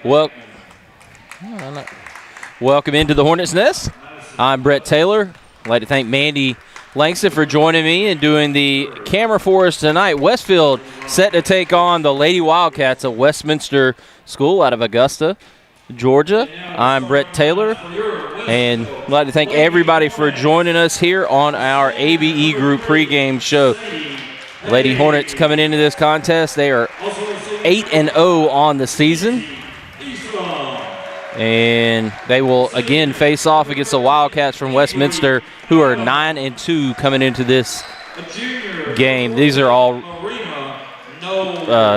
Well, welcome into the Hornets Nest. I'm Brett Taylor. I'd like to thank Mandy Langston for joining me and doing the camera for us tonight. Westfield set to take on the Lady Wildcats at Westminster School out of Augusta, Georgia. I'm Brett Taylor, and I'd like to thank everybody for joining us here on our ABE Group pregame show. Lady Hornets coming into this contest. They are 8-0 on the season. And they will again face off against the Wildcats from Westminster, who are 9-2 coming into this game. These are all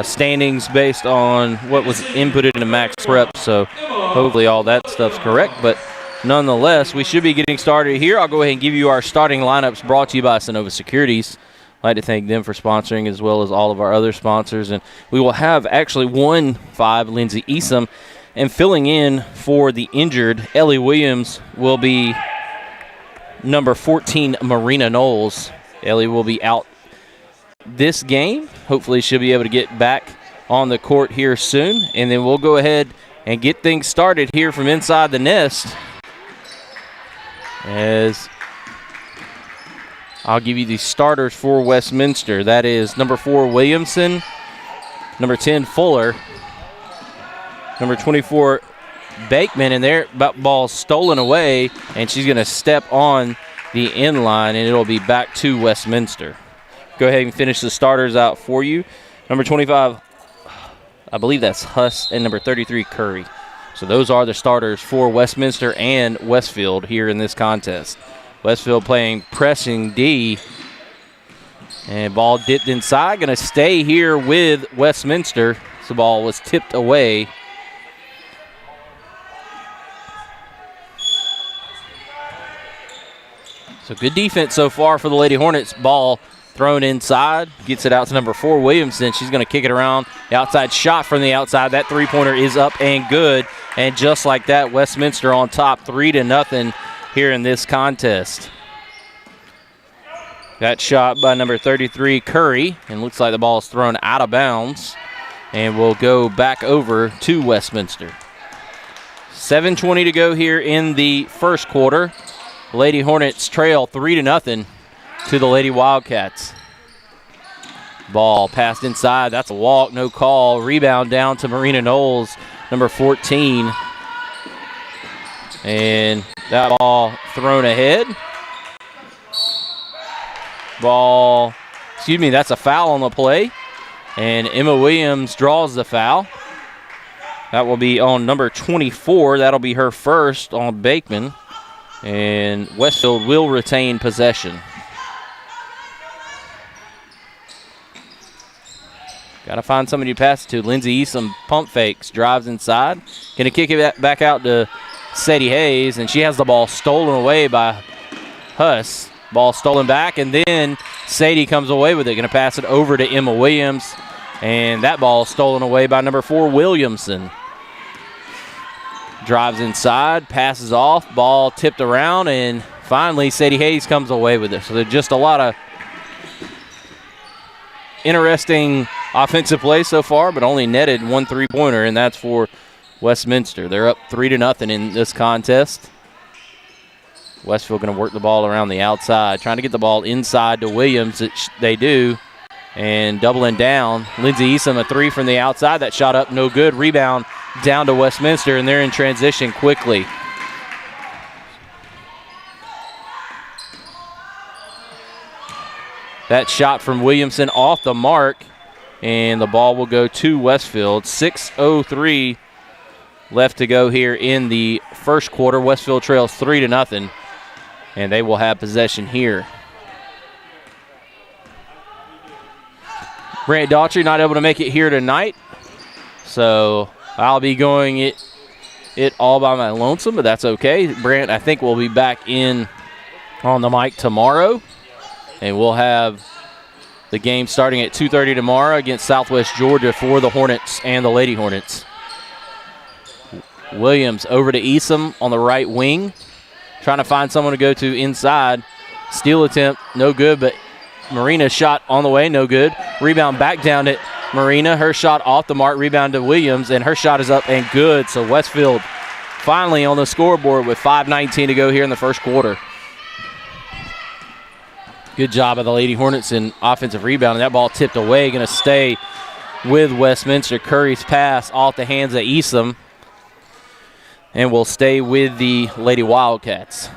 standings based on what was inputted into Max Prep, so hopefully all that stuff's correct. But nonetheless, we should be getting started here. I'll go ahead and give you our starting lineups brought to you by Sonova Securities. I'd like to thank them for sponsoring as well as all of our other sponsors. And we will have actually 1-5 Lindsay Easom. And filling in for the injured, Ellie Williams will be number 14, Marina Knowles. Ellie will be out this game. Hopefully she'll be able to get back on the court here soon. And then we'll go ahead and get things started here from inside the nest. As I'll give you the starters for Westminster. That is number 4, Williamson, number 10, Fuller, number 24, Bakeman, and their ball stolen away, and she's going to step on the end line, and it'll be back to Westminster. Go ahead and finish the starters out for you. Number 25, I believe that's Huss, and number 33, Curry. So those are the starters for Westminster and Westfield here in this contest. Westfield playing pressing D, and ball dipped inside. Going to stay here with Westminster. The ball was tipped away. So good defense so far for the Lady Hornets. Ball thrown inside. Gets it out to number 4, Williamson. She's going to kick it around. The outside shot from the outside. That three-pointer is up and good. And just like that, Westminster on top 3-0 here in this contest. That shot by number 33, Curry. And looks like the ball is thrown out of bounds. And will go back over to Westminster. 7:20 to go here in the first quarter. Lady Hornets trail 3-0 to the Lady Wildcats. Ball passed inside. That's a walk, no call. Rebound down to Marina Knowles, number 14. And that ball thrown ahead. That's a foul on the play. And Emma Williams draws the foul. That will be on number 24. That'll be her first on Bakeman. And Westfield will retain possession. Got to find somebody to pass it to. Lindsay Easom pump fakes, drives inside. Going to kick it back out to Sadie Hayes, and she has the ball stolen away by Huss. Ball stolen back, and then Sadie comes away with it. Going to pass it over to Emma Williams, and that ball stolen away by number 4, Williamson. Drives inside, passes off, ball tipped around, and finally Sadie Hayes comes away with it. So there's just a lot of interesting offensive plays so far, but only netted 1 3-pointer, and that's for Westminster. They're up 3-0 in this contest. Westfield going to work the ball around the outside, trying to get the ball inside to Williams. They do, and doubling down. Lindsay Easom, a 3 from the outside. That shot up, no good. Rebound down to Westminster, and they're in transition quickly. That shot from Williamson off the mark, and the ball will go to Westfield. 6:03 left to go here in the first quarter. Westfield trails 3-0, and they will have possession here. Brant Daughtry not able to make it here tonight, so I'll be going it all by my lonesome, but that's okay. Brant, I think, will be back in on the mic tomorrow, and we'll have the game starting at 2:30 tomorrow against Southwest Georgia for the Hornets and the Lady Hornets. Williams over to Easom on the right wing, trying to find someone to go to inside. Steal attempt, no good, but Marina's shot on the way, no good. Rebound back down to Marina, her shot off the mark, rebound to Williams, and her shot is up and good. So Westfield finally on the scoreboard with 5:19 to go here in the first quarter. Good job of the Lady Hornets in offensive rebounding. That ball tipped away, going to stay with Westminster. Curry's pass off the hands of Eastham, and will stay with the Lady Wildcats.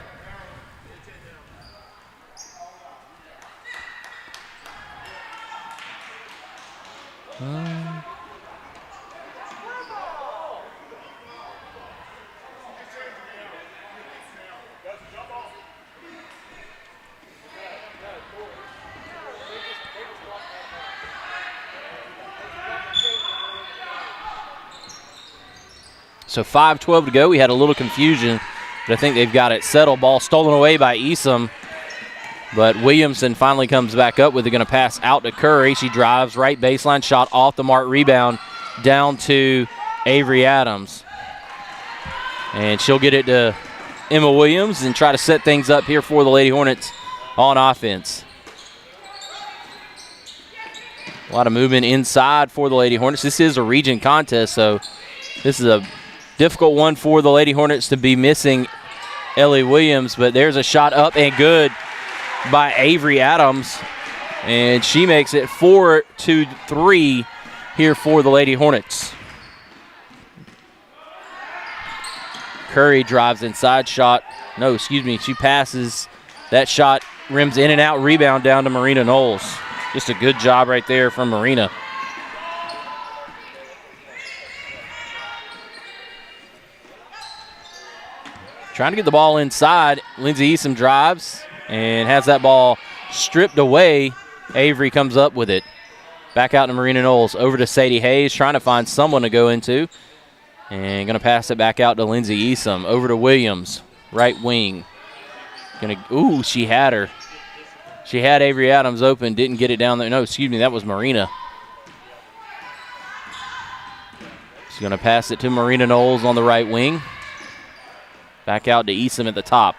So 5:12 to go. We had a little confusion, but I think they've got it settled. Ball stolen away by Eastham, but Williamson finally comes back up with it. Going to pass out to Curry. She drives right baseline, shot off the mark, rebound down to Avery Adams. And she'll get it to Emma Williams and try to set things up here for the Lady Hornets on offense. A lot of movement inside for the Lady Hornets. This is a region contest, so this is a difficult one for the Lady Hornets to be missing Ellie Williams, but there's a shot up and good by Avery Adams, and she makes it 4-3 here for the Lady Hornets. Curry drives inside shot. No, excuse me, she passes. That shot rims in and out, rebound down to Marina Knowles. Just a good job right there from Marina. Trying to get the ball inside. Lindsey Eastham drives and has that ball stripped away. Avery comes up with it. Back out to Marina Knowles. Over to Sadie Hayes, trying to find someone to go into. And going to pass it back out to Lindsey Eastham. Over to Williams, right wing. Ooh, she had her. She had Avery Adams open, didn't get it down there. No, excuse me, that was Marina. She's going to pass it to Marina Knowles on the right wing. Back out to Eastham at the top.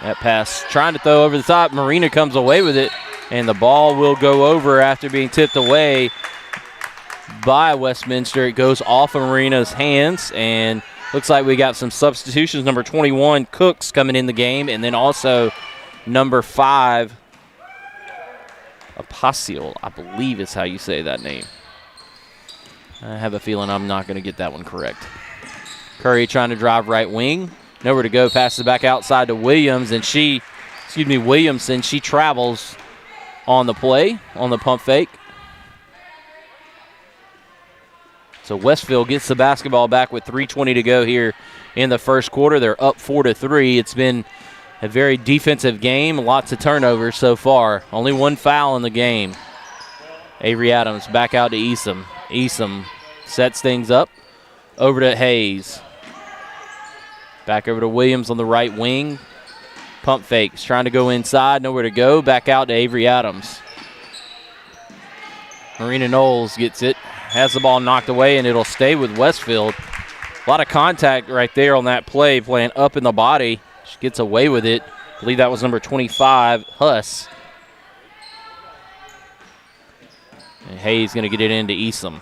That pass trying to throw over the top. Marina comes away with it, and the ball will go over after being tipped away by Westminster. It goes off of Marina's hands, and looks like we got some substitutions. Number 21, Cooks, coming in the game, and then also number 5, Apasil, I believe is how you say that name. I have a feeling I'm not going to get that one correct. Curry trying to drive right wing. Nowhere to go. Passes back outside to Williams, and Williamson. She travels on the play, on the pump fake. So Westfield gets the basketball back with 3:20 to go here in the first quarter. They're up 4-3. It's been a very defensive game. Lots of turnovers so far. Only one foul in the game. Avery Adams back out to Eastham. Eastham sets things up. Over to Hayes. Back over to Williams on the right wing. Pump fakes. Trying to go inside. Nowhere to go. Back out to Avery Adams. Marina Knowles gets it. Has the ball knocked away, and it'll stay with Westfield. A lot of contact right there on that play, playing up in the body. She gets away with it. I believe that was number 25, Huss. And Hayes going to get it into Eastham.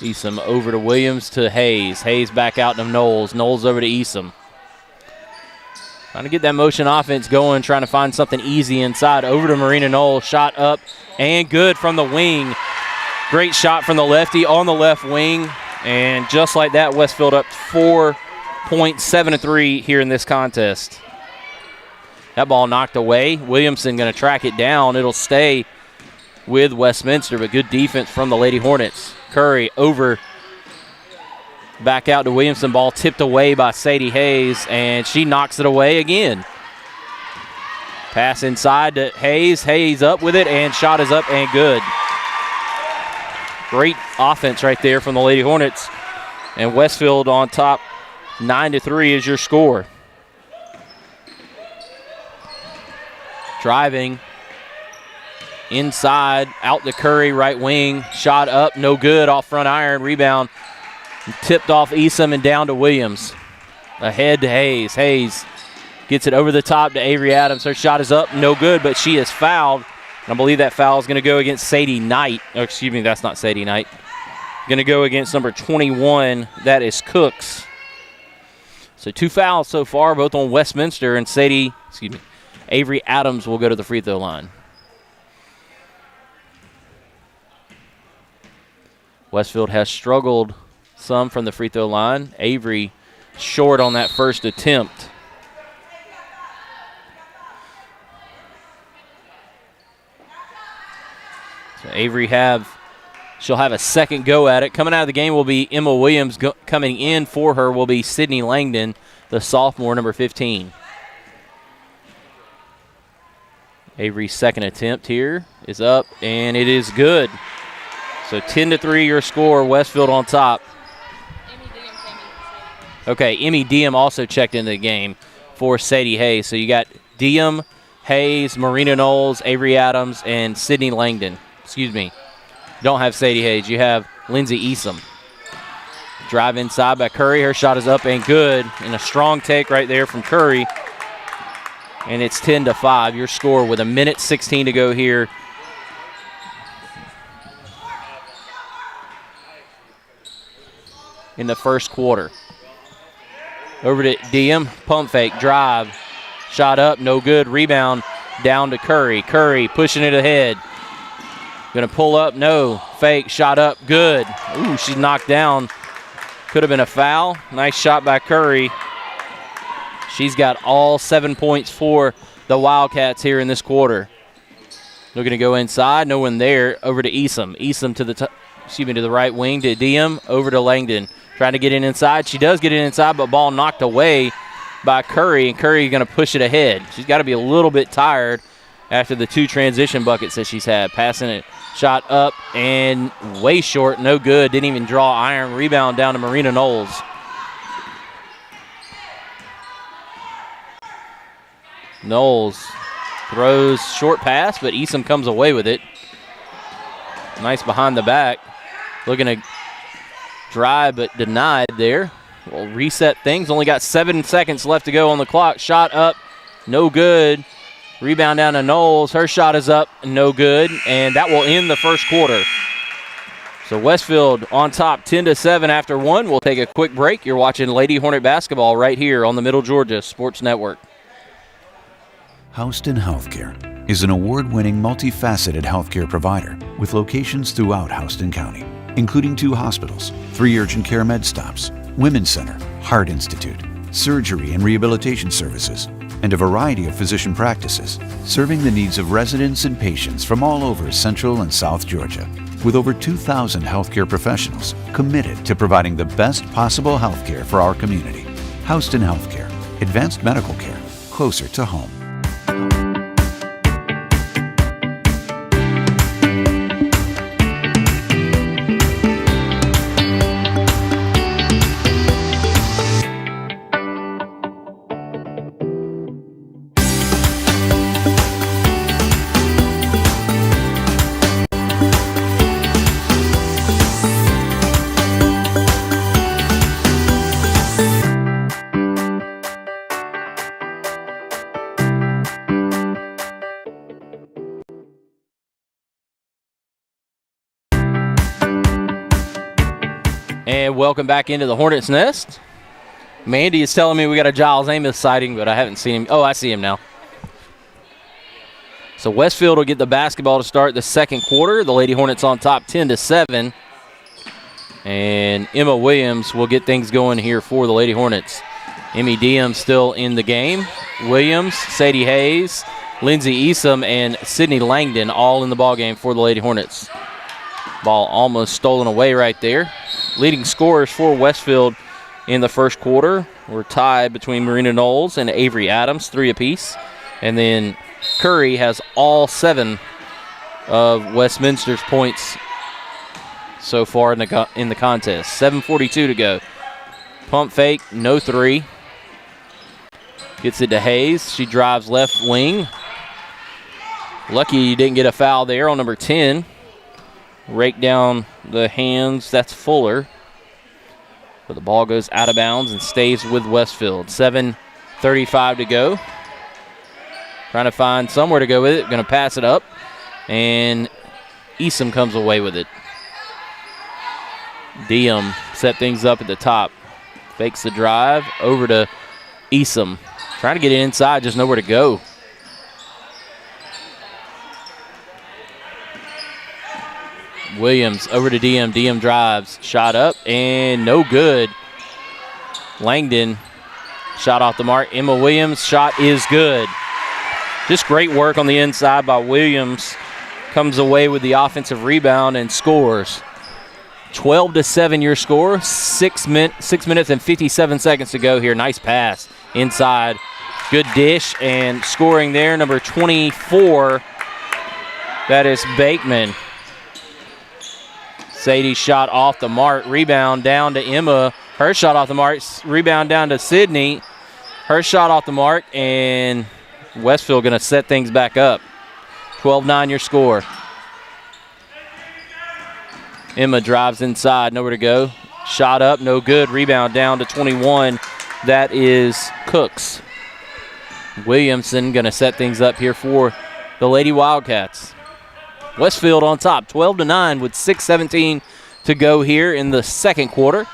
Eastham over to Williams to Hayes. Hayes back out to Knowles. Knowles over to Eastham. Trying to get that motion offense going, trying to find something easy inside. Over to Marina Knowles. Shot up and good from the wing. Great shot from the lefty on the left wing. And just like that, Westfield up 4 points, 7-3 here in this contest. That ball knocked away. Williamson going to track it down. It'll stay with Westminster, but good defense from the Lady Hornets. Curry over, back out to Williamson. Ball tipped away by Sadie Hayes, and she knocks it away again. Pass inside to Hayes. Hayes up with it, and shot is up and good. Great offense right there from the Lady Hornets. And Westfield on top, 9-3 is your score. Driving inside, out to Curry, right wing. Shot up, no good, off front iron. Rebound tipped off Eastham and down to Williams. Ahead to Hayes. Hayes Gets it over the top to Avery Adams. Her shot is up, no good, but she is fouled. I believe that foul is going to go against Sadie Knight. Oh, excuse me, that's not Sadie Knight. Going to go against number 21. That is Cooks. So 2 fouls so far, both on Westminster, and Avery Adams will go to the free throw line. Westfield has struggled some from the free throw line. Avery short on that first attempt. So Avery she'll have a second go at it. Coming out of the game will be Emma Williams. Coming in for her will be Sydney Langdon, the sophomore, number 15. Avery's second attempt here is up, and it is good. So 10-3 your score, Westfield on top. Okay, Emmy Diem also checked into the game for Sadie Hayes. So you got Diem, Hayes, Marina Knowles, Avery Adams, and Sydney Langdon. Excuse me. Don't have Sadie Hayes. You have Lindsay Easom. Drive inside by Curry. Her shot is up and good. And a strong take right there from Curry. And it's 10-5. Your score with 1:16 to go here. In the first quarter. Over to Diem. Pump fake. Drive. Shot up. No good. Rebound down to Curry. Curry pushing it ahead. Going to pull up. No. Fake. Shot up. Good. Ooh, she's knocked down. Could have been a foul. Nice shot by Curry. She's got all 7 points for the Wildcats here in this quarter. Looking to go inside. No one there. Over to Easom. Easom to the right wing to Diem. Over to Langdon. Trying to get in inside. She does get it inside, but ball knocked away by Curry, and Curry going to push it ahead. She's got to be a little bit tired after the 2 transition buckets that she's had. Passing it. Shot up and way short. No good. Didn't even draw iron. Rebound down to Marina Knowles. Knowles throws short pass, but Easom comes away with it. Nice behind the back. Looking to drive, but denied there. We'll reset things. Only got 7 seconds left to go on the clock. Shot up. No good. Rebound down to Knowles. Her shot is up. No good. And that will end the first quarter. So Westfield on top 10-7 after 1. We'll take a quick break. You're watching Lady Hornet basketball right here on the Middle Georgia Sports Network. Houston Healthcare is an award-winning, multifaceted healthcare provider with locations throughout Houston County, including 2 hospitals, 3 urgent care med stops, Women's Center, Heart Institute, surgery and rehabilitation services, and a variety of physician practices, serving the needs of residents and patients from all over Central and South Georgia, with over 2,000 healthcare professionals committed to providing the best possible healthcare for our community. Houston Healthcare, advanced medical care, closer to home. And welcome back into the Hornets' nest. Mandy is telling me we got a Giles Amos sighting, but I haven't seen him. Oh, I see him now. So Westfield will get the basketball to start the second quarter. The Lady Hornets on top 10-7. And Emma Williams will get things going here for the Lady Hornets. Emmy Diem still in the game. Williams, Sadie Hayes, Lindsay Easom, and Sydney Langdon all in the ballgame for the Lady Hornets. Ball almost stolen away right there. Leading scorers for Westfield in the first quarter were tied between Marina Knowles and Avery Adams, 3 apiece. And then Curry has all 7 of Westminster's points so far in the contest. 7:42 to go. Pump fake, no 3. Gets it to Hayes. She drives left wing. Lucky you didn't get a foul there on number 10. Rake down the hands. That's Fuller. But the ball goes out of bounds and stays with Westfield. 7 35 to go. Trying to find somewhere to go with it. Going to pass it up. And Eastham comes away with it. Diem set things up at the top. Fakes the drive. Over to Eastham. Trying to get it inside, just nowhere to go. Williams over to Diem. Diem drives. Shot up and no good. Langdon. Shot off the mark. Emma Williams. Shot is good. Just great work on the inside by Williams. Comes away with the offensive rebound and scores. 12-7 your score. 6 minutes and 57 seconds to go here. Nice pass inside. Good dish and scoring there. Number 24. That is Bakeman. Sadie shot off the mark. Rebound down to Emma. Her shot off the mark. Rebound down to Sydney. Her shot off the mark. And Westfield going to set things back up. 12-9 your score. Emma drives inside. Nowhere to go. Shot up. No good. Rebound down to 21. That is Cooks. Williamson going to set things up here for the Lady Wildcats. Westfield on top, 12-9 with 6:17 to go here in the second quarter.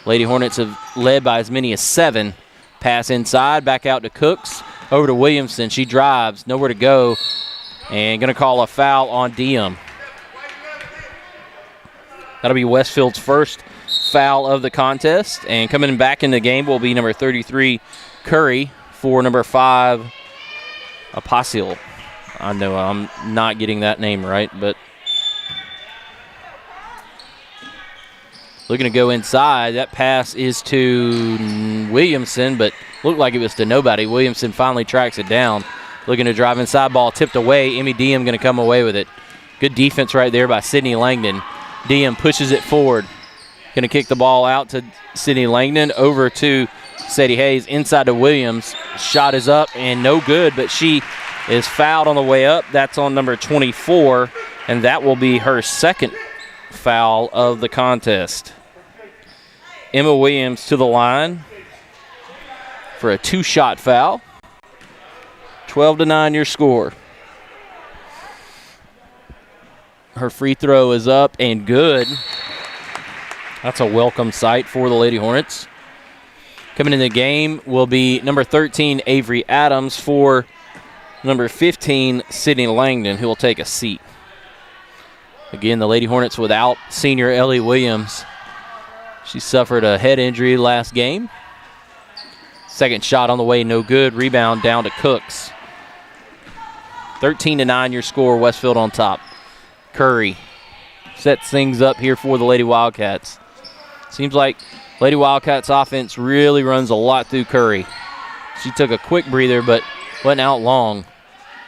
Lady Hornets have led by as many as 7. Pass inside, back out to Cooks. Over to Williamson. She drives, nowhere to go. And going to call a foul on Diem. That'll be Westfield's first foul of the contest. And coming back in the game will be number 33, Curry, for number 5, Apostle. I know I'm not getting that name right, but looking to go inside. That pass is to Williamson, but looked like it was to nobody. Williamson finally tracks it down. Looking to drive inside, ball tipped away. Emmy Diem going to come away with it. Good defense right there by Sydney Langdon. Diem pushes it forward. Going to kick the ball out to Sydney Langdon. Over to Sadie Hayes. Inside to Williams. Shot is up and no good, but she is fouled on the way up. That's on number 24, and that will be her second foul of the contest. Emma Williams to the line for a 2-shot foul. 12-9 your score. Her free throw is up and good. That's a welcome sight for the Lady Hornets. Coming in the game will be number 13, Avery Adams, for number 15, Sydney Langdon, who will take a seat. Again, the Lady Hornets without senior Ellie Williams. She suffered a head injury last game. Second shot on the way, no good. Rebound down to Cooks. 13-9 your score, Westfield on top. Curry sets things up here for the Lady Wildcats. Seems like Lady Wildcats offense really runs a lot through Curry. She took a quick breather, but wasn't out long.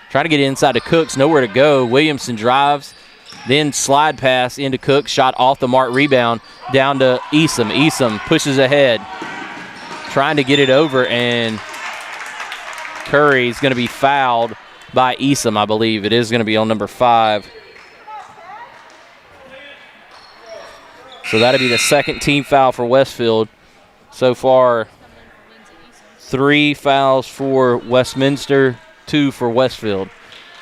Trying to get inside to Cooks, nowhere to go. Williamson drives, then slide pass into Cooks, shot off the mark, rebound down to Eastham. Eastham pushes ahead, trying to get it over, and Curry's going to be fouled by Eastham, I believe. It is going to be on number 5. So that'll be the second team foul for Westfield. So far, 3 fouls for Westminster, 2 for Westfield.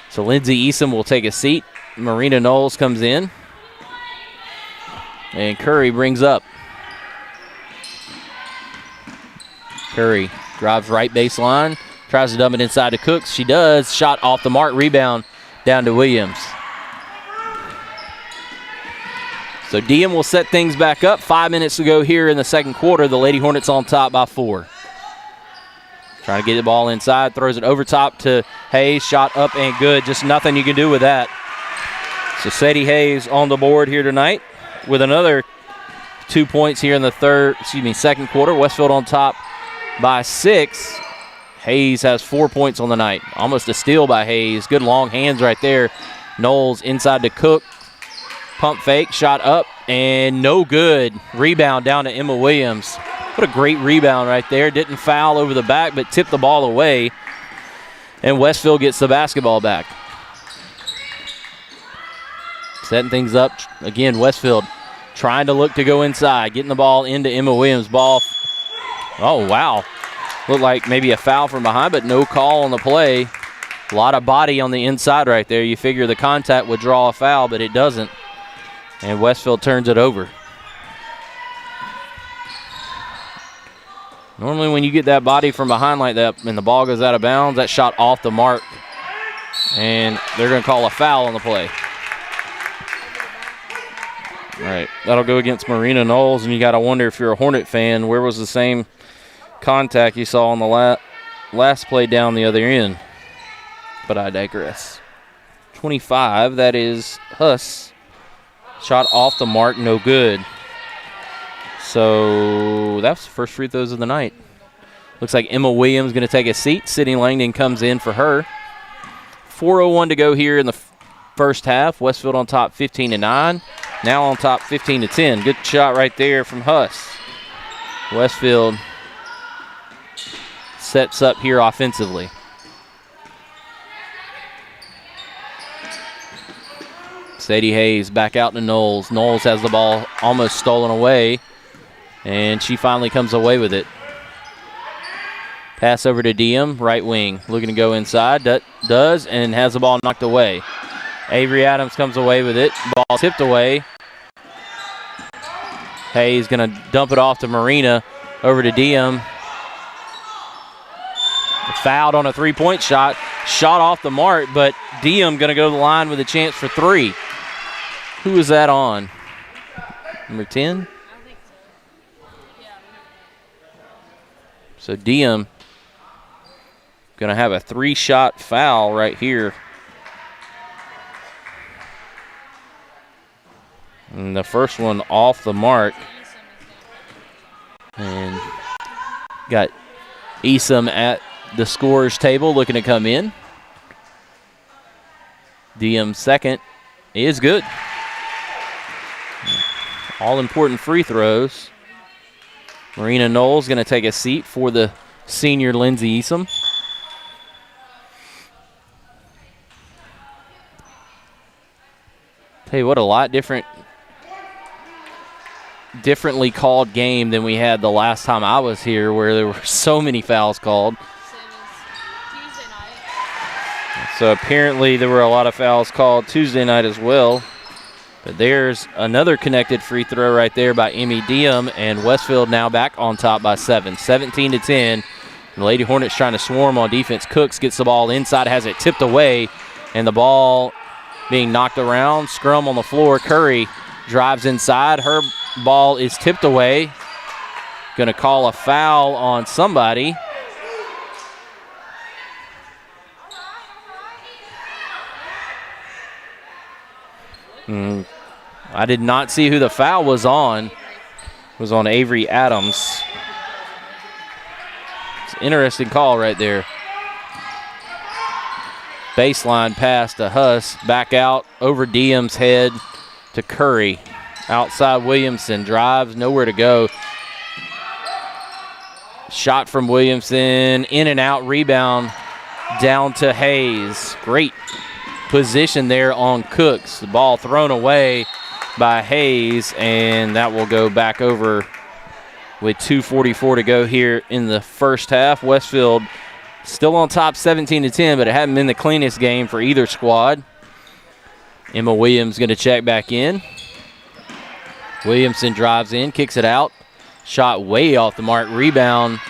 So Lindsay Eastham will take a seat. Marina Knowles comes in. And Curry brings up. Curry drives right baseline. Tries to dump it inside to Cooks. She does. Shot off the mark. Rebound down to Williams. So Diem will set things back up. 5 minutes to go here in the second quarter. The Lady Hornets on top by 4. Trying to get the ball inside. Throws it over top to Hayes. Shot up and good. Just nothing you can do with that. So Sadie Hayes on the board here tonight with another 2 points here in the second quarter. Westfield on top by 6. Hayes has 4 points on the night. Almost a steal by Hayes. Good long hands right there. Knowles inside to Cook. Pump fake, shot up, and no good. Rebound down to Emma Williams. What a great rebound right there. Didn't foul over the back, but tipped the ball away. And Westfield gets the basketball back. Setting things up. Again, Westfield trying to look to go inside. Getting the ball into Emma Williams. Ball. Oh, wow. Looked like maybe a foul from behind, but no call on the play. A lot of body on the inside right there. You figure the contact would draw a foul, but it doesn't. And Westfield turns it over. Normally when you get that body from behind like that and the ball goes out of bounds, that shot off the mark. And they're going to call a foul on the play. All right, that'll go against Marina Knowles, and you got to wonder if you're a Hornet fan, where was the same contact you saw on the last play down the other end? But I digress. 25, that is Huss. Shot off the mark, no good. So that's the first free throws of the night. Looks like Emma Williams going to take a seat. Sydney Langdon comes in for her. 4:01 to go here in the first half. Westfield on top 15-9. Now on top 15-10. Good shot right there from Huss. Westfield sets up here offensively. Sadie Hayes back out to Knowles. Knowles has the ball almost stolen away, and she finally comes away with it. Pass over to Diem, right wing. Looking to go inside. Does, and has the ball knocked away. Avery Adams comes away with it. Ball tipped away. Hayes going to dump it off to Marina. Over to Diem. Fouled on a three-point shot. Shot off the mark, but Diem going to go to the line with a chance for three. Who is that on? Number 10? So Diem going to have a three-shot foul right here. And the first one off the mark. And got Esom at the scorer's table looking to come in. Diem's second is good. All important free throws. Marina Knowles going to take a seat for the senior Lindsay Esom. Tell you what, a lot differently called game than we had the last time I was here, where there were so many fouls called. So apparently there were a lot of fouls called Tuesday night as well. But there's another connected free throw right there by Emmy Diem, and Westfield now back on top by 7. 17-10. The Lady Hornets trying to swarm on defense. Cooks gets the ball inside, has it tipped away, and the ball being knocked around. Scrum on the floor. Curry drives inside. Her ball is tipped away. Going to call a foul on somebody. I did not see who the foul was on. It was on Avery Adams. It's an interesting call right there. Baseline pass to Huss. Back out over Diem's head to Curry. Outside Williamson. Drives, nowhere to go. Shot from Williamson. In and out. Rebound down to Hayes. Great position there on Cooks. The ball thrown away by Hayes, and that will go back over with 2:44 to go here in the first half. Westfield still on top 17-10, but it hadn't been the cleanest game for either squad. Emma Williams going to check back in. Williamson drives in, kicks it out. Shot way off the mark. Rebound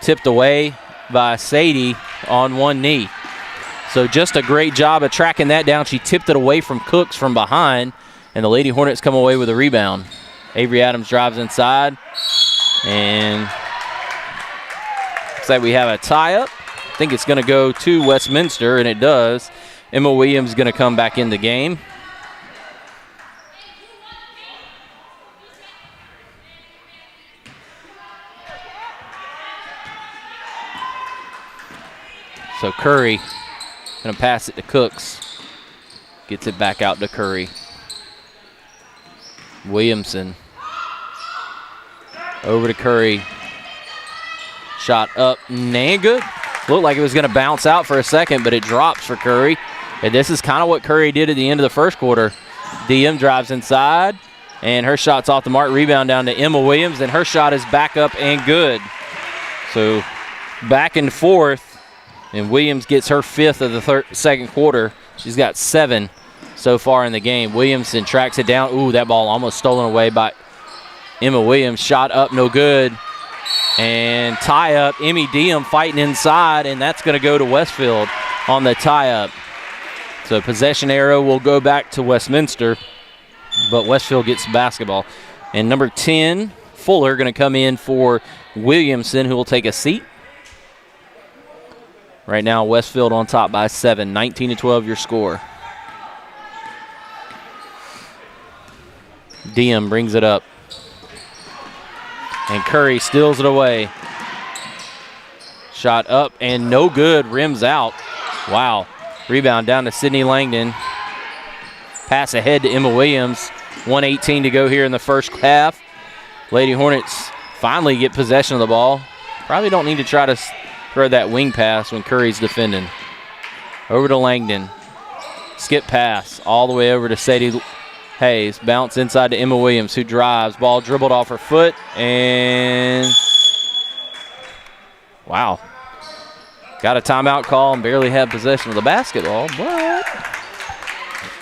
tipped away by Sadie on one knee. So just a great job of tracking that down. She tipped it away from Cooks from behind, and the Lady Hornets come away with a rebound. Avery Adams drives inside, and looks like we have a tie-up. I think it's going to go to Westminster, and it does. Emma Williams is going to come back in the game. So Curry going to pass it to Cooks. Gets it back out to Curry. Williamson. Over to Curry. Shot up, and good. Looked like it was going to bounce out for a second, but it drops for Curry. And this is kind of what Curry did at the end of the first quarter. Diem drives inside, and her shot's off the mark. Rebound down to Emma Williams, and her shot is back up and good. So back and forth, and Williams gets her 5th of the second quarter. She's got 7 so far in the game. Williamson tracks it down. Ooh, that ball almost stolen away by Emma Williams. Shot up, no good. And tie up, Emmy Diem fighting inside, and that's going to go to Westfield on the tie up. So possession arrow will go back to Westminster, but Westfield gets basketball. And number 10, Fuller, going to come in for Williamson, who will take a seat. Right now, Westfield on top by 7, 19-12 your score. Diem brings it up. And Curry steals it away. Shot up and no good, rims out. Wow. Rebound down to Sydney Langdon. Pass ahead to Emma Williams. 1:18 to go here in the first half. Lady Hornets finally get possession of the ball. Probably don't need to try to throw that wing pass when Curry's defending. Over to Langdon. Skip pass all the way over to Sadie Hayes. Bounce inside to Emma Williams, who drives. Ball dribbled off her foot, and wow. Got a timeout call and barely had possession of the basketball, but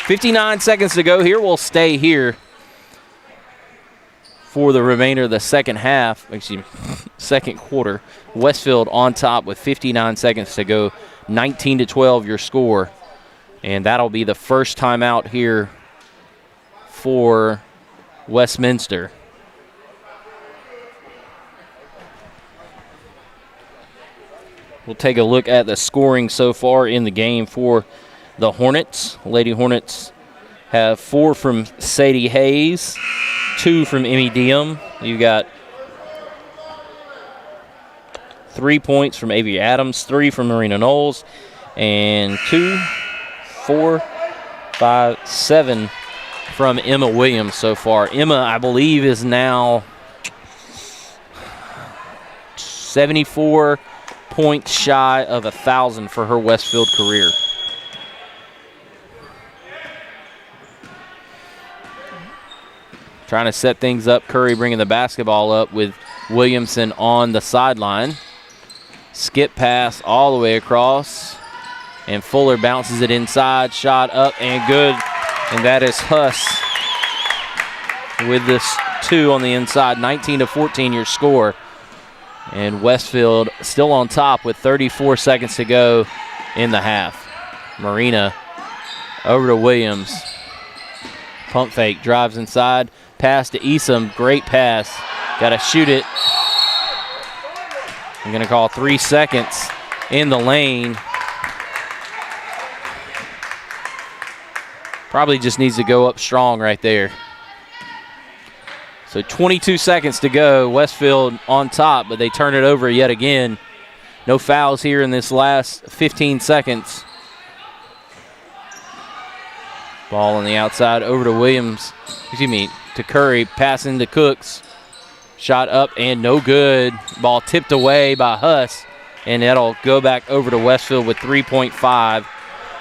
59 seconds to go here. We'll stay here for the remainder of the second half, second quarter. Westfield on top with 59 seconds to go. 19-12 your score, and that'll be the first timeout here for Westminster. We'll take a look at the scoring so far in the game for the Hornets. Lady Hornets have 4 from Sadie Hayes, 2 from Emmy Diem. You got 3 points from Avia Adams, 3 from Marina Knowles, and 2, 4, 5, 7 from Emma Williams so far. Emma, I believe, is now 74 points shy of 1,000 for her Westfield career. Trying to set things up. Curry bringing the basketball up with Williamson on the sideline. Skip pass all the way across. And Fuller bounces it inside. Shot up and good. And that is Huss with this 2 on the inside. 19-14 your score. And Westfield still on top with 34 seconds to go in the half. Marina over to Williams. Pump fake, drives inside. Pass to Esom, great pass. Got to shoot it. I'm going to call 3 seconds in the lane. Probably just needs to go up strong right there. So 22 seconds to go. Westfield on top, but they turn it over yet again. No fouls here in this last 15 seconds. Ball on the outside over to Williams. To Curry, passing to Cooks. Shot up and no good. Ball tipped away by Huss, and that'll go back over to Westfield with 3.5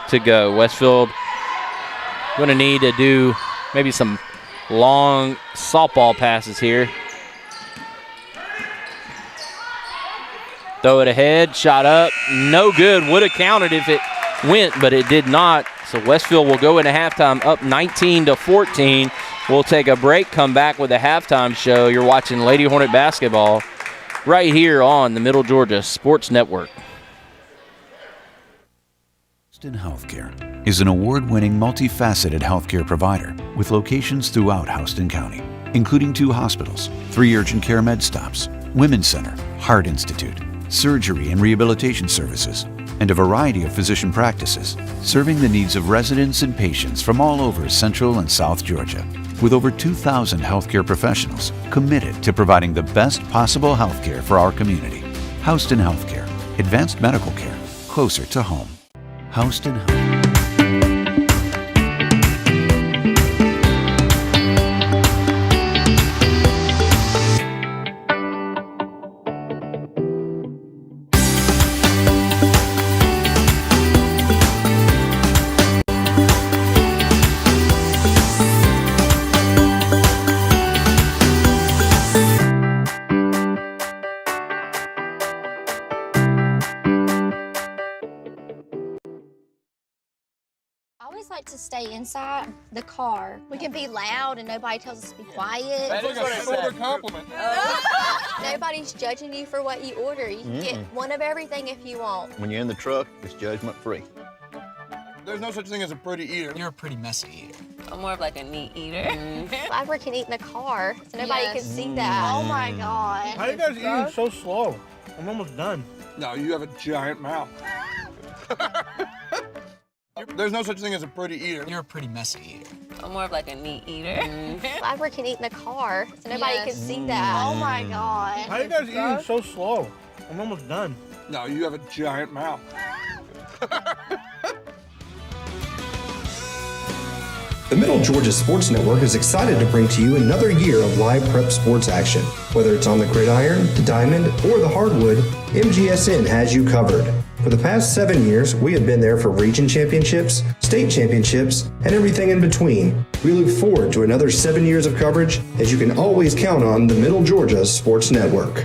to go. Westfield going to need to do maybe some long softball passes here. Throw it ahead, shot up, no good. Would have counted if it went, but it did not. So Westfield will go into halftime up 19-14. We'll take a break, come back with a halftime show. You're watching Lady Hornet basketball right here on the Middle Georgia Sports Network. Houston Healthcare is an award-winning, multifaceted healthcare provider with locations throughout Houston County, including 2 hospitals, 3 urgent care med stops, Women's Center, Heart Institute, surgery and rehabilitation services, and a variety of physician practices, serving the needs of residents and patients from all over Central and South Georgia, with over 2,000 healthcare professionals committed to providing the best possible healthcare for our community. Houston Healthcare, advanced medical care, closer to home. Houston Health. stay inside the car. We can be loud and nobody tells us to be quiet. That is a shoulder compliment. Nobody's judging you for what you order. You can get one of everything if you want. When you're in the truck, it's judgment free. There's no such thing as a pretty eater. You're a pretty messy eater. I'm more of like a neat eater. Edward can eat in the car, so nobody can see that. Oh my God. How are you guys eating so slow? I'm almost done. No, you have a giant mouth. There's no such thing as a pretty eater. You're a pretty messy eater. I'm more of like a neat eater. Edward can eat in the car, so nobody can see that. Oh my God. How are you guys eating so slow? I'm almost done. No, you have a giant mouth. The Middle Georgia Sports Network is excited to bring to you another year of live prep sports action. Whether it's on the gridiron, the diamond, or the hardwood, MGSN has you covered. For the past 7 years, we have been there for region championships, state championships, and everything in between. We look forward to another 7 years of coverage, as you can always count on the Middle Georgia Sports Network.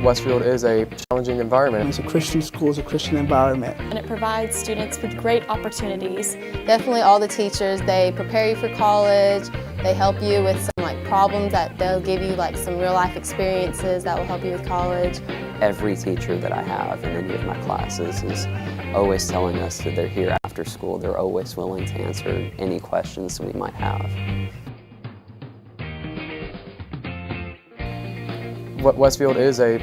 Westfield is a challenging environment. It's a Christian school, it's a Christian environment. And it provides students with great opportunities. Definitely all the teachers, they prepare you for college, they help you with some problems that they'll give you some real life experiences that will help you with college. Every teacher that I have in any of my classes is always telling us that they're here after school. They're always willing to answer any questions we might have. Westfield is a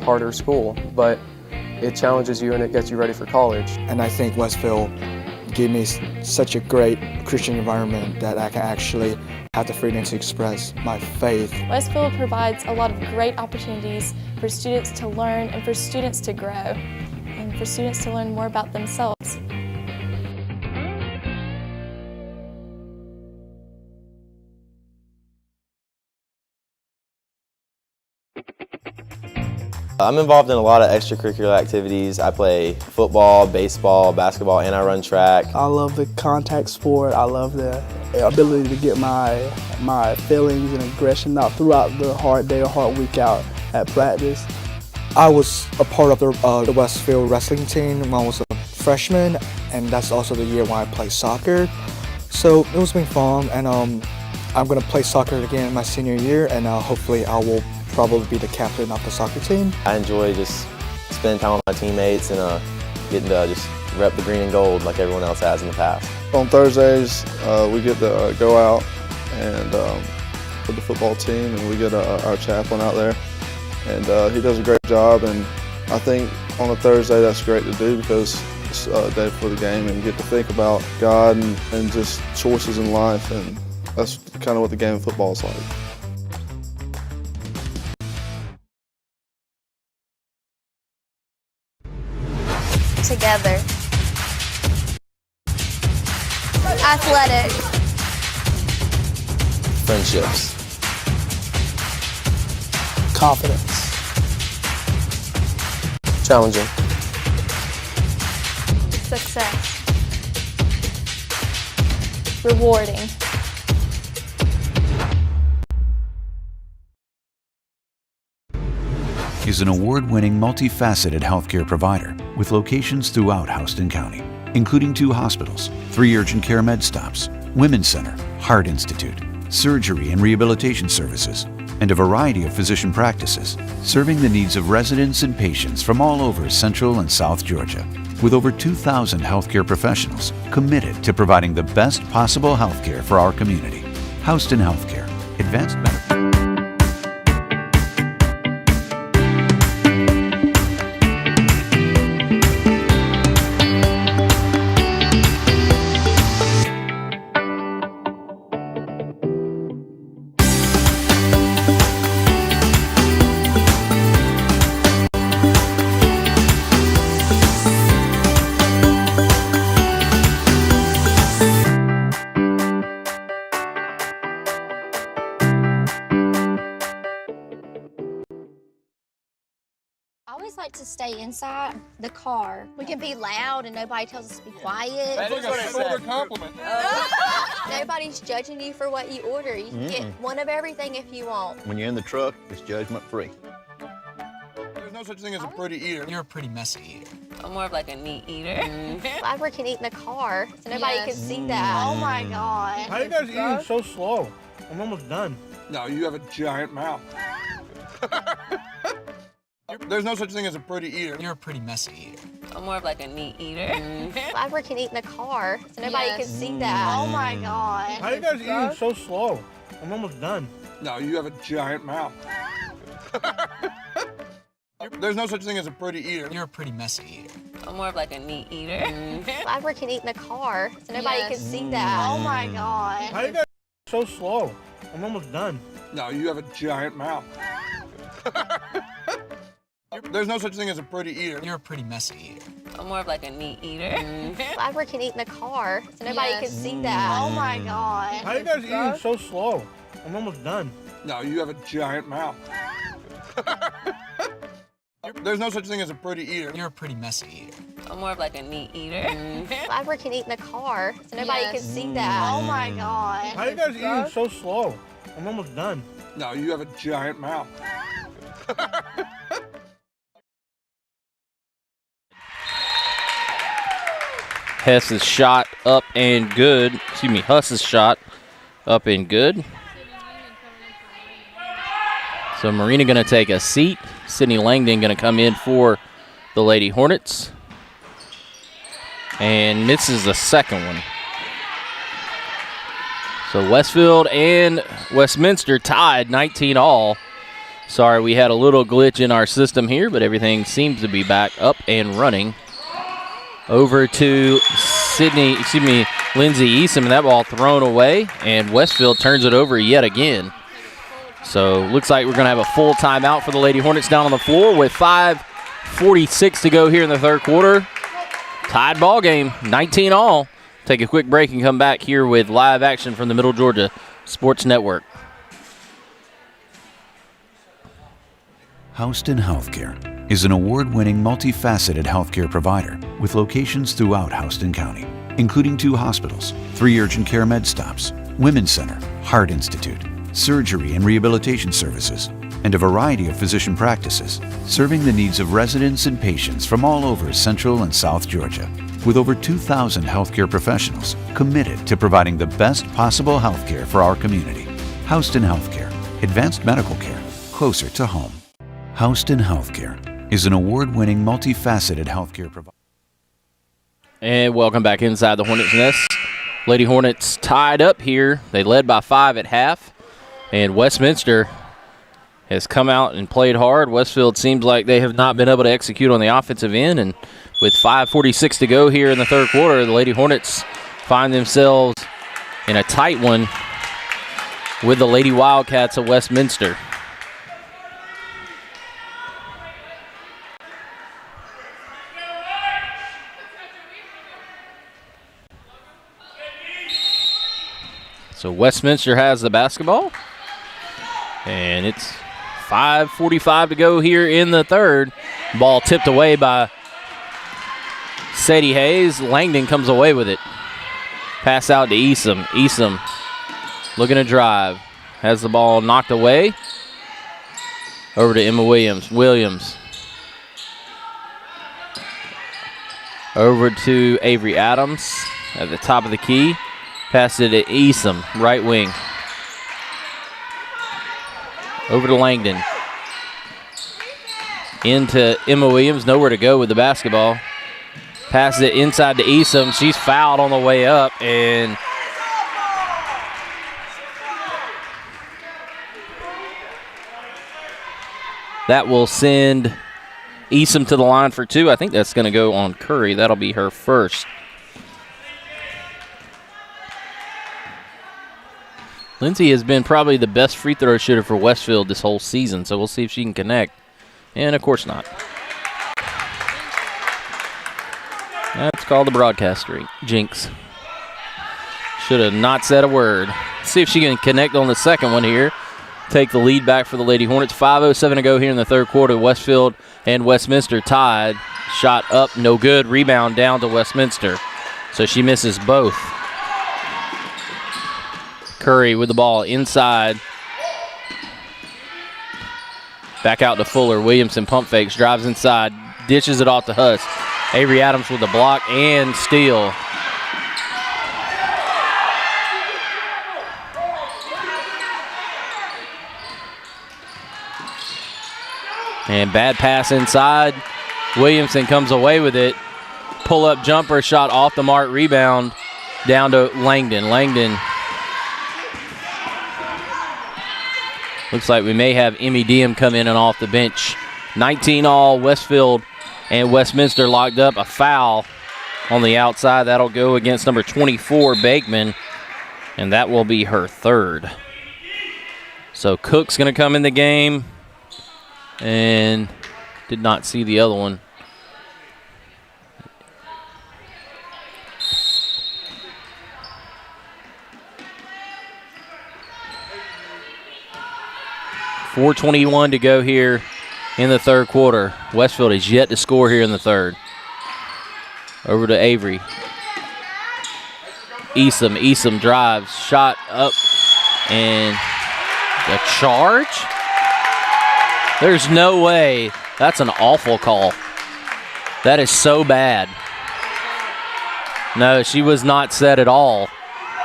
harder school, but it challenges you and it gets you ready for college. And I think Westfield gave me such a great Christian environment that I can actually have the freedom to express my faith. Westfield provides a lot of great opportunities for students to learn and for students to grow and for students to learn more about themselves. I'm involved in a lot of extracurricular activities. I play football, baseball, basketball, and I run track. I love the contact sport. I love the ability to get my feelings and aggression out throughout the hard day or hard week out at practice. I was a part of the Westfield wrestling team when I was a freshman, and that's also the year when I played soccer. So it was been fun, and I'm going to play soccer again my senior year, and hopefully I will probably be the captain of the soccer team. I enjoy just spending time with my teammates and getting to just rep the green and gold like everyone else has in the past. On Thursdays, we get to go out and with the football team, and we get our chaplain out there, and he does a great job. And I think on a Thursday that's great to do because it's a day before the game, and you get to think about God and just choices in life, and that's kind of what the game of football is like. Together. Athletic. Friendships. Confidence. Challenging. Success. Rewarding. Is an award-winning, multifaceted healthcare provider with locations throughout Houston County, including 2 hospitals, 3 urgent care med stops, Women's Center, Heart Institute, surgery and rehabilitation services, and a variety of physician practices, serving the needs of residents and patients from all over Central and South Georgia, with over 2,000 healthcare professionals committed to providing the best possible healthcare for our community. Houston Healthcare, advanced medical. just like to stay inside the car. We can be loud and nobody tells us to be quiet. That's like a shoulder compliment. Nobody's judging you for what you order. You can get one of everything if you want. When you're in the truck, it's judgment free. There's no such thing as a pretty eater. You're a pretty messy eater. I'm more of like a neat eater. Flagler can eat in the car, so nobody can see that. Oh my God. How you guys eating so slow? I'm almost done. No, you have a giant mouth. There's no such thing as a pretty eater. You're a pretty messy eater. I'm more of like a neat eater. Flagler can eat in the car, so nobody can see that. Oh my God. How you guys eating so slow? I'm almost done. No, you have a giant mouth. There's no such thing as a pretty eater. You're a pretty messy eater. I'm more of like a neat eater. Flagler can eat in the car, so nobody can see that. Oh my God. How you guys so slow? I'm almost done. No, you have a giant mouth. There's no such thing as a pretty eater. You're a pretty messy eater. I'm more of like a neat eater. Flagler can eat in the car, so nobody can see that. Oh my God. How you guys eating so slow? I'm almost done. No, you have a giant mouth. There's no such thing as a pretty eater. You're a pretty messy eater. I'm more of like a neat eater. Flagler can eat in the car, so nobody can see that. Oh my God. How you guys eating so slow? I'm almost done. No, you have a giant mouth. Hess's shot up and good. Excuse me, Huss's shot up and good. So Marina going to take a seat. Sydney Langdon going to come in for the Lady Hornets. And misses the second one. So Westfield and Westminster tied 19 all. Sorry, we had a little glitch in our system here, but everything seems to be back up and running. Over to Lindsay Eastham, and that ball thrown away, and Westfield turns it over yet again. So looks like we're going to have a full timeout for the Lady Hornets down on the floor with 5:46 to go here in the third quarter. Tied ball game, 19 all. Take a quick break and come back here with live action from the Middle Georgia Sports Network. Houston Healthcare is an award-winning, multifaceted healthcare provider with locations throughout Houston County, including 2 hospitals, 3 urgent care med stops, Women's Center, Heart Institute, surgery and rehabilitation services, and a variety of physician practices, serving the needs of residents and patients from all over Central and South Georgia, with over 2,000 healthcare professionals committed to providing the best possible healthcare for our community. Houston Healthcare, advanced medical care closer to home. Houston Healthcare is an award-winning, multifaceted healthcare provider. And welcome back inside the Hornets' nest. Lady Hornets tied up here. They led by 5 at half. And Westminster has come out and played hard. Westfield seems like they have not been able to execute on the offensive end. And with 5:46 to go here in the third quarter, the Lady Hornets find themselves in a tight one with the Lady Wildcats of Westminster. So Westminster has the basketball, and it's 5:45 to go here in the third. Ball tipped away by Sadie Hayes. Langdon comes away with it. Pass out to Eastham. Eastham looking to drive. Has the ball knocked away. Over to Emma Williams. Williams. Over to Avery Adams at the top of the key. Pass it to Eastham, right wing. Over to Langdon. Into Emma Williams, nowhere to go with the basketball. Passes it inside to Eastham. She's fouled on the way up, and that will send Eastham to the line for 2. I think that's going to go on Curry. That'll be her first. Lindsay has been probably the best free throw shooter for Westfield this whole season, so we'll see if she can connect. And, of course, not. That's called the broadcast jinx. Should have not said a word. See if she can connect on the second one here. take the lead back for the Lady Hornets. 5:07 to go here in the third quarter. Westfield and Westminster tied. Shot up, no good. Rebound down to Westminster. So she misses both. Curry with the ball inside. Back out to Fuller. Williamson pump fakes, drives inside, dishes it off to Huss. Avery Adams with the block and steal. And bad pass inside. Williamson comes away with it. Pull-up jumper shot off the mark, rebound down to Langdon. Langdon. Looks like we may have Emmy Diem come in and off the bench. 19 all, Westfield and Westminster locked up. A foul on the outside. That'll go against number 24, Bakeman, and that will be her third. So Cook's going to come in the game, and did not see the other one. .421 to go here in the third quarter. Westfield is yet to score here in the third. Over to Avery. Easom drives, shot up, and the charge? There's no way. That's an awful call. That is so bad. No, she was not set at all.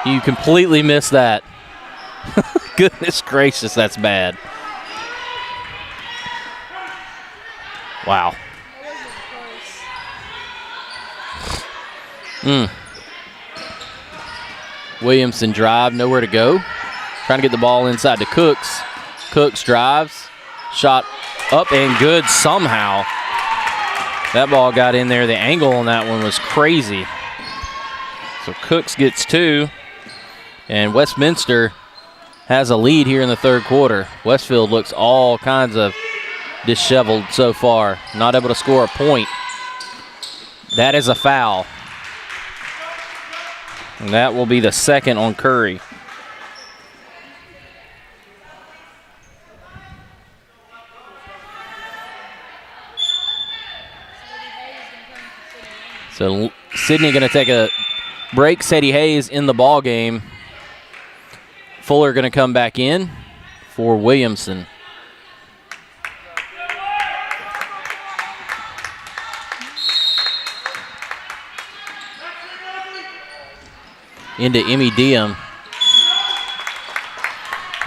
You completely missed that. Goodness gracious, that's bad. Wow. Williamson drive, nowhere to go. Trying to get the ball inside to Cooks. Cooks drives, shot up and good somehow. That ball got in there. The angle on that one was crazy. So Cooks gets two, and Westminster has a lead here in the third quarter. Westfield looks all kinds of disheveled so far, not able to score a point. That is a foul. And that will be the second on Curry. So Sydney going to take a break. Sadie Hayes in the ball game. Fuller going to come back in for Williamson. Into Emmy Diem.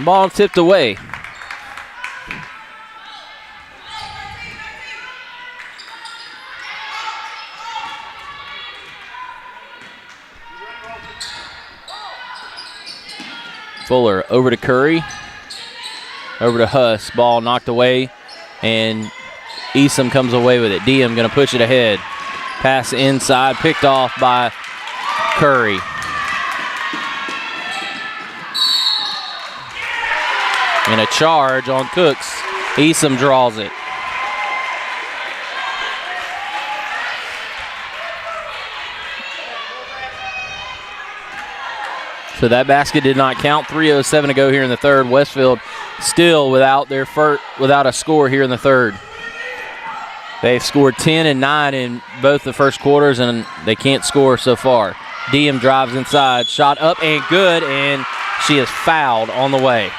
Ball tipped away. Fuller over to Curry. Over to Huss. Ball knocked away, and Easom comes away with it. Diem going to push it ahead. Pass inside, picked off by Curry. And a charge on Cooks. Easom draws it. So that basket did not count. 3:07 to go here in the third. Westfield still without a score here in the third. They've scored 10 and 9 in both the first quarters, and they can't score so far. Diem drives inside, shot up and good, and she is fouled on the way.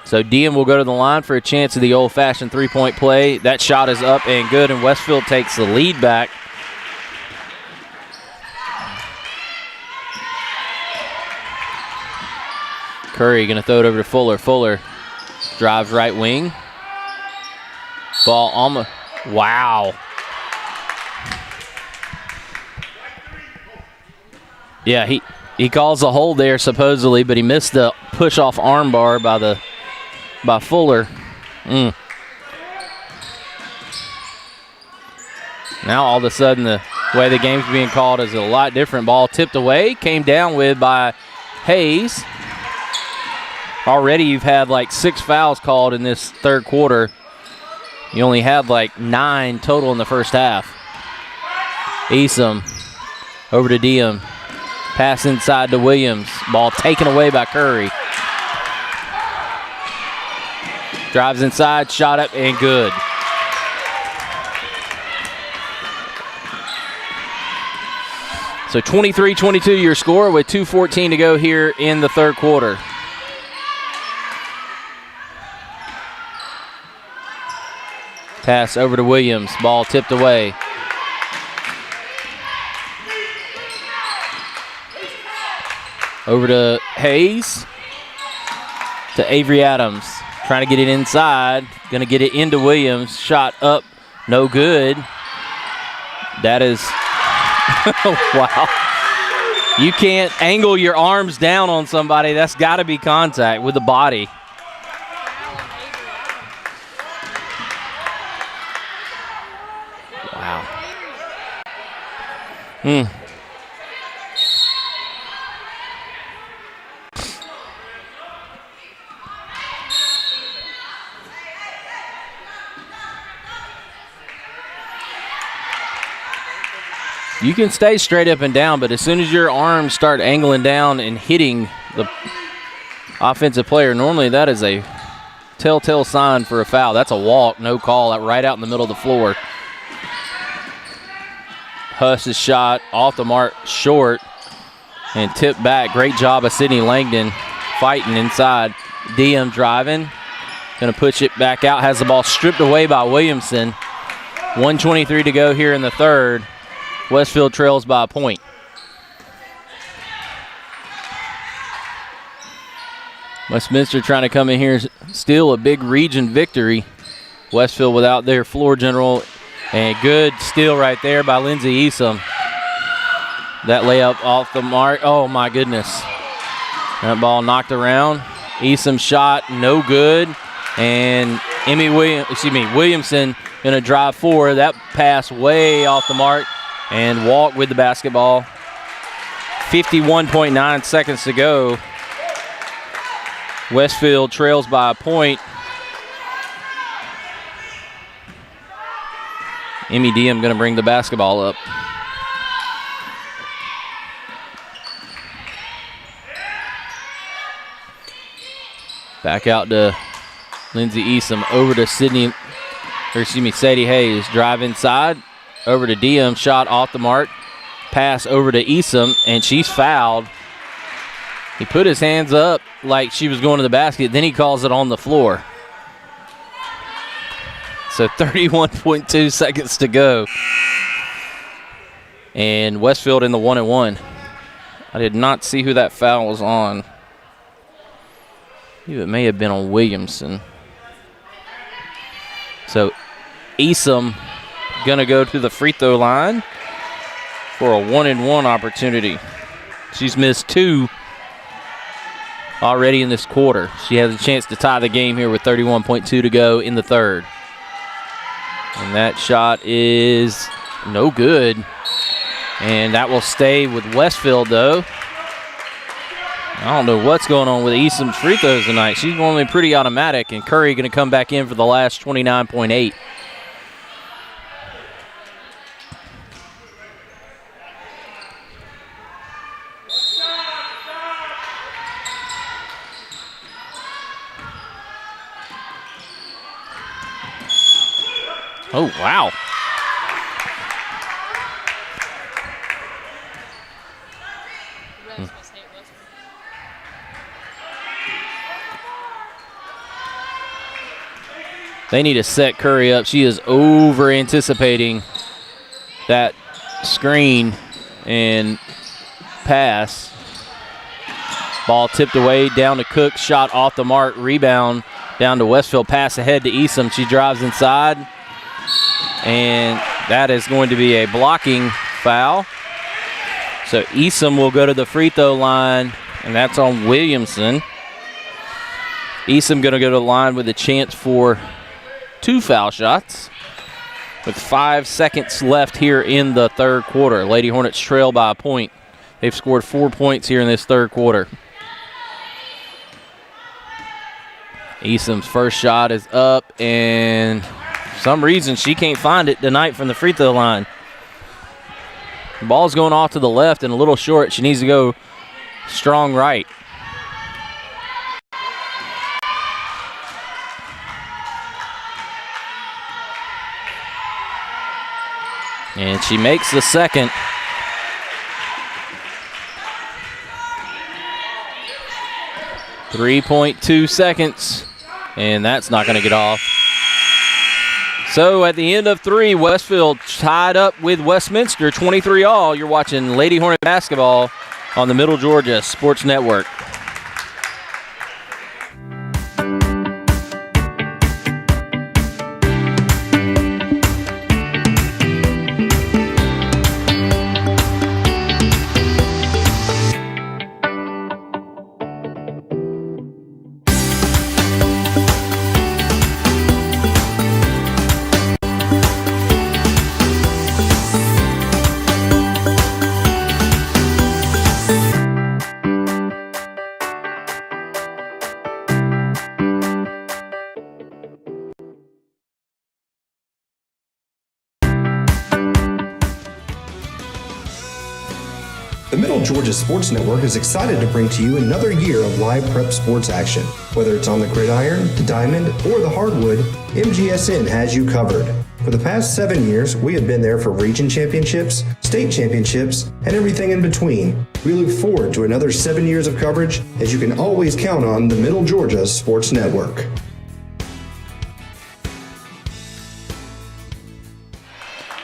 So Diem will go to the line for a chance of the old-fashioned three-point play. That shot is up and good, and Westfield takes the lead back. Curry going to throw it over to Fuller. Fuller drives right wing. Ball almost. Wow. Yeah, he calls a hold there supposedly, but he missed the push-off arm bar by Fuller. Now all of a sudden the way the game's being called is a lot different. Ball tipped away, came down with by Hayes. Already you've had like 6 fouls called in this third quarter. You only had like 9 total in the first half. Easom over to Diem. Pass inside to Williams. Ball taken away by Curry. Drives inside, shot up, and good. So 23-22 your score with 2:14 to go here in the third quarter. Pass over to Williams. Ball tipped away. Over to Hayes. To Avery Adams. Trying to get it inside. Going to get it into Williams. Shot up. No good. That is... wow. You can't angle your arms down on somebody. That's got to be contact with the body. Wow. You can stay straight up and down, but as soon as your arms start angling down and hitting the offensive player, normally that is a telltale sign for a foul. That's a walk, no call, right out in the middle of the floor. Huss's shot off the mark, short, and tipped back. Great job of Sydney Langdon fighting inside. Diem driving, going to push it back out, has the ball stripped away by Williamson. 1:23 to go here in the third. Westfield trails by a point. Westminster trying to come in here, steal a big region victory. Westfield without their floor general, and good steal right there by Lindsey Easom. That layup off the mark. Oh my goodness. That ball knocked around. Easom shot, no good. And Williamson gonna drive forward. That pass way off the mark. And walk with the basketball. 51.9 seconds to go. Westfield trails by a point. Emmy Diem going to bring the basketball up. Back out to Lindsey Easom. Over to Sadie Hayes. Drive inside. Over to Diem, shot off the mark. Pass over to Easom, and she's fouled. He put his hands up like she was going to the basket, then he calls it on the floor. So 31.2 seconds to go. And Westfield in the 1-and-1. I did not see who that foul was on. I believe it may have been on Williamson. So Easom going to go to the free throw line for a 1-and-1 opportunity. She's missed 2 already in this quarter. She has a chance to tie the game here with 31.2 to go in the third. And that shot is no good. And that will stay with Westfield, though. I don't know what's going on with Easom's free throws tonight. She's normally pretty automatic, and Curry going to come back in for the last 29.8. Oh, wow. They need to set Curry up. She is over anticipating that screen and pass. Ball tipped away down to Cook. Shot off the mark. Rebound down to Westfield. Pass ahead to Easom. She drives inside. And that is going to be a blocking foul. So Easom will go to the free throw line, and that's on Williamson. Easom going to go to the line with a chance for 2 foul shots with 5 seconds left here in the third quarter. Lady Hornets trail by a point. They've scored 4 points here in this third quarter. Easom's first shot is up, and for some reason she can't find it tonight from the free throw line. The ball's going off to the left and a little short. She needs to go strong right. And she makes the second. .2 seconds, and that's not going to get off. So at the end of 3, Westfield tied up with Westminster 23-all. You're watching Lady Hornet basketball on the Middle Georgia Sports Network. The Middle Georgia Sports Network is excited to bring to you another year of live prep sports action. Whether it's on the gridiron, the diamond, or the hardwood, MGSN has you covered. For the past 7 years, we have been there for region championships, state championships, and everything in between. We look forward to another 7 years of coverage, as you can always count on the Middle Georgia Sports Network.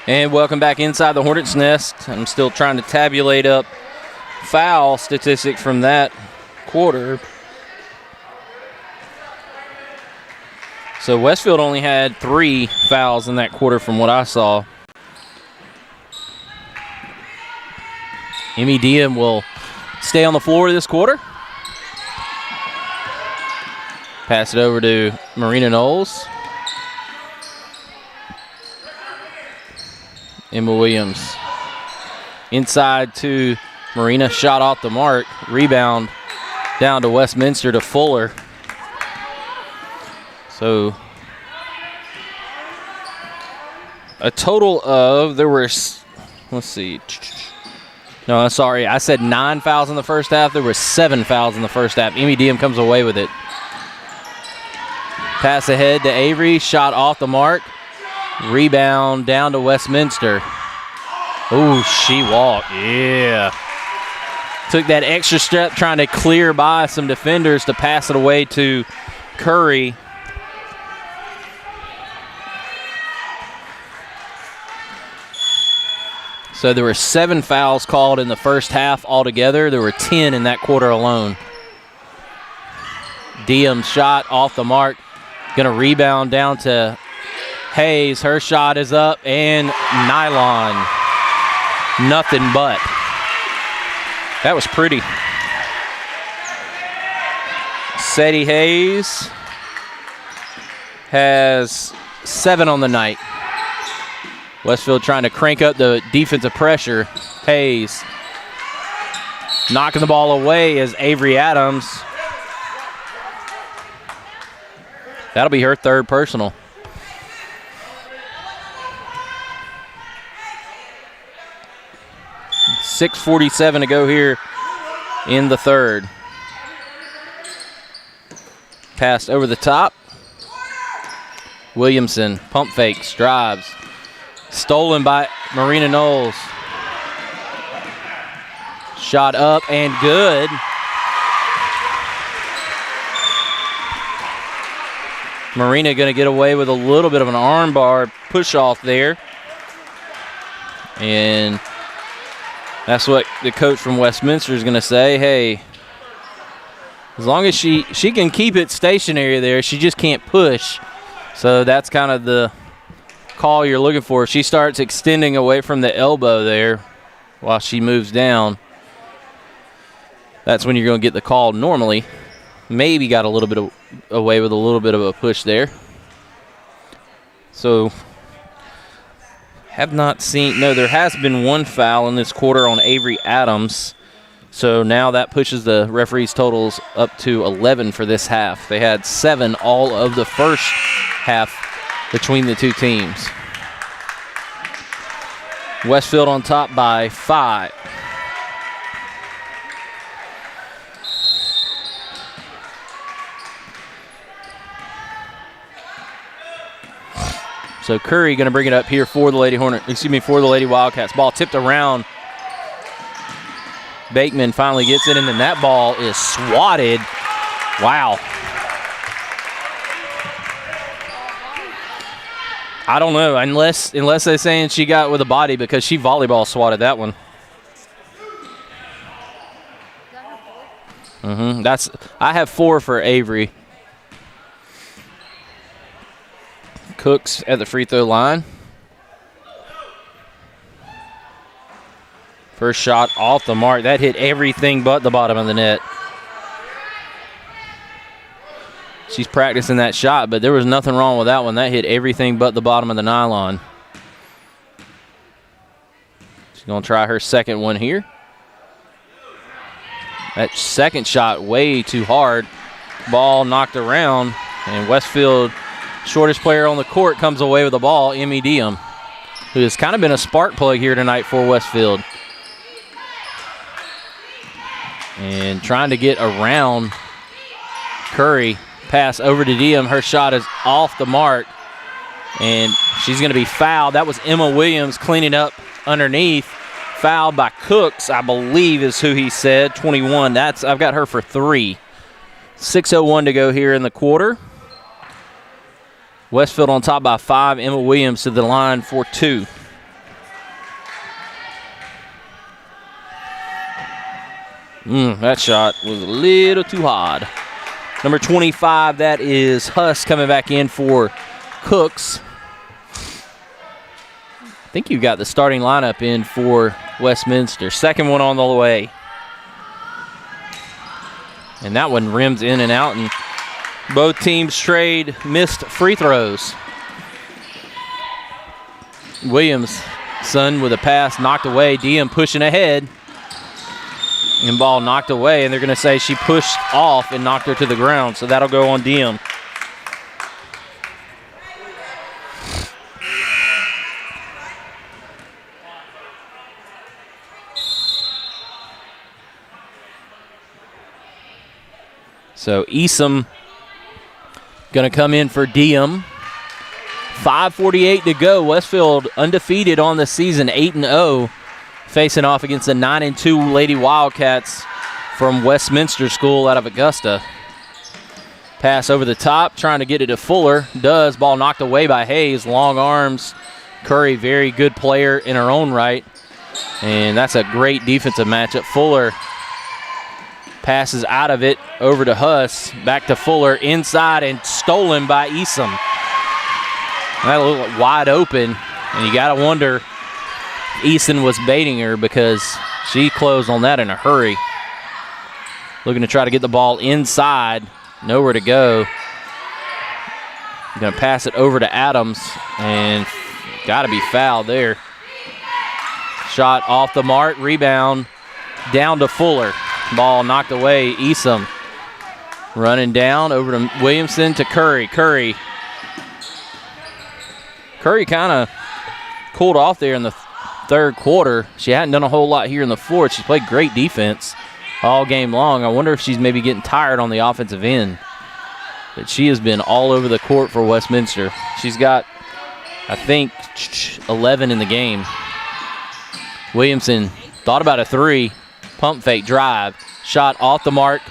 And welcome back inside the Hornets' nest. I'm still trying to tabulate up foul statistics from that quarter. So Westfield only had 3 fouls in that quarter from what I saw. Emmy Diem will stay on the floor this quarter. Pass it over to Marina Knowles. Emma Williams inside to Marina, shot off the mark. Rebound down to Westminster to Fuller. So a total of, there were, let's see. No, sorry, I said 9 fouls in the first half. There were 7 fouls in the first half. Emmy Diem comes away with it. Pass ahead to Avery, shot off the mark. Rebound down to Westminster. Oh, she walked. Yeah. Took that extra step trying to clear by some defenders to pass it away to Curry. So there were 7 fouls called in the first half altogether. There were 10 in that quarter alone. Diem's shot off the mark. Going to rebound down to Hayes. Her shot is up and nylon. Nothing but. That was pretty. Sadie Hayes has 7 on the night. Westfield trying to crank up the defensive pressure. Hayes knocking the ball away as Avery Adams. That'll be her 3rd personal. .647 to go here in the 3rd. Passed over the top. Williamson, pump fakes, drives. Stolen by Marina Knowles. Shot up and good. Marina going to get away with a little bit of an arm bar push off there. And that's what the coach from Westminster is going to say. Hey, as long as she can keep it stationary there, she just can't push. So that's kind of the call you're looking for. If she starts extending away from the elbow there while she moves down, that's when you're going to get the call normally. Maybe got a little bit away with a little bit of a push there. So have not seen, no, there has been 1 foul in this quarter on Avery Adams. So now that pushes the referees' totals up to 11 for this half. They had 7 all of the first half between the two teams. Westfield on top by 5. So Curry going to bring it up here for the Lady for the Lady Wildcats. Ball tipped around. Bateman finally gets it, and then that ball is swatted. Wow. I don't know, unless they're saying she got with a body, because she volleyball swatted that one. I have 4 for Avery. Cooks at the free throw line. First shot off the mark. That hit everything but the bottom of the net. She's practicing that shot, but there was nothing wrong with that one. That hit everything but the bottom of the nylon. She's going to try her second one here. That second shot way too hard. Ball knocked around, and Westfield, shortest player on the court, comes away with the ball, Emmy Diem, who has kind of been a spark plug here tonight for Westfield. And trying to get around Curry. Pass over to Diem. Her shot is off the mark, and she's going to be fouled. That was Emma Williams cleaning up underneath. Fouled by Cooks, I believe is who he said, 21. I've got her for 3. 6:01 to go here in the quarter. Westfield on top by 5. Emma Williams to the line for 2. That shot was a little too hard. Number 25, that is Huss coming back in for Cooks. I think you got the starting lineup in for Westminster. Second one on the way. And that one rims in and out, and both teams trade missed free throws. Williams, son with a pass knocked away. Diem pushing ahead. And ball knocked away, and they're going to say she pushed off and knocked her to the ground, so that'll go on Diem. So Esom going to come in for Diem. 5:48 to go. Westfield undefeated on the season, 8-0. Facing off against the 9-2 Lady Wildcats from Westminster School out of Augusta. Pass over the top, trying to get it to Fuller. Does. Ball knocked away by Hayes. Long arms. Curry, very good player in her own right. And that's a great defensive matchup. Fuller passes out of it over to Huss. Back to Fuller inside and stolen by Esom. That a little wide open, and you got to wonder Easton was baiting her because she closed on that in a hurry. Looking to try to get the ball inside. Nowhere to go. Going to pass it over to Adams, and got to be fouled there. Shot off the mark. Rebound down to Fuller. Ball knocked away. Esom running down over to Williamson to Curry. Curry kind of cooled off there in the third quarter. She hadn't done a whole lot here in the fourth. She's played great defense all game long. I wonder if she's maybe getting tired on the offensive end. But she has been all over the court for Westminster. She's got, I think, 11 in the game. Williamson thought about a 3. Pump fake drive. Shot off the mark.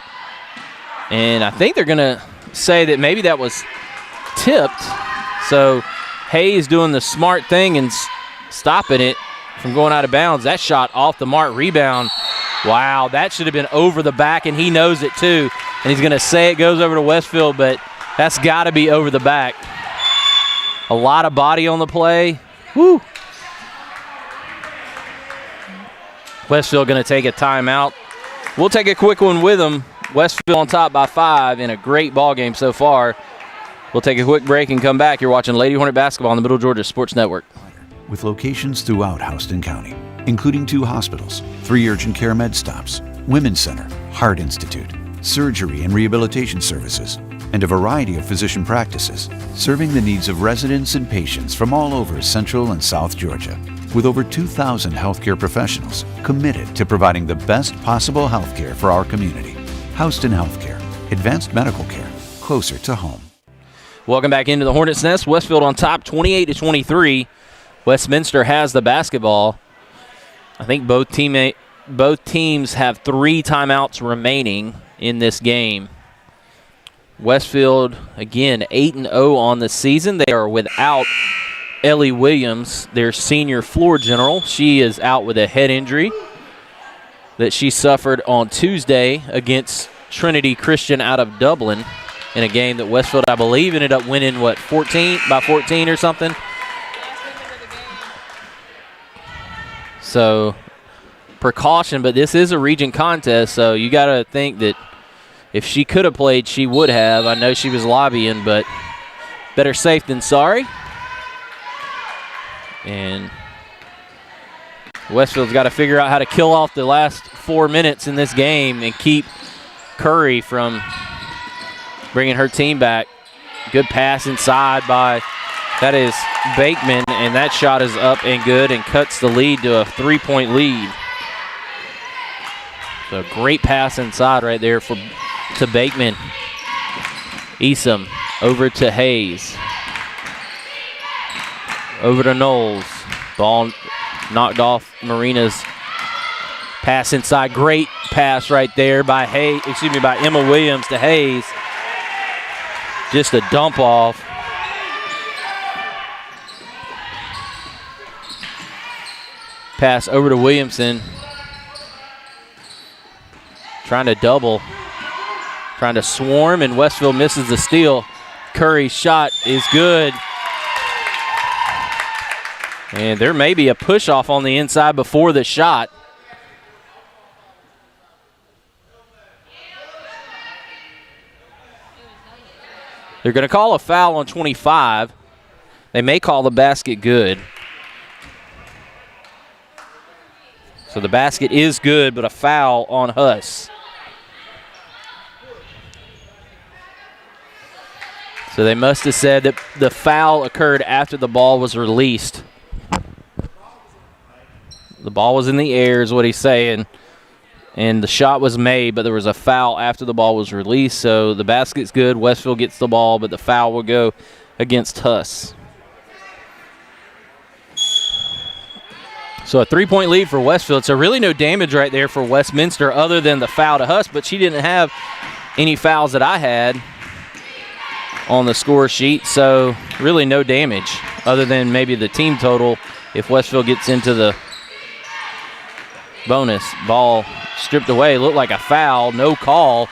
And I think they're going to say that maybe that was tipped. So Hayes doing the smart thing and stopping it from going out of bounds. That shot off the mark. Rebound. Wow, that should have been over the back, and he knows it too. And he's going to say it goes over to Westfield, but that's got to be over the back. A lot of body on the play. Woo. Westfield going to take a timeout. We'll take a quick one with them. Westfield on top by 5 in a great ball game so far. We'll take a quick break and come back. You're watching Lady Hornet basketball on the Middle Georgia Sports Network. With locations throughout Houston County, including 2 hospitals, 3 urgent care med stops, Women's Center, Heart Institute, surgery and rehabilitation services, and a variety of physician practices, serving the needs of residents and patients from all over Central and South Georgia, with over 2,000 healthcare professionals committed to providing the best possible healthcare for our community. Houston Healthcare, advanced medical care, closer to home. Welcome back into the Hornets' Nest. Westfield on top, 28-23. Westminster has the basketball. I think both teams have 3 timeouts remaining in this game. Westfield, again, 8-0 on the season. They are without Ellie Williams, their senior floor general. She is out with a head injury that she suffered on Tuesday against Trinity Christian out of Dublin in a game that Westfield, I believe, ended up winning, by 14 or something. So, precaution, but this is a region contest, so you got to think that if she could have played, she would have. I know she was lobbying, but better safe than sorry. And Westfield's got to figure out how to kill off the last 4 minutes in this game and keep Curry from bringing her team back. Good pass inside that is Bakeman, and that shot is up and good and cuts the lead to a 3-point lead. So great pass inside right there to Bakeman. Esom over to Hayes. Over to Knowles. Ball knocked off Marina's pass inside. Great pass right there by Emma Williams to Hayes. Just a dump off. Pass over to Williamson. Trying to double. Trying to swarm, and Westfield misses the steal. Curry's shot is good. And there may be a push-off on the inside before the shot. They're going to call a foul on 25. They may call the basket good. So the basket is good, but a foul on Huss. So they must have said that the foul occurred after the ball was released. The ball was in the air is what he's saying. And the shot was made, but there was a foul after the ball was released. So the basket's good. Westfield gets the ball, but the foul will go against Huss. So a 3-point lead for Westfield. So really no damage right there for Westminster other than the foul to Huss, but she didn't have any fouls that I had on the score sheet. So really no damage other than maybe the team total if Westfield gets into the bonus. Ball stripped away. Looked like a foul. No call.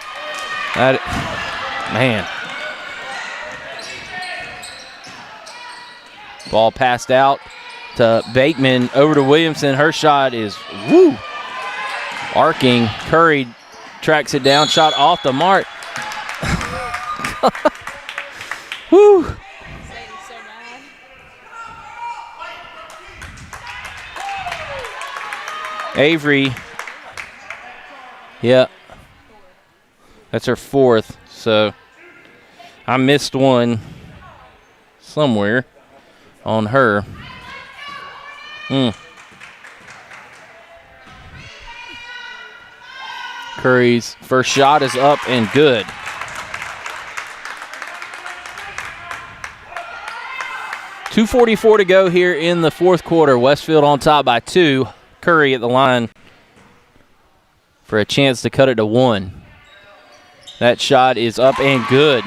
Man. Ball passed out to Bakeman. Over to Williamson. Her shot is arcing. Curry tracks it down. Shot off the mark. Woo. Avery, yeah, that's her 4th, so I missed one somewhere on her. Curry's first shot is up and good. .244 to go here in the fourth quarter. Westfield on top by 2. Curry at the line for a chance to cut it to 1. That shot is up and good.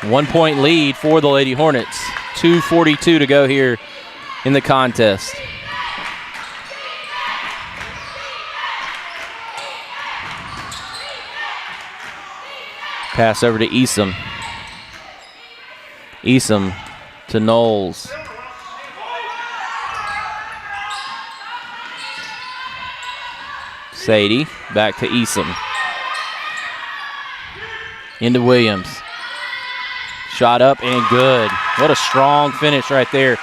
1-point lead for the Lady Hornets. 2:42 to go here in the contest. Pass over to Esom. Esom to Knowles. Sadie, back to Esom. Into Williams. Shot up and good. What a strong finish right there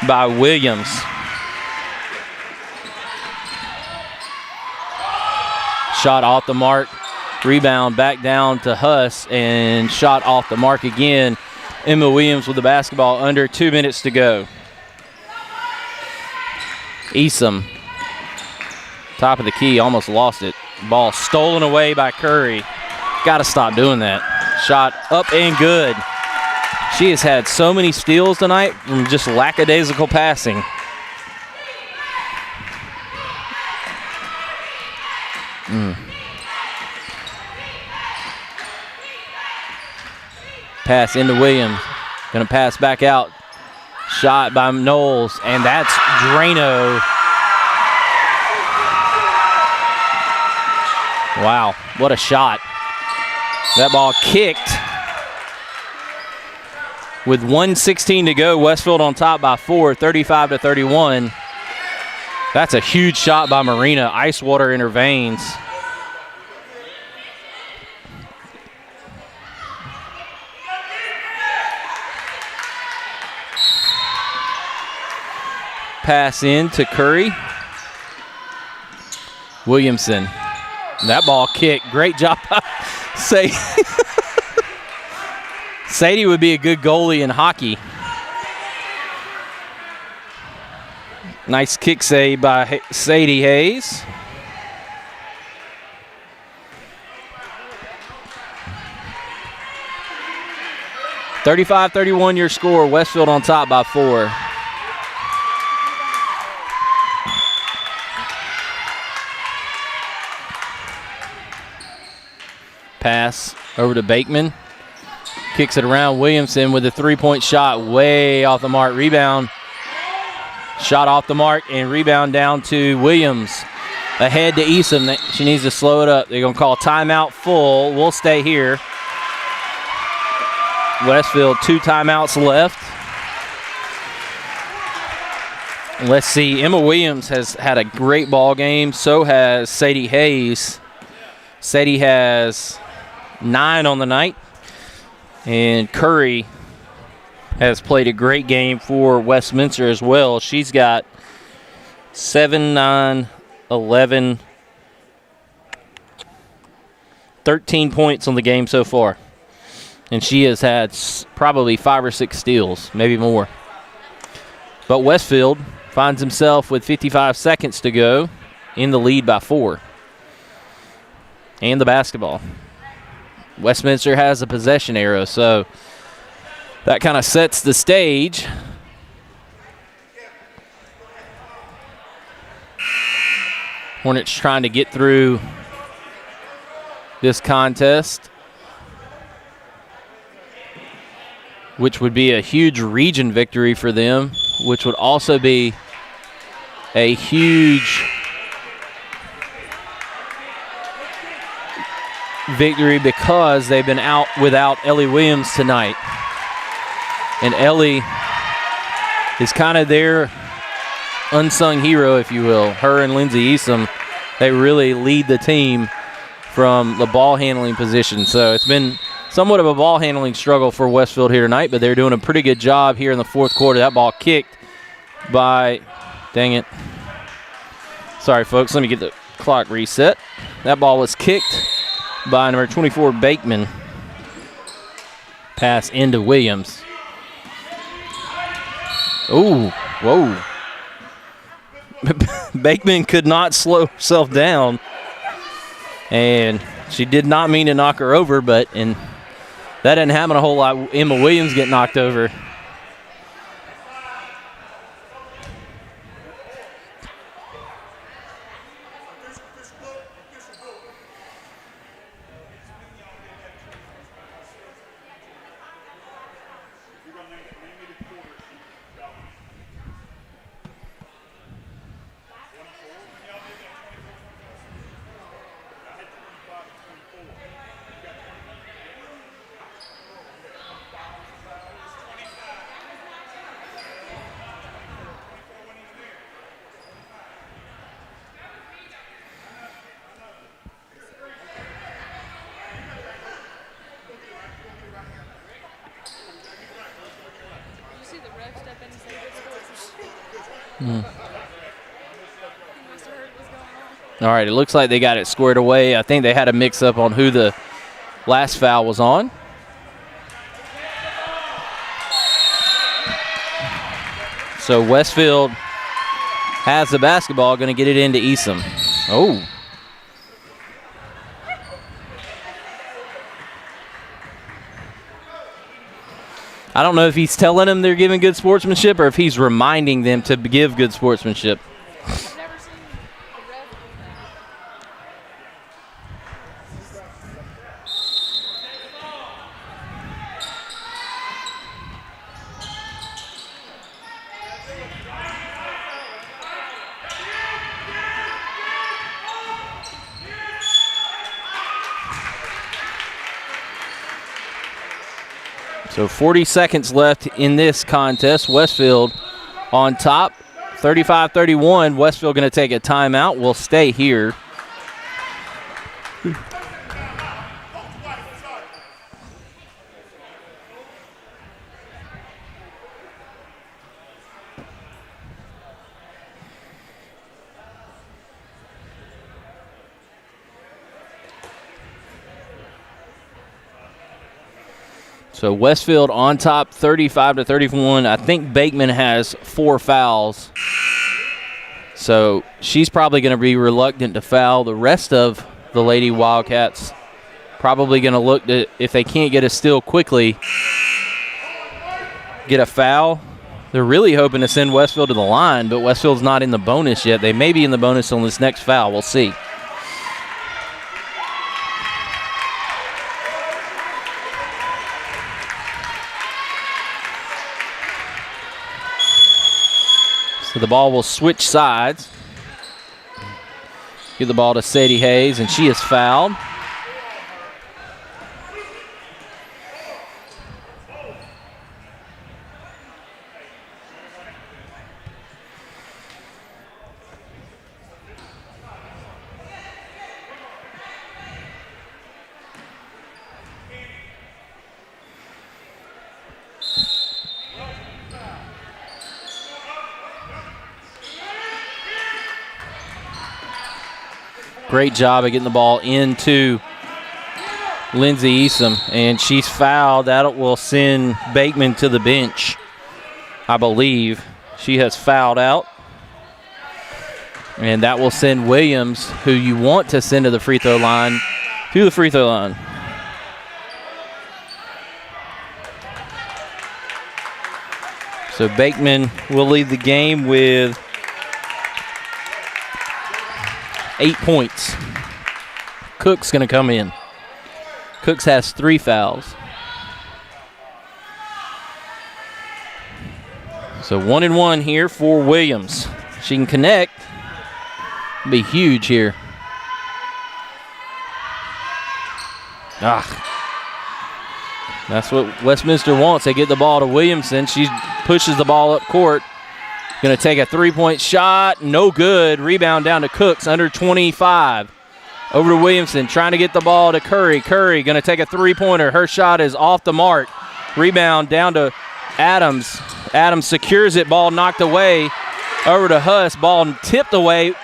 by Williams. Shot off the mark. Rebound back down to Huss, and shot off the mark again. Emma Williams with the basketball, under 2 minutes to go. Esom, top of the key, almost lost it. Ball stolen away by Curry. Got to stop doing that. Shot up and good. She has had so many steals tonight from just lackadaisical passing. Pass into Williams. Going to pass back out. Shot by Knowles, and that's Drano. Wow, what a shot. That ball kicked. With 1:16 to go, Westfield on top by 4, 35-31. That's a huge shot by Marina. Ice water in her veins. Pass in to Curry. Williamson. That ball kicked. Great job. Sadie would be a good goalie in hockey. Nice kick save by Sadie Hayes. (35-31) your score. Westfield on top by 4. Pass over to Bakeman. Kicks it around. Williamson with a three-point shot way off the mark. Rebound. Shot off the mark and rebound down to Williams. Ahead to Esom. She needs to slow it up. They're going to call timeout full. We'll stay here. Westfield, 2 timeouts left. Let's see. Emma Williams has had a great ball game. So has Sadie Hayes. Sadie has 9 on the night. And Curry has played a great game for Westminster as well. She's got 7, 9, 11, 13 points on the game so far. And she has had probably 5 or 6 steals, maybe more. But Westfield finds himself with 55 seconds to go in the lead by 4. And the basketball. Westminster has a possession arrow, so that kind of sets the stage. Hornets trying to get through this contest, which would be a huge region victory for them, which would also be a huge victory because they've been out without Ellie Williams tonight. And Ellie is kind of their unsung hero, if you will. Her and Lindsay Esom, they really lead the team from the ball handling position. So it's been somewhat of a ball handling struggle for Westfield here tonight, but they're doing a pretty good job here in the fourth quarter. That ball kicked by, dang it. Sorry, folks, let me get the clock reset. That ball was kicked by number 24, Bakeman. Pass into Williams. Ooh, whoa. Bakeman could not slow herself down. And she did not mean to knock her over, but that didn't happen a whole lot. Emma Williams get knocked over. All right, it looks like they got it squared away. I think they had a mix-up on who the last foul was on. So Westfield has the basketball, going to get it into Esom. Oh. I don't know if he's telling them they're giving good sportsmanship or if he's reminding them to give good sportsmanship. So 40 seconds left in this contest. Westfield on top, 35-31. Westfield going to take a timeout. We'll stay here. So Westfield on top, 35-31. I think Bakeman has 4 fouls. So she's probably going to be reluctant to foul. The rest of the Lady Wildcats probably going to look to, if they can't get a steal quickly, get a foul. They're really hoping to send Westfield to the line, but Westfield's not in the bonus yet. They may be in the bonus on this next foul. We'll see. So the ball will switch sides. Give the ball to Sadie Hayes, and she is fouled. Great job of getting the ball into Lindsay Esom, and she's fouled. That will send Bakeman to the bench, I believe. She has fouled out. And that will send Williams, who you want to send to the free throw line, to the free throw line. So Bakeman will lead the game with 8 points. Cook's going to come in. Cooks has 3 fouls. So 1-1 here for Williams. She can connect. Be huge here. That's what Westminster wants. They get the ball to Williamson. She pushes the ball up court. Going to take a 3-point shot. No good. Rebound down to Cooks, under 25. Over to Williamson, trying to get the ball to Curry. Curry going to take a 3-pointer. Her shot is off the mark. Rebound down to Adams. Adams secures it. Ball knocked away. Over to Huss. Ball tipped away.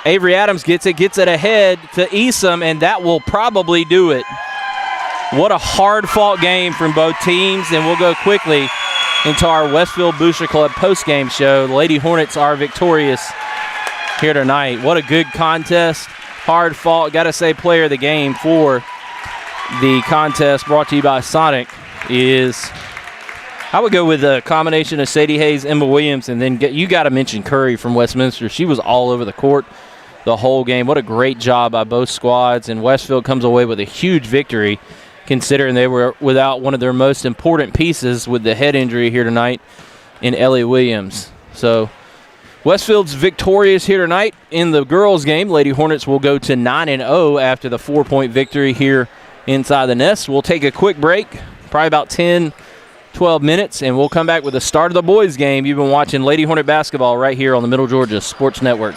Avery Adams gets it ahead to Esom, and that will probably do it. What a hard-fought game from both teams, and we'll go quickly into our Westfield Booster Club post-game show. The Lady Hornets are victorious here tonight. What a good contest. Hard fought. Got to say player of the game for the contest brought to you by Sonic is, I would go with a combination of Sadie Hayes, Emma Williams, and then you got to mention Curry from Westminster. She was all over the court the whole game. What a great job by both squads, and Westfield comes away with a huge victory, considering they were without one of their most important pieces with the head injury here tonight in Ellie Williams. So Westfield's victorious here tonight in the girls' game. Lady Hornets will go to 9-0 after the 4-point victory here inside the nest. We'll take a quick break, probably about 10, 12 minutes, and we'll come back with the start of the boys' game. You've been watching Lady Hornet basketball right here on the Middle Georgia Sports Network.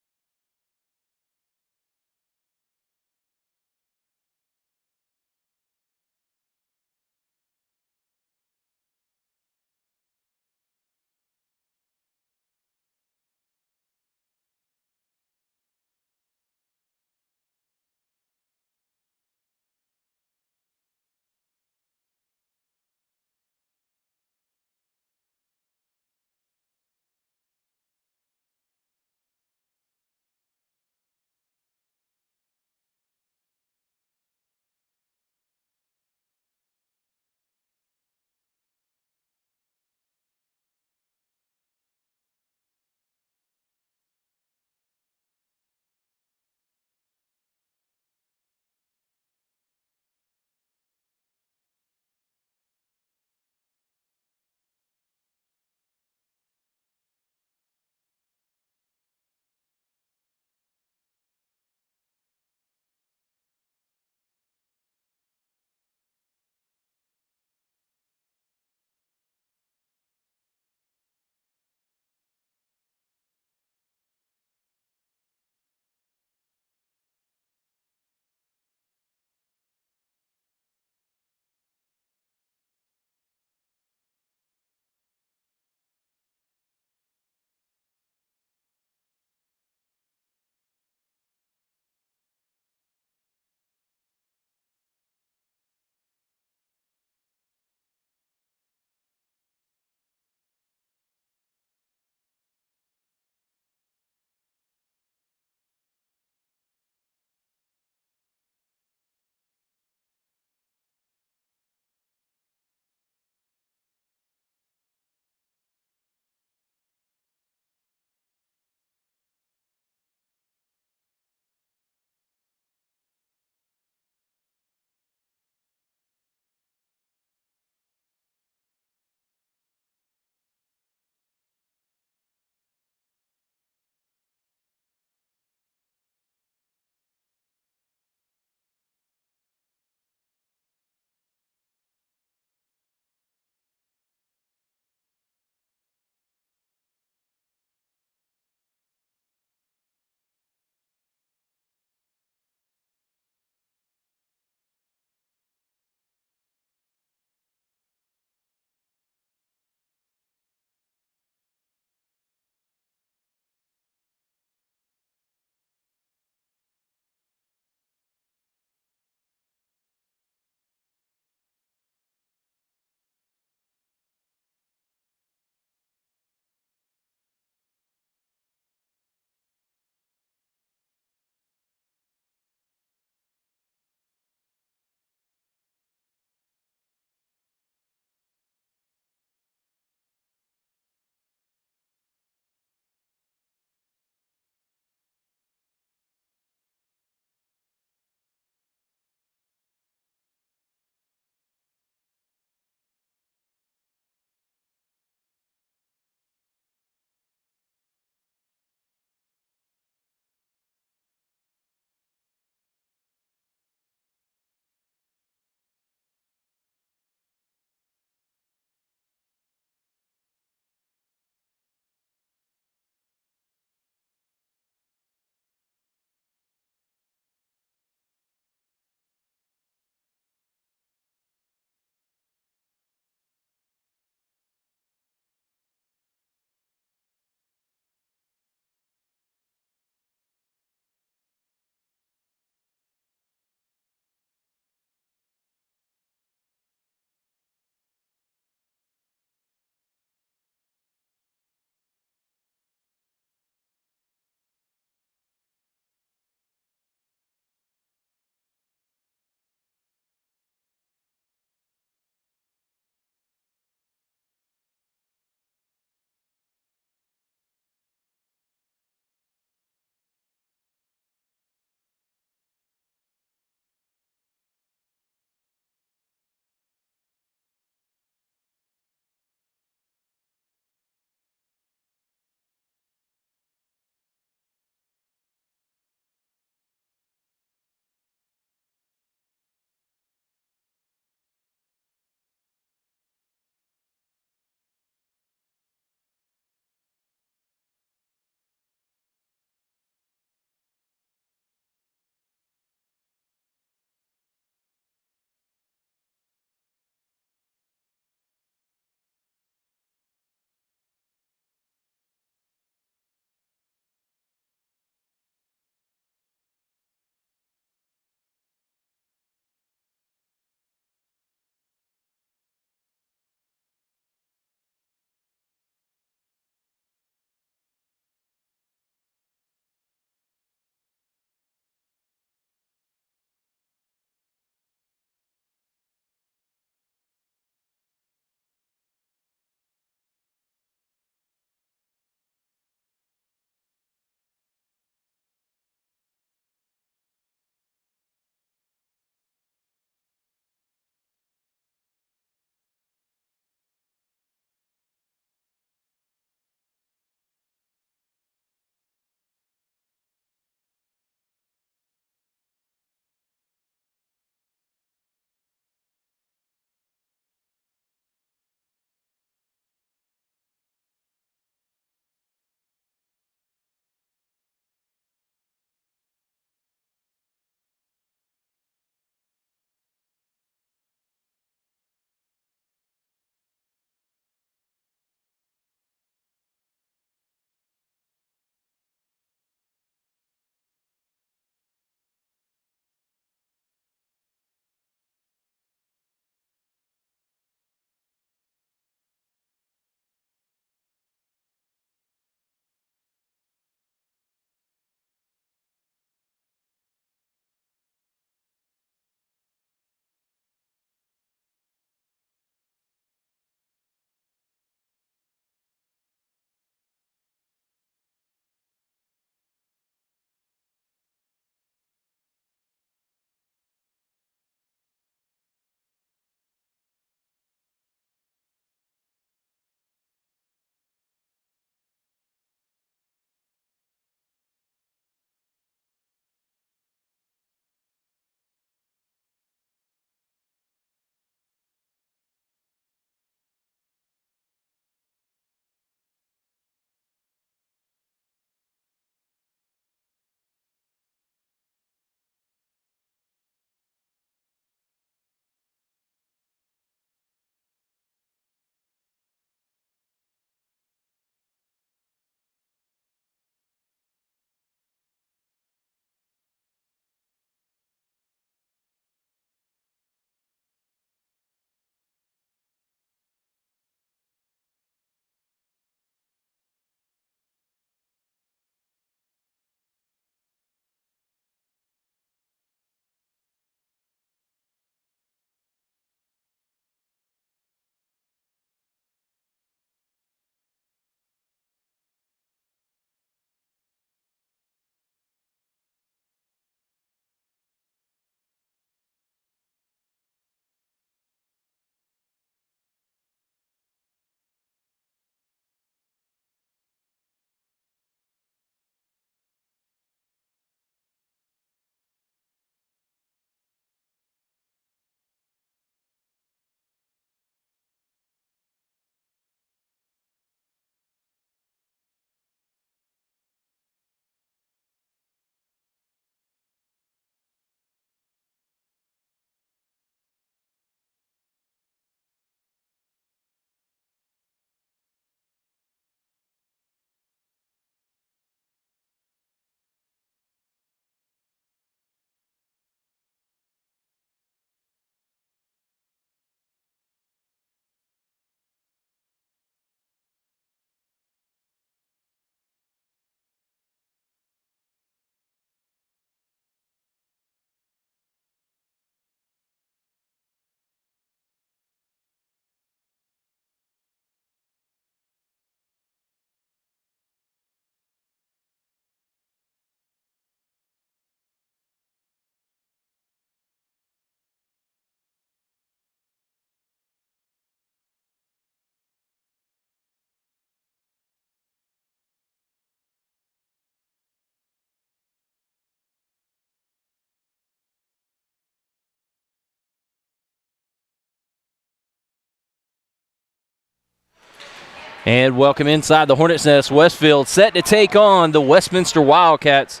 And welcome inside the Hornets' Nest. Westfield set to take on the Westminster Wildcats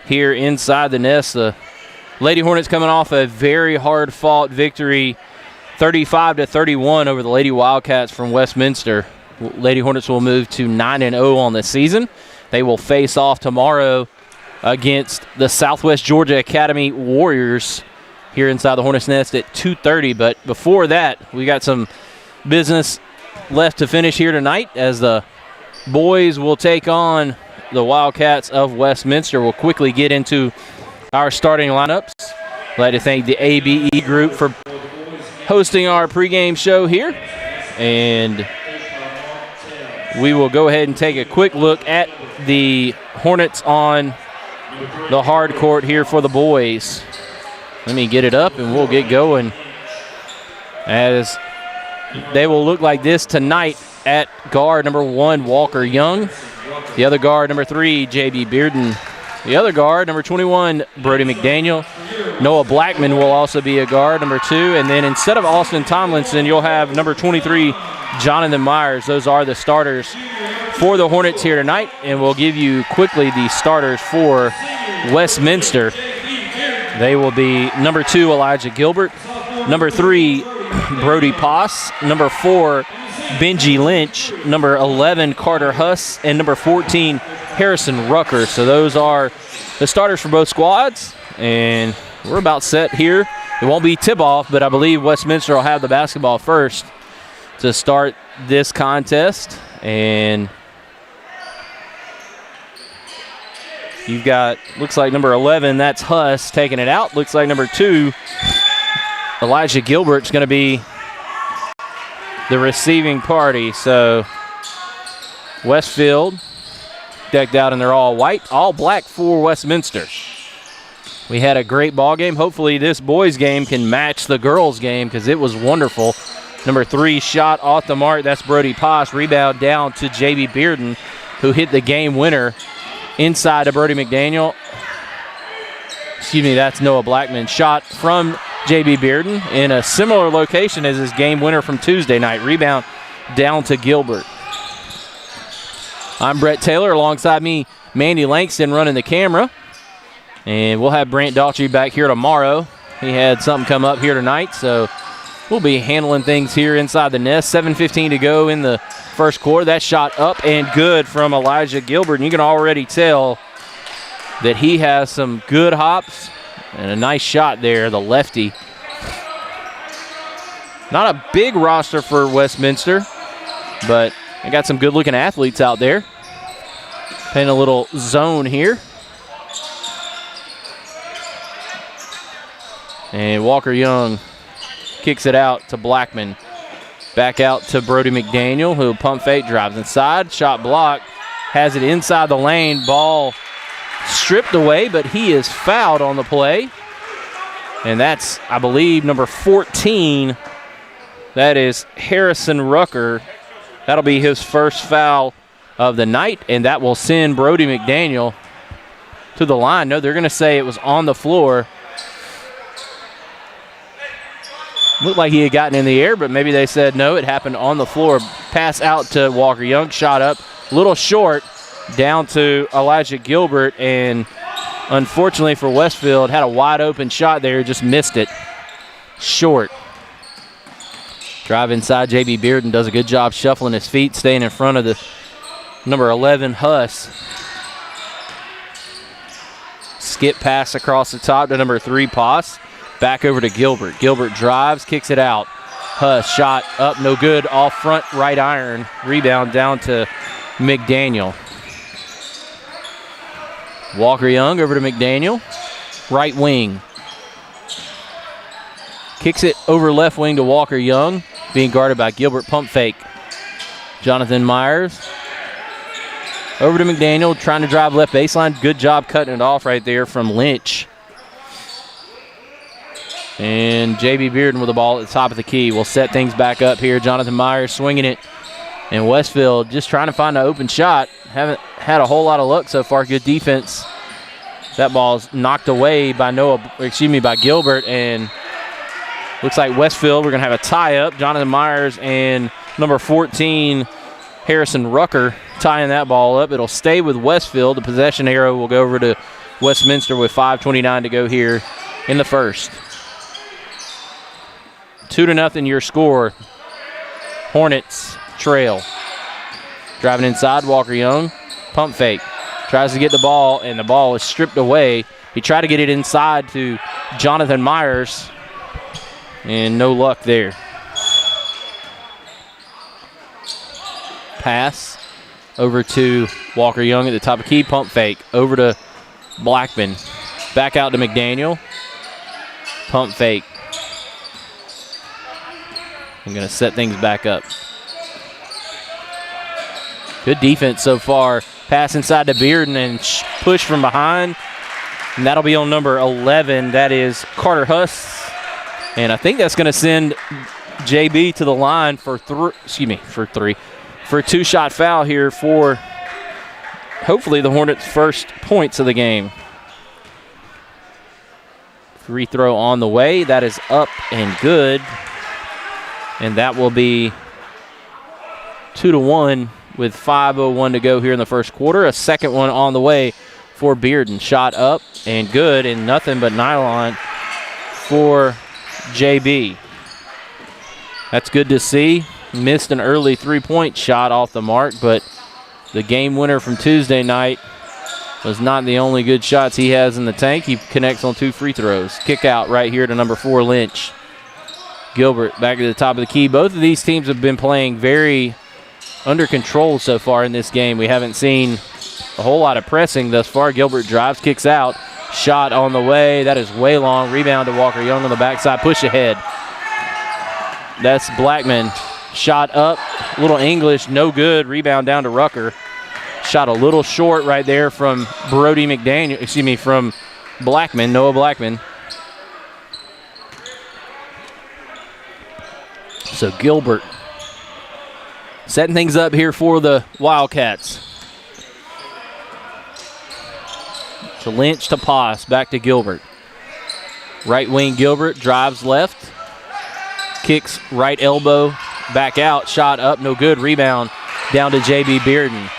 here inside the nest. The Lady Hornets coming off a very hard-fought victory, 35-31 over the Lady Wildcats from Westminster. Lady Hornets will move to 9-0 on the season. They will face off tomorrow against the Southwest Georgia Academy Warriors here inside the Hornets' Nest at 2:30. But before that, we got some business left to finish here tonight as the boys will take on the Wildcats of Westminster. We'll quickly get into our starting lineups. I'd like to thank the ABE group for hosting our pregame show here. And we will go ahead and take a quick look at the Hornets on the hard court here for the boys. Let me get it up and we'll get going as they will look like this tonight at guard number 1, Walker Young. The other guard, number 3, J.B. Bearden. The other guard, number 21, Brody McDaniel. Noah Blackman will also be a guard, number 2. And then instead of Austin Tomlinson, you'll have number 23, Jonathan Myers. Those are the starters for the Hornets here tonight. And we'll give you quickly the starters for Westminster. They will be number 2, Elijah Gilbert. Number 3, Brody Poss. Number 4, Benji Lynch. Number 11, Carter Huss. And number 14, Harrison Rucker. So those are the starters for both squads. And we're about set here. It won't be tip-off, but I believe Westminster will have the basketball first to start this contest. And you've got, looks like number 11, that's Huss taking it out. Looks like number 2, Elijah Gilbert's going to be the receiving party. So Westfield decked out in their all white, all black for Westminster. We had a great ball game. Hopefully this boys game can match the girls game because it was wonderful. Number 3 shot off the mark. That's Brody Poss. Rebound down to J.B. Bearden, who hit the game winner inside to Brody McDaniel. Excuse me, that's Noah Blackman. Shot from J.B. Bearden in a similar location as his game winner from Tuesday night. Rebound down to Gilbert. I'm Brett Taylor. Alongside me, Mandy Langston running the camera. And we'll have Brant Daughtry back here tomorrow. He had something come up here tonight, so we'll be handling things here inside the nest. 7:15 to go in the first quarter. That shot up and good from Elijah Gilbert. And you can already tell that he has some good hops and a nice shot there, the lefty. Not a big roster for Westminster, but I got some good-looking athletes out there. Playing a little zone here. And Walker Young kicks it out to Blackman. Back out to Brody McDaniel, who pump fake drives inside. Shot blocked. Has it inside the lane. Ball stripped away, but he is fouled on the play. And that's, I believe, number 14. That is Harrison Rucker. That'll be his first foul of the night, and that will send Brody McDaniel to the line. No, they're going to say it was on the floor. Looked like he had gotten in the air, but maybe they said no, it happened on the floor. Pass out to Walker Young, shot up, little short, down to Elijah Gilbert, and unfortunately for Westfield, had a wide open shot there, just missed it. Short. Drive inside, J.B. Bearden does a good job shuffling his feet, staying in front of the number 11, Huss. Skip pass across the top to number 3, Poss. Back over to Gilbert. Gilbert drives, kicks it out. Huss shot up, no good, off front right iron. Rebound down to McDaniel. Walker Young over to McDaniel. Right wing. Kicks it over left wing to Walker Young. Being guarded by Gilbert. Pump fake. Jonathan Myers. Over to McDaniel. Trying to drive left baseline. Good job cutting it off right there from Lynch. And J.B. Bearden with the ball at the top of the key. We'll set things back up here. Jonathan Myers swinging it. And Westfield just trying to find an open shot. Haven't had a whole lot of luck so far. Good defense. That ball's knocked away by by Gilbert. And looks like Westfield, we're going to have a tie-up. Jonathan Myers and number 14, Harrison Rucker tying that ball up. It'll stay with Westfield. The possession arrow will go over to Westminster with 5:29 to go here in the first. 2-0 your score. Hornets trail. Driving inside, Walker Young. Pump fake. Tries to get the ball, and the ball is stripped away. He tried to get it inside to Jonathan Myers, and no luck there. Pass over to Walker Young at the top of key. Pump fake over to Blackman. Back out to McDaniel. Pump fake. I'm going to set things back up. Good defense so far. Pass inside to Bearden and push from behind. And that'll be on number 11. That is Carter Huss. And I think that's going to send JB to the line for a two-shot foul here for hopefully the Hornets' first points of the game. Free throw on the way. That is up and good. And that will be 2-1 with 5:01 to go here in the first quarter. A second one on the way for Bearden. Shot up and good, and nothing but nylon for JB. That's good to see. Missed an early three-point shot off the mark, but the game winner from Tuesday night was not the only good shots he has in the tank. He connects on 2 free throws. Kick out right here to number 4, Lynch. Gilbert back to the top of the key. Both of these teams have been playing very under control so far in this game. We haven't seen a whole lot of pressing thus far. Gilbert drives, kicks out. Shot on the way. That is way long. Rebound to Walker Young on the backside. Push ahead. That's Blackman. Shot up. Little English. No good. Rebound down to Rucker. Shot a little short right there from from Blackman. Noah Blackman. So Gilbert setting things up here for the Wildcats. To Lynch to Poss, back to Gilbert. Right wing Gilbert drives left. Kicks right elbow, back out. Shot up, no good. Rebound down to JB Bearden.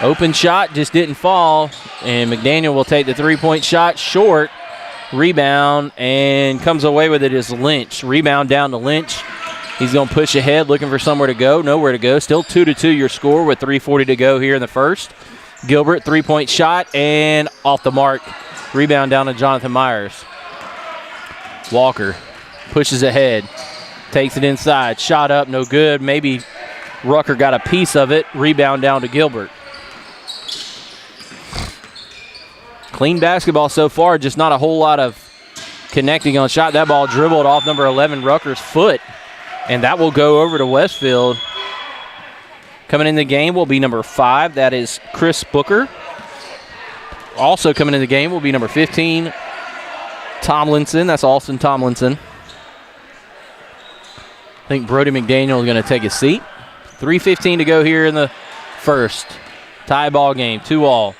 Open shot, just didn't fall. And McDaniel will take the three-point shot short. Rebound, and comes away with it is Lynch. Rebound down to Lynch. He's going to push ahead, looking for somewhere to go. Nowhere to go. Still 2-2 your score with 3:40 to go here in the first. Gilbert, three-point shot, and off the mark. Rebound down to Jonathan Myers. Walker pushes ahead. Takes it inside. Shot up, no good. Maybe Rucker got a piece of it. Rebound down to Gilbert. Clean basketball so far, just not a whole lot of connecting on shot. That ball dribbled off number 11, Rucker's foot, and that will go over to Westfield. Coming in the game will be number 5. That is Chris Booker. Also coming in the game will be number 15, Tomlinson. That's Austin Tomlinson. I think Brody McDaniel is going to take a seat. 3:15 to go here in the first. Tie ball game, 2-all.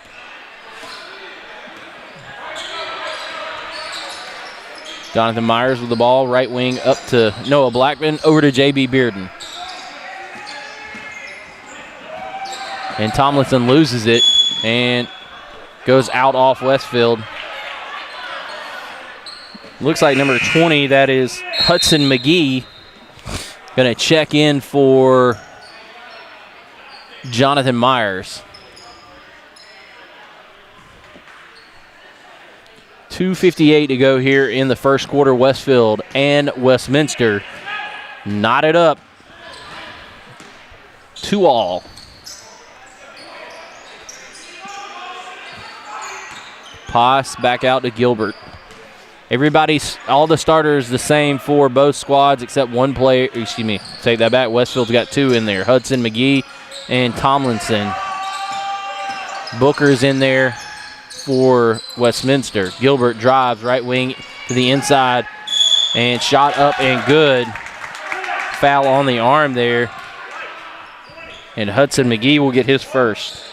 Jonathan Myers with the ball, right wing up to Noah Blackman, over to JB Bearden. And Tomlinson loses it and goes out off Westfield. Looks like number 20, that is Hudson McGee, going to check in for Jonathan Myers. 2:58 to go here in the first quarter. Westfield and Westminster knotted up 2-all. Poss back out to Gilbert. All the starters the same for both squads except one player. Excuse me, take that back. Westfield's got 2 in there. Hudson McGee and Tomlinson. Booker's in there for Westminster. Gilbert drives right wing to the inside and shot up and good. Foul on the arm there. And Hudson McGee will get his first.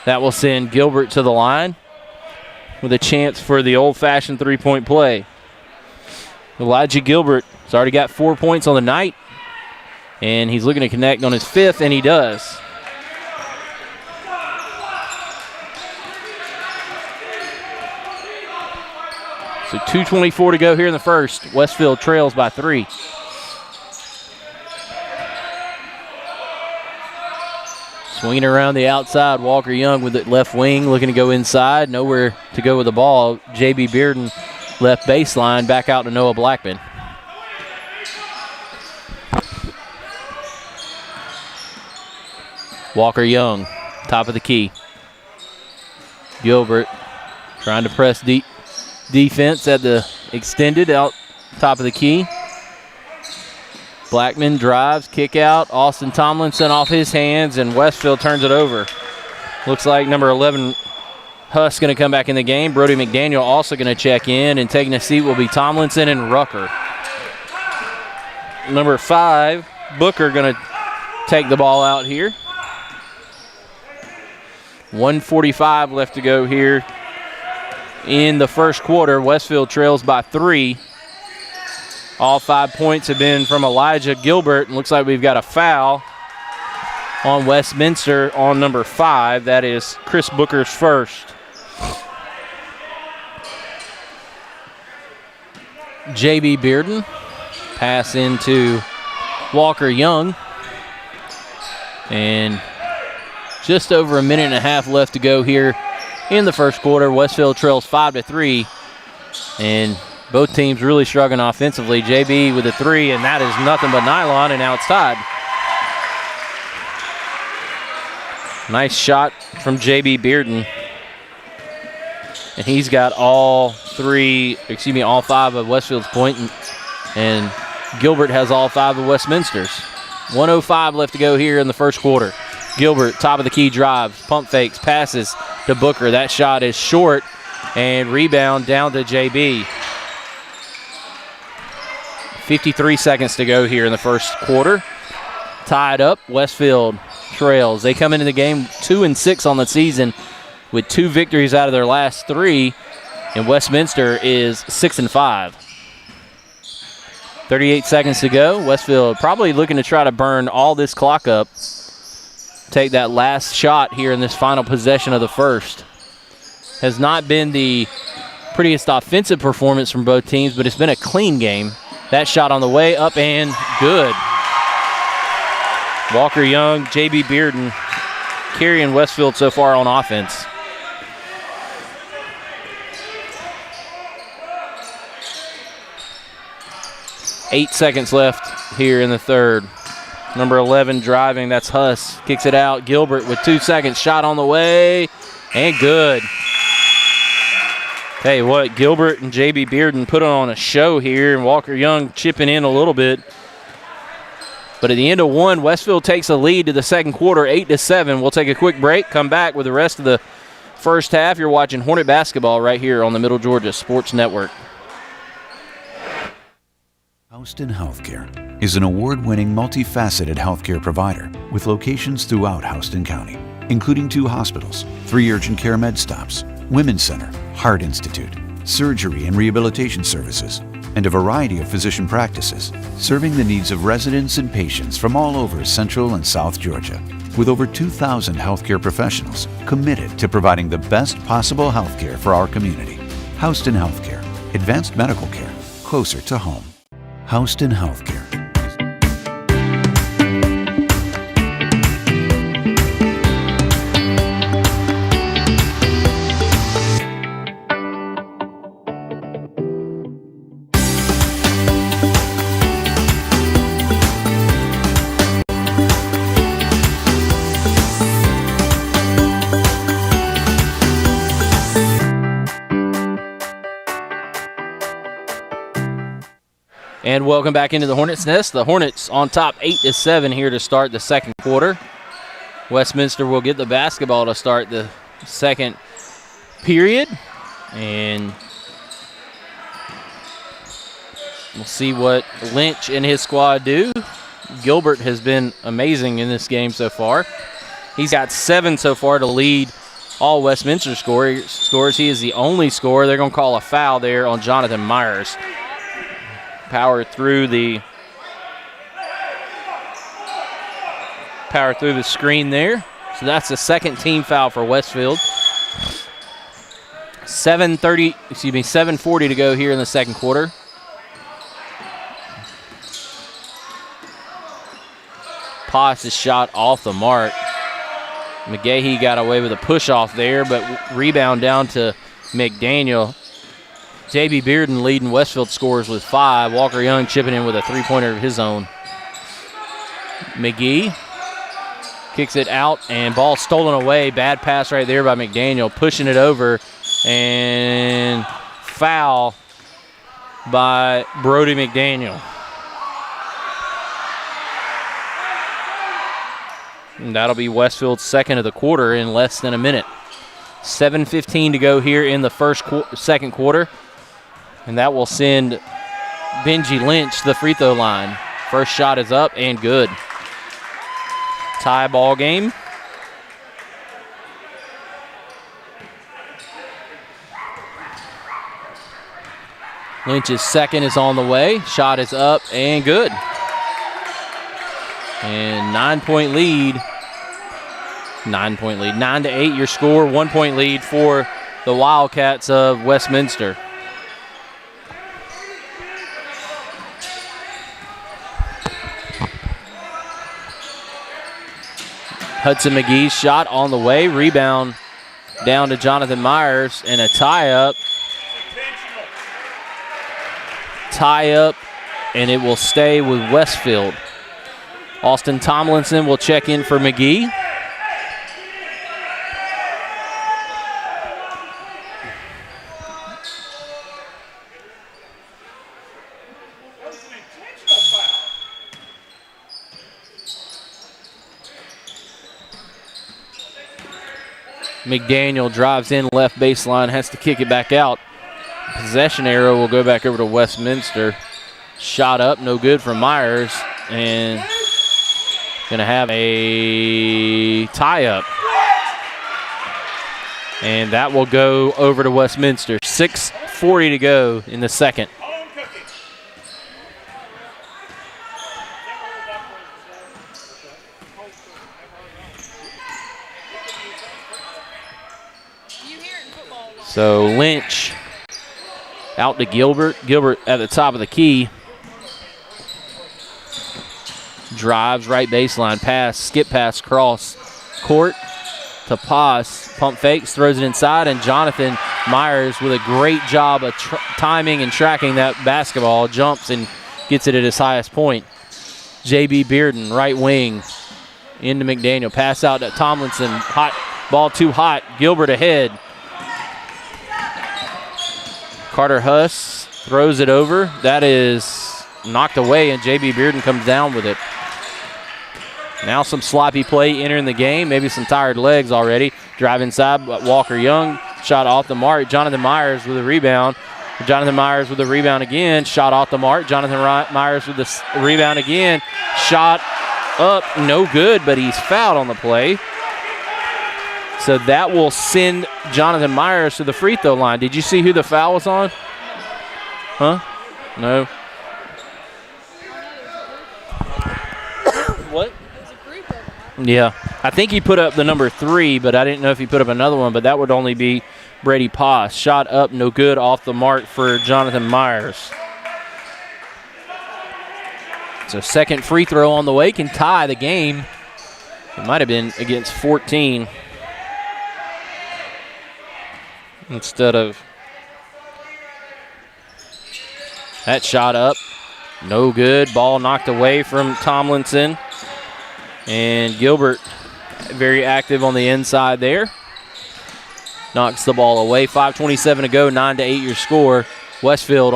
That will send Gilbert to the line with a chance for the old-fashioned three-point play. Elijah Gilbert has already got 4 points on the night. And he's looking to connect on his 5th, and he does. So 2:24 to go here in the first. Westfield trails by 3. Swinging around the outside, Walker Young with the left wing, looking to go inside. Nowhere to go with the ball. J.B. Bearden left baseline, back out to Noah Blackman. Walker Young, top of the key. Gilbert trying to press deep defense at the extended out top of the key. Blackman drives, kick out. Austin Tomlinson off his hands, and Westfield turns it over. Looks like number 11, Huss, going to come back in the game. Brody McDaniel also going to check in, and taking a seat will be Tomlinson and Rucker. Number 5, Booker, going to take the ball out here. 1:45 left to go here in the first quarter. Westfield trails by 3. All 5 points have been from Elijah Gilbert. And looks like we've got a foul on Westminster on number 5. That is Chris Booker's first. J.B. Bearden. Pass into Walker Young. And just over a minute and a half left to go here in the first quarter. Westfield trails 5-3. And both teams really struggling offensively. JB with a 3, and that is nothing but nylon, and now it's tied. Nice shot from JB Bearden. And he's got all 5 of Westfield's point, and Gilbert has all 5 of Westminster's. 1:05 left to go here in the first quarter. Gilbert, top of the key, drives, pump fakes, passes to Booker. That shot is short, and rebound down to JB. 53 seconds to go here in the first quarter. Tied up, Westfield trails. They come into the game 2-6 on the season with 2 victories out of their last 3, and Westminster is 6-5. 38 seconds to go. Westfield probably looking to try to burn all this clock up. Take that last shot here in this final possession of the first. Has not been the prettiest offensive performance from both teams, but it's been a clean game. That shot on the way up and good. Walker Young, J.B. Bearden carrying Westfield so far on offense. Eight seconds left here in the third. Number 11 driving, that's Huss. Kicks it out. Gilbert with 2 seconds. Shot on the way and good. Tell you what, Gilbert and J.B. Bearden put on a show here, and Walker Young chipping in a little bit. But at the end of 1, Westfield takes a lead to the second quarter, 8-7. We'll take a quick break, come back with the rest of the first half. You're watching Hornet basketball right here on the Middle Georgia Sports Network. Houston Healthcare is an award-winning, multifaceted healthcare provider with locations throughout Houston County, including 2 hospitals, 3 urgent care med stops, Women's Center, Heart Institute, surgery and rehabilitation services, and a variety of physician practices, serving the needs of residents and patients from all over Central and South Georgia, with over 2,000 healthcare professionals committed to providing the best possible healthcare for our community. Houston Healthcare, advanced medical care, closer to home. Houston Healthcare. And welcome back into the Hornets' nest. The Hornets on top 8-7 here to start the second quarter. Westminster will get the basketball to start the second period. And we'll see what Lynch and his squad do. Gilbert has been amazing in this game so far. He's got 7 so far to lead all Westminster scores. He is the only scorer. They're going to call a foul there on Jonathan Myers. Power through the Power through the screen there. So that's the second team foul for Westfield. 7:40 to go here in the second quarter. Poss' shot off the mark. McGahee got away with a push off there, but rebound down to McDaniel. J.B. Bearden leading Westfield scores with 5. Walker Young chipping in with a three-pointer of his own. McGee kicks it out, and ball stolen away. Bad pass right there by McDaniel, pushing it over, and foul by Brody McDaniel. And that'll be Westfield's second of the quarter in less than a minute. 7:15 to go here in the second quarter. And that will send Benji Lynch to the free throw line. First shot is up and good. Tie ball game. Lynch's second is on the way. Shot is up and good. And 9-point lead. 9-point lead. 9-8 your score. 1-point lead for the Wildcats of Westminster. Hudson McGee's shot on the way. Rebound down to Jonathan Myers, and a tie-up. Tie-up, and it will stay with Westfield. Austin Tomlinson will check in for McGee. McDaniel drives in left baseline, has to kick it back out. Possession arrow will go back over to Westminster. Shot up, no good from Myers, and going to have a tie-up. And that will go over to Westminster. 6:40 to go in the second. So Lynch out to Gilbert. Gilbert at the top of the key. Drives right baseline pass, skip pass cross court to Poss. Pump fakes, throws it inside, and Jonathan Myers with a great job of timing and tracking that basketball, jumps and gets it at his highest point. J.B. Bearden, right wing, into McDaniel. Pass out to Tomlinson. Hot ball, too hot. Gilbert ahead. Carter Huss throws it over. That is knocked away, and J.B. Bearden comes down with it. Now some sloppy play entering the game. Maybe some tired legs already. Drive inside, Walker Young. Shot off the mark. Jonathan Myers with a rebound. Jonathan Myers with a rebound again. Shot off the mark. Jonathan Myers with the rebound again. Shot up, no good, but he's fouled on the play. So that will send Jonathan Myers to the free throw line. Did you see who the foul was on? Huh? No. What? Yeah. I think he put up the number 3, but I didn't know if he put up another one, but that would only be Brady Poss. Shot up, no good, off the mark for Jonathan Myers. So second free throw on the way can tie the game. It might have been against 14. Instead of that shot up, no good. Ball knocked away from Tomlinson. And Gilbert very active on the inside there. Knocks the ball away. 5:27 to go, 9-8 your score. Westfield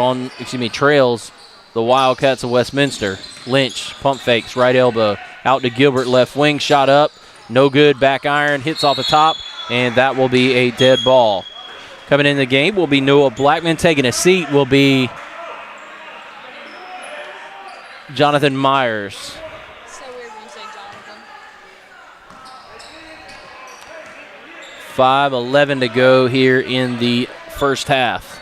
trails the Wildcats of Westminster. Lynch, pump fakes, right elbow. Out to Gilbert, left wing, shot up. No good, back iron, hits off the top, and that will be a dead ball. Coming in the game will be Noah Blackman. Taking a seat will be Jonathan Myers. So weird when you say Jonathan. 5:11 to go here in the first half.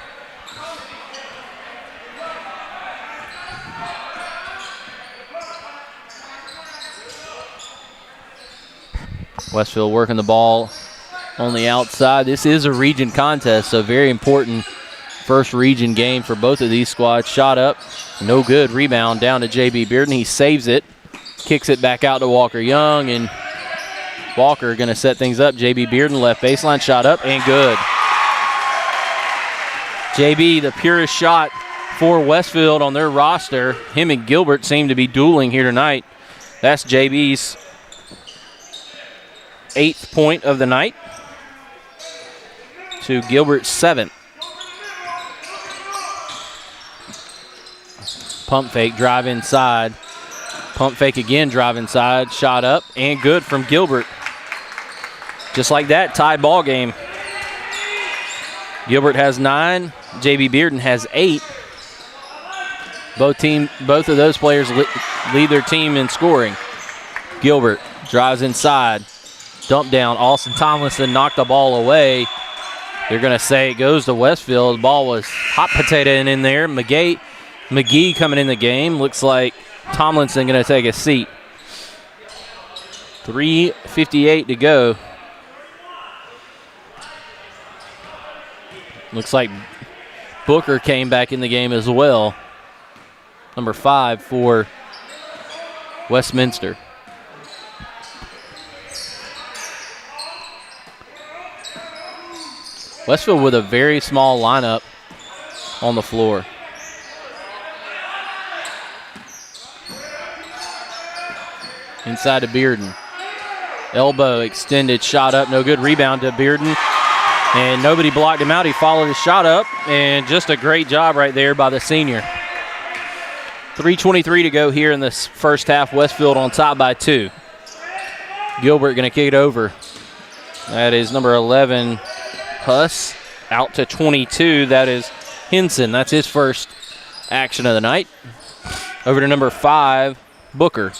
Westfield working the ball on the outside. This is a region contest, so very important first region game for both of these squads. Shot up, no good. Rebound down to J.B. Bearden. He saves it, kicks it back out to Walker Young, and Walker going to set things up. J.B. Bearden left baseline, shot up, and good. J.B., the purest shot for Westfield on their roster. Him and Gilbert seem to be dueling here tonight. That's J.B.'s 8th point of the night to Gilbert's 7th. Pump fake, drive inside. Pump fake again, drive inside. Shot up and good from Gilbert. Just like that, tied ball game. Gilbert has 9. J.B. Bearden has 8. Both of those players lead their team in scoring. Gilbert drives inside. Dump down. Austin Tomlinson knocked the ball away. They're going to say it goes to Westfield. The ball was hot potato in there. McGee coming in the game. Looks like Tomlinson going to take a seat. 3:58 to go. Looks like Booker came back in the game as well. Number 5 for Westminster. Westfield with a very small lineup on the floor. Inside to Bearden. Elbow extended, shot up, no good. Rebound to Bearden. And nobody blocked him out. He followed his shot up, and just a great job right there by the senior. 3:23 to go here in this first half. Westfield on top by 2. Gilbert going to kick it over. That is number 11, Huss, out to 22. That is Henson. That's his first action of the night. Over to number 5, Booker,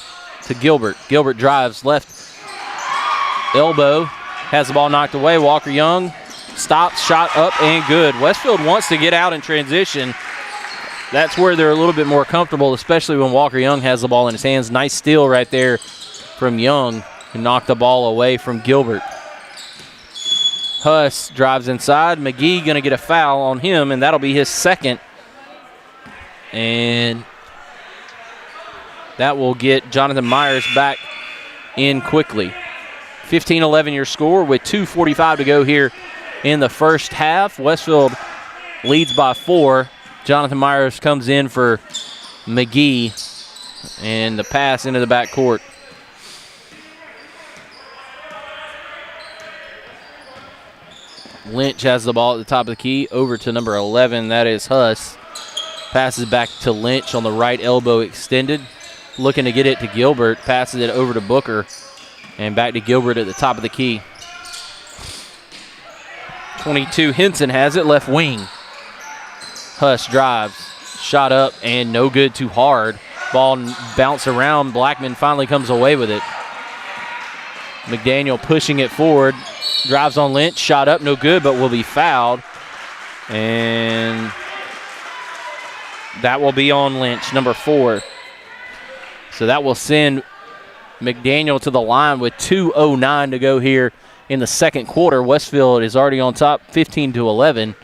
to Gilbert. Gilbert drives left elbow, has the ball knocked away. Walker Young stops, shot up and good. Westfield wants to get out in transition. That's where they're a little bit more comfortable, especially when Walker Young has the ball in his hands. Nice steal right there from Young, who knocked the ball away from Gilbert. Huss drives inside. McGee going to get a foul on him, and that'll be his second. And that will get Jonathan Myers back in quickly. 15-11 your score with 2:45 to go here in the first half. Westfield leads by 4. Jonathan Myers comes in for McGee, and the pass into the backcourt. Lynch has the ball at the top of the key, over to number 11, that is Huss. Passes back to Lynch on the right elbow extended. Looking to get it to Gilbert, passes it over to Booker, and back to Gilbert at the top of the key. 22, Henson has it, left wing. Huss drives, shot up, and no good, too hard. Ball bounced around. Blackman finally comes away with it. McDaniel pushing it forward. Drives on Lynch, shot up, no good, but will be fouled. And that will be on Lynch, number 4. So that will send McDaniel to the line with 2:09 to go here in the second quarter. Westfield is already on top, 15-11.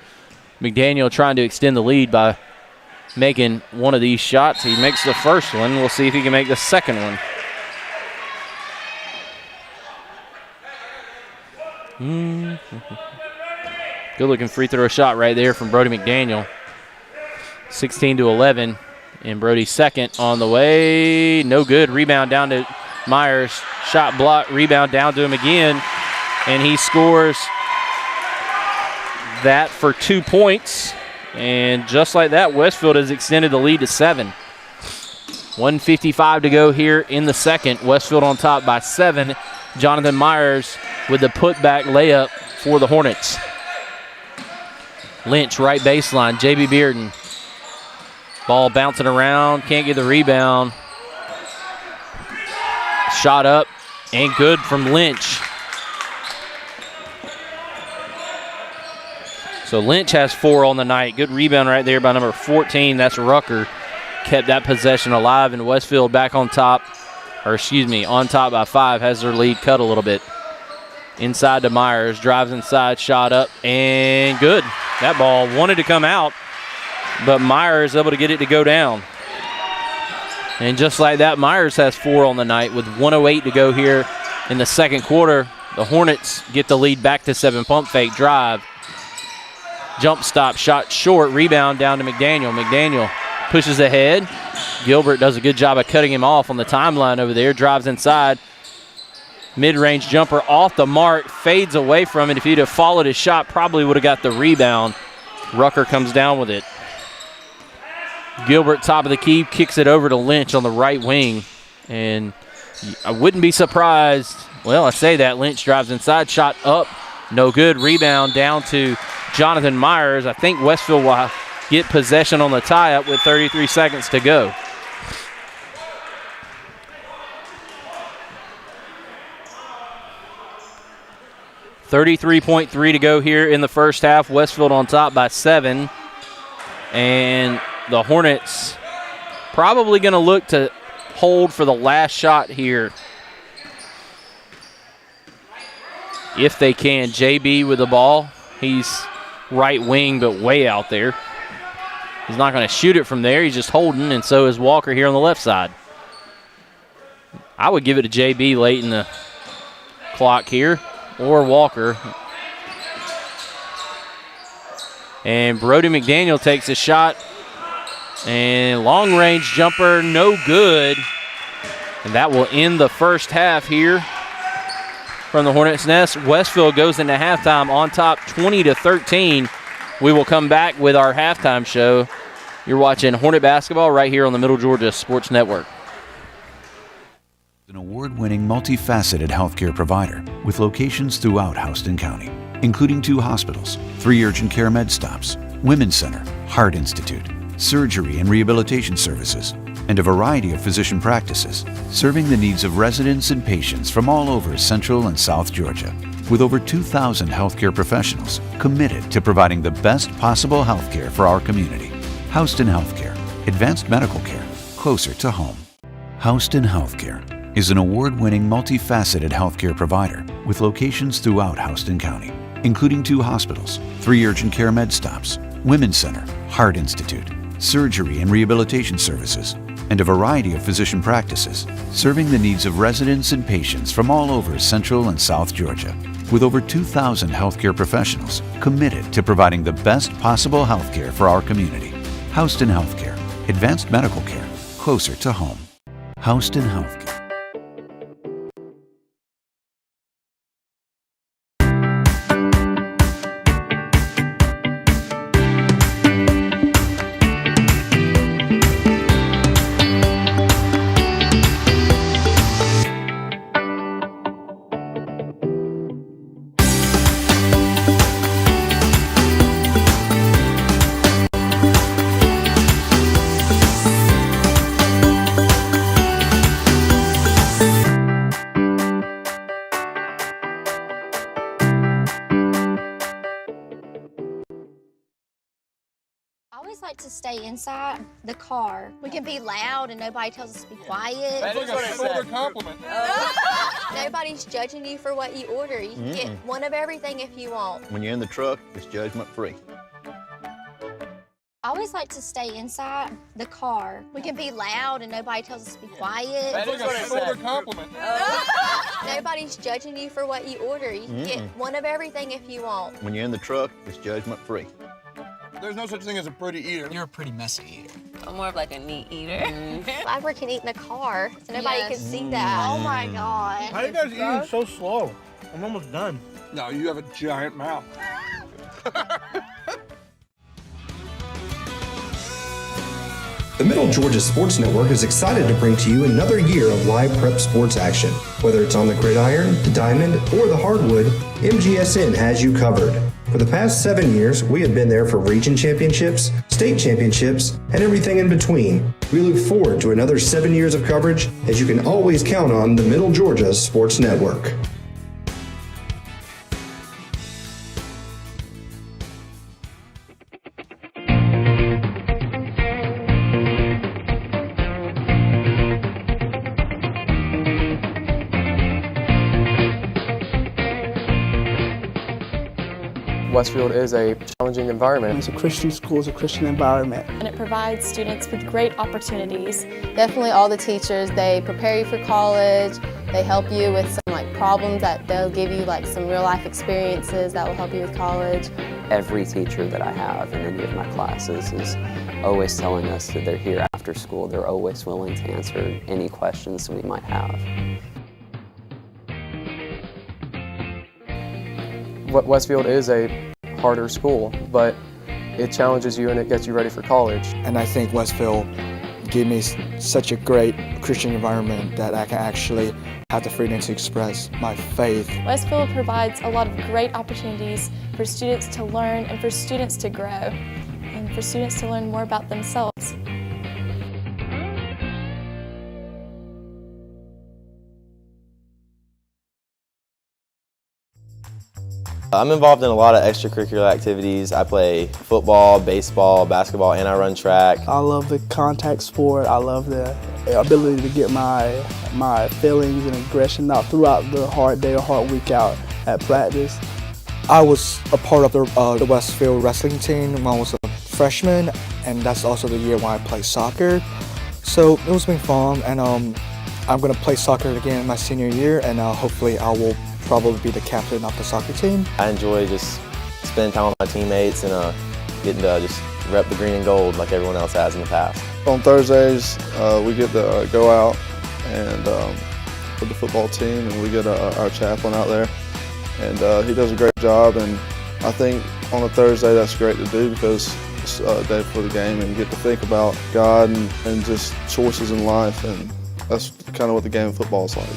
McDaniel trying to extend the lead by making one of these shots. He makes the first one. We'll see if he can make the second one. Good looking free throw shot right there from Brody McDaniel. 16-11, and Brody's second on the way. No good. Rebound down to Myers. Shot block. Rebound down to him again, and he scores that for 2 points. And just like that, Westfield has extended the lead to 7. 1:55 to go here in the second. Westfield on top by 7. Jonathan Myers with the putback layup for the Hornets. Lynch, right baseline. J.B. Bearden. Ball bouncing around. Can't get the rebound. Shot up and good from Lynch. So Lynch has 4 on the night. Good rebound right there by number 14. That's Rucker. Kept that possession alive, and Westfield back on top. Or excuse me, on top by 5. Has their lead cut a little bit. Inside to Myers, drives inside, shot up, and good. That ball wanted to come out, but Myers able to get it to go down. And just like that, Myers has 4 on the night with 1:08 to go here in the second quarter. The Hornets get the lead back to 7. Pump fake, drive. Jump stop, shot short, rebound down to McDaniel. McDaniel pushes ahead. Gilbert does a good job of cutting him off on the timeline over there. Drives inside. Mid-range jumper off the mark, fades away from it. If he'd have followed his shot, probably would have got the rebound. Rucker comes down with it. Gilbert, top of the key, kicks it over to Lynch on the right wing. And I wouldn't be surprised. Well, I say that. Lynch drives inside, shot up, no good. Rebound down to Jonathan Myers. I think Westfield will get possession on the tie-up with 33 seconds to go. .3 to go here in the first half. Westfield on top by 7. And the Hornets probably going to look to hold for the last shot here. If they can. JB with the ball. He's right wing, but way out there. He's not going to shoot it from there. He's just holding, and so is Walker here on the left side. I would give it to JB late in the clock here, or Walker. And Brody McDaniel takes a shot. And long-range jumper, no good. And that will end the first half here from the Hornets' nest. Westfield goes into halftime on top 20-13. We will come back with our halftime show. You're watching Hornet basketball right here on the Middle Georgia Sports Network. An award-winning, multifaceted healthcare provider with locations throughout Houston County, including 2 hospitals, 3 urgent care med stops, Women's Center, Heart Institute, surgery and rehabilitation services, and a variety of physician practices, serving the needs of residents and patients from all over Central and South Georgia, with over 2,000 healthcare professionals committed to providing the best possible healthcare for our community. Houston Healthcare, advanced medical care, closer to home. Houston Healthcare is an award-winning, multifaceted healthcare provider with locations throughout Houston County, including 2 hospitals, 3 urgent care med stops, Women's Center, Heart Institute, surgery and rehabilitation services, and a variety of physician practices, serving the needs of residents and patients from all over Central and South Georgia, with over 2,000 healthcare professionals committed to providing the best possible healthcare for our community. Houston Healthcare, advanced medical care, closer to home. Houston Healthcare. Like to stay inside the car. We can be loud and nobody tells us to be quiet. That's like a shoulder compliment. Nobody's judging you for what you order. You can get one of everything if you want. When you're in the truck, it's judgment free. I always like to stay inside the car. We can be loud and nobody tells us to be quiet. That's like a shoulder compliment. Nobody's judging you for what you order. You can get one of everything if you want. When you're in the truck, it's judgment free. There's no such thing as a pretty eater. You're a pretty messy eater. I'm more of like a neat eater. Ladber can eat in the car, so nobody can see that. Oh my God. How are you guys eating so slow? I'm almost done. No, you have a giant mouth. The Middle Georgia Sports Network is excited to bring to you another year of live prep sports action. Whether it's on the gridiron, the diamond, or the hardwood, MGSN has you covered. For the past 7 years, we have been there for region championships, state championships, and everything in between. We look forward to another 7 years of coverage, as you can always count on the Middle Georgia Sports Network. Westfield is a challenging environment. It's a Christian school, it's a Christian environment. And it provides students with great opportunities. Definitely all the teachers, they prepare you for college, they help you with some problems that they'll give you some real life experiences that will help you with college. Every teacher that I have in any of my classes is always telling us that they're here after school. They're always willing to answer any questions we might have. Westfield is a harder school, but it challenges you and it gets you ready for college. And I think Westfield gave me such a great Christian environment that I can actually have the freedom to express my faith. Westfield provides a lot of great opportunities for students to learn and for students to grow and for students to learn more about themselves. I'm involved in a lot of extracurricular activities. I play football, baseball, basketball, and I run track. I love the contact sport. I love the ability to get my feelings and aggression out throughout the hard day or hard week out at practice. I was a part of the Westfield wrestling team when I was a freshman, and that's also the year when I played soccer. So it was been fun, and I'm going to play soccer again in my senior year, and hopefully I will probably be the captain of the soccer team. I enjoy just spending time with my teammates and getting to just rep the green and gold like everyone else has in the past. On Thursdays, we get to go out and with the football team, and we get our chaplain out there, and he does a great job. And I think on a Thursday that's great to do because it's a day before the game, and you get to think about God and just choices in life, and that's kind of what the game of football is like.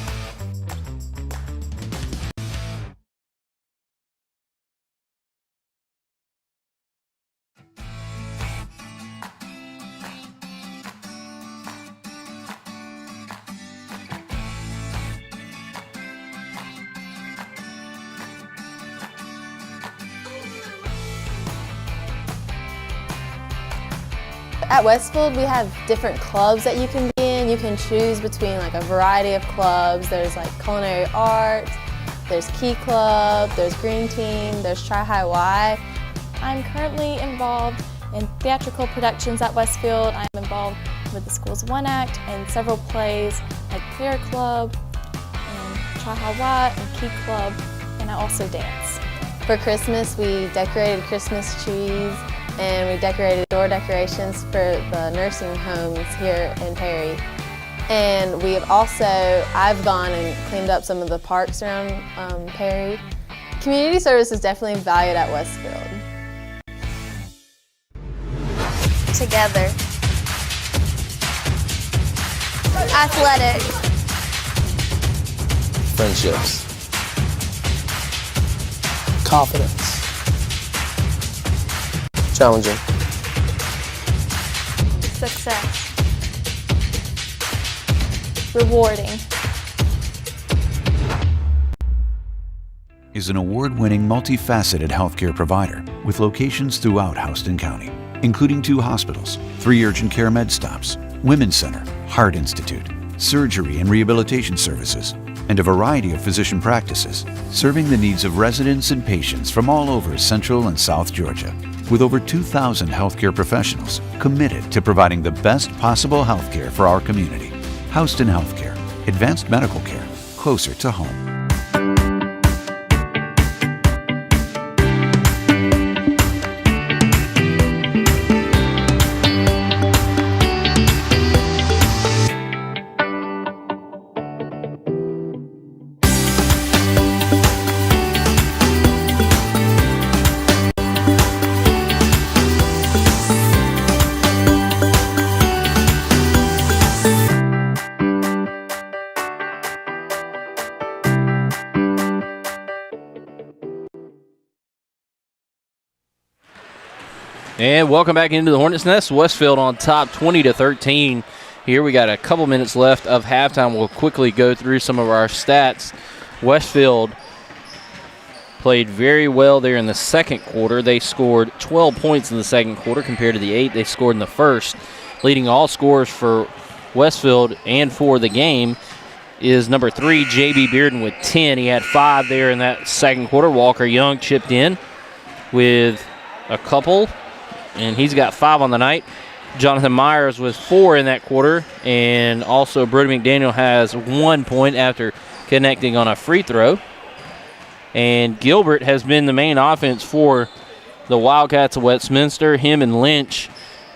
At Westfield, we have different clubs that you can be in. You can choose between a variety of clubs. There's culinary arts, there's Key Club, there's Green Team, there's Tri High Y. I'm currently involved in theatrical productions at Westfield. I'm involved with the school's One Act and several plays like Prayer Club, and Tri High Y, and Key Club, and I also dance. For Christmas, we decorated Christmas trees, and we decorated door decorations for the nursing homes here in Perry. And I've gone and cleaned up some of the parks around Perry. Community service is definitely valued at Westfield. Together. Athletic. Friendships. Confidence. Challenging. Success. Rewarding. Is an award-winning multifaceted healthcare provider with locations throughout Houston County, including 2 hospitals, 3 urgent care med stops, Women's Center, Heart Institute, surgery and rehabilitation services, and a variety of physician practices, serving the needs of residents and patients from all over Central and South Georgia, with over 2,000 healthcare professionals committed to providing the best possible healthcare for our community. Houston Healthcare, advanced medical care, closer to home. And welcome back into the Hornets Nest. Westfield on top 20-13. Here we got a couple minutes left of halftime. We'll quickly go through some of our stats. Westfield played very well there in the second quarter. They scored 12 points in the second quarter compared to the 8 they scored in the first. Leading all scorers for Westfield and for the game is number 3, J.B. Bearden with 10. He had 5 there in that second quarter. Walker Young chipped in. with a couple, and he's got 5 on the night. Jonathan Myers with 4 in that quarter, and also Brody McDaniel has 1 point after connecting on a free throw. And Gilbert has been the main offense for the Wildcats of Westminster, him and Lynch.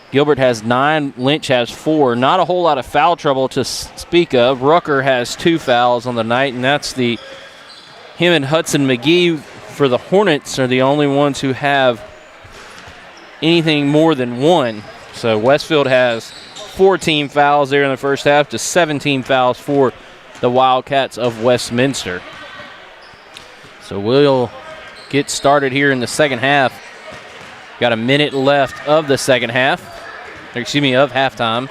Gilbert has 9, Lynch has 4. Not a whole lot of foul trouble to speak of. Rucker has 2 fouls on the night, and that's him and Hudson McGee for the Hornets are the only ones who have anything more than 1. So Westfield has 14 fouls there in the first half to 17 fouls for the Wildcats of Westminster. So we'll get started here in the second half. Got a minute left of the second half, of halftime.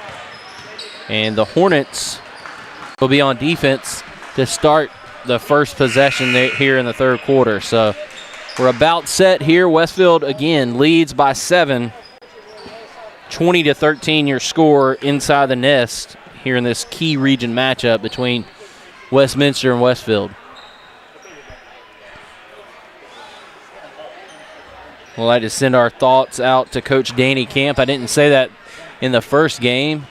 And the Hornets will be on defense to start the first possession here in the third quarter. So we're about set here. Westfield, again, leads by 7. 20-13 your score inside the nest here in this key region matchup between Westminster and Westfield. We'd like to send our thoughts out to Coach Danny Camp. I didn't say that in the first game.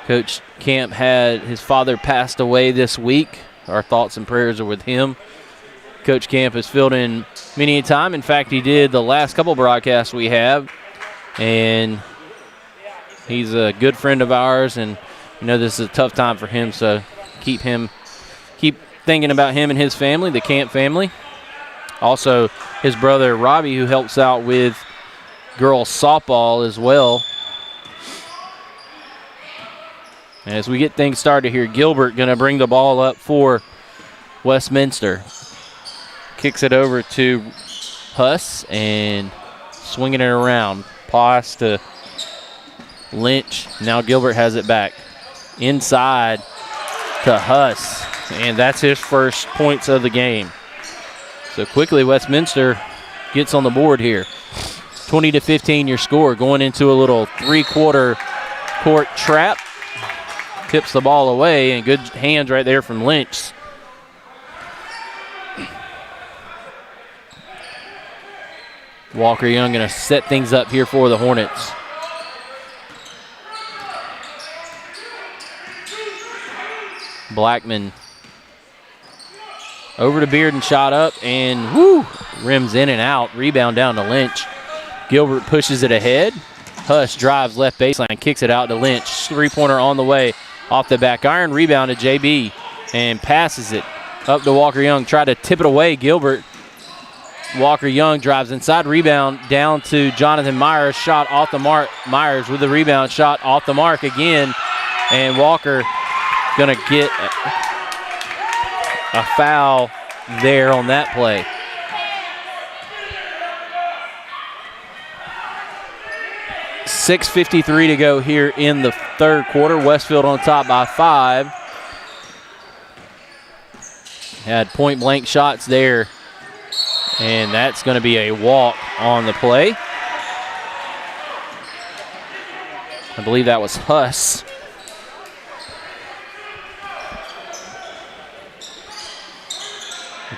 Coach Camp had his father passed away this week. Our thoughts and prayers are with him. Coach Camp has filled in many a time. In fact, he did the last couple broadcasts we have. And he's a good friend of ours, and you know this is a tough time for him, so keep thinking about him and his family, the Camp family. Also, his brother Robbie, who helps out with girls softball as well. As we get things started here, Gilbert going to bring the ball up for Westminster. Kicks it over to Huss and swinging it around. Pass to Lynch. Now Gilbert has it back. Inside to Huss. And that's his first points of the game. So quickly Westminster gets on the board here. 20-15 your score. Going into a little 3-quarter court trap. Tips the ball away, and good hands right there from Lynch. Walker Young going to set things up here for the Hornets. Blackman over to Beard and shot up, and rims in and out. Rebound down to Lynch. Gilbert pushes it ahead. Huss drives left baseline, kicks it out to Lynch. 3-pointer on the way off the back iron. Rebound to JB and passes it up to Walker Young. Tried to tip it away. Gilbert. Walker Young drives inside. Rebound down to Jonathan Myers. Shot off the mark. Myers with the rebound. Shot off the mark again. And Walker going to get a foul there on that play. .6:53 to go here in the third quarter. Westfield on top by 5. Had point-blank shots there. And that's going to be a walk on the play. I believe that was Huss.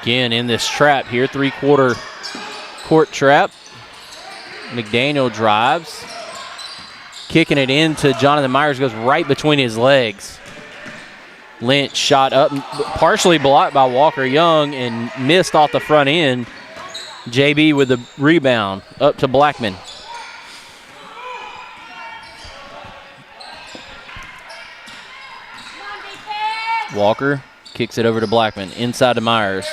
Again, in this trap here, 3-quarter court trap. McDaniel drives. Kicking it into Jonathan Myers, goes right between his legs. Lynch shot up, partially blocked by Walker Young and missed off the front end. JB with the rebound up to Blackman. Walker kicks it over to Blackman, inside to Myers.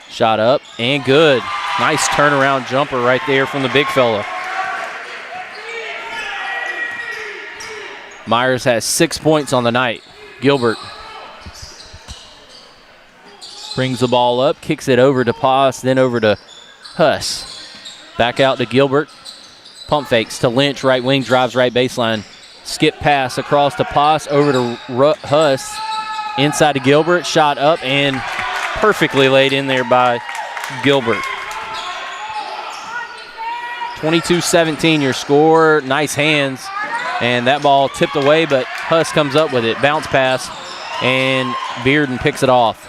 Shot up and good. Nice turnaround jumper right there from the big fella. Myers has 6 points on the night. Gilbert brings the ball up, kicks it over to Paz, then over to Huss. Back out to Gilbert. Pump fakes to Lynch, right wing, drives right baseline. Skip pass across to Paz, over to Huss. Inside to Gilbert, shot up and perfectly laid in there by Gilbert. 22-17 your score. Nice hands. And that ball tipped away, but Huss comes up with it. Bounce pass, and Bearden picks it off.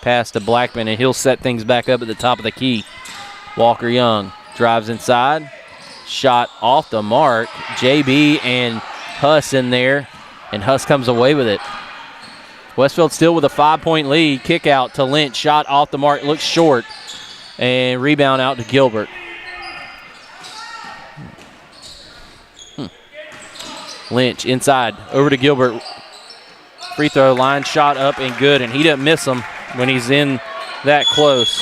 Pass to Blackman, and he'll set things back up at the top of the key. Walker Young drives inside. Shot off the mark. JB and Huss in there, and Huss comes away with it. Westfield still with a 5-point lead. Kick out to Lynch. Shot off the mark. Looks short. And rebound out to Gilbert. Lynch inside. Over to Gilbert. Free throw line. Shot up and good. And he doesn't miss them when he's in that close.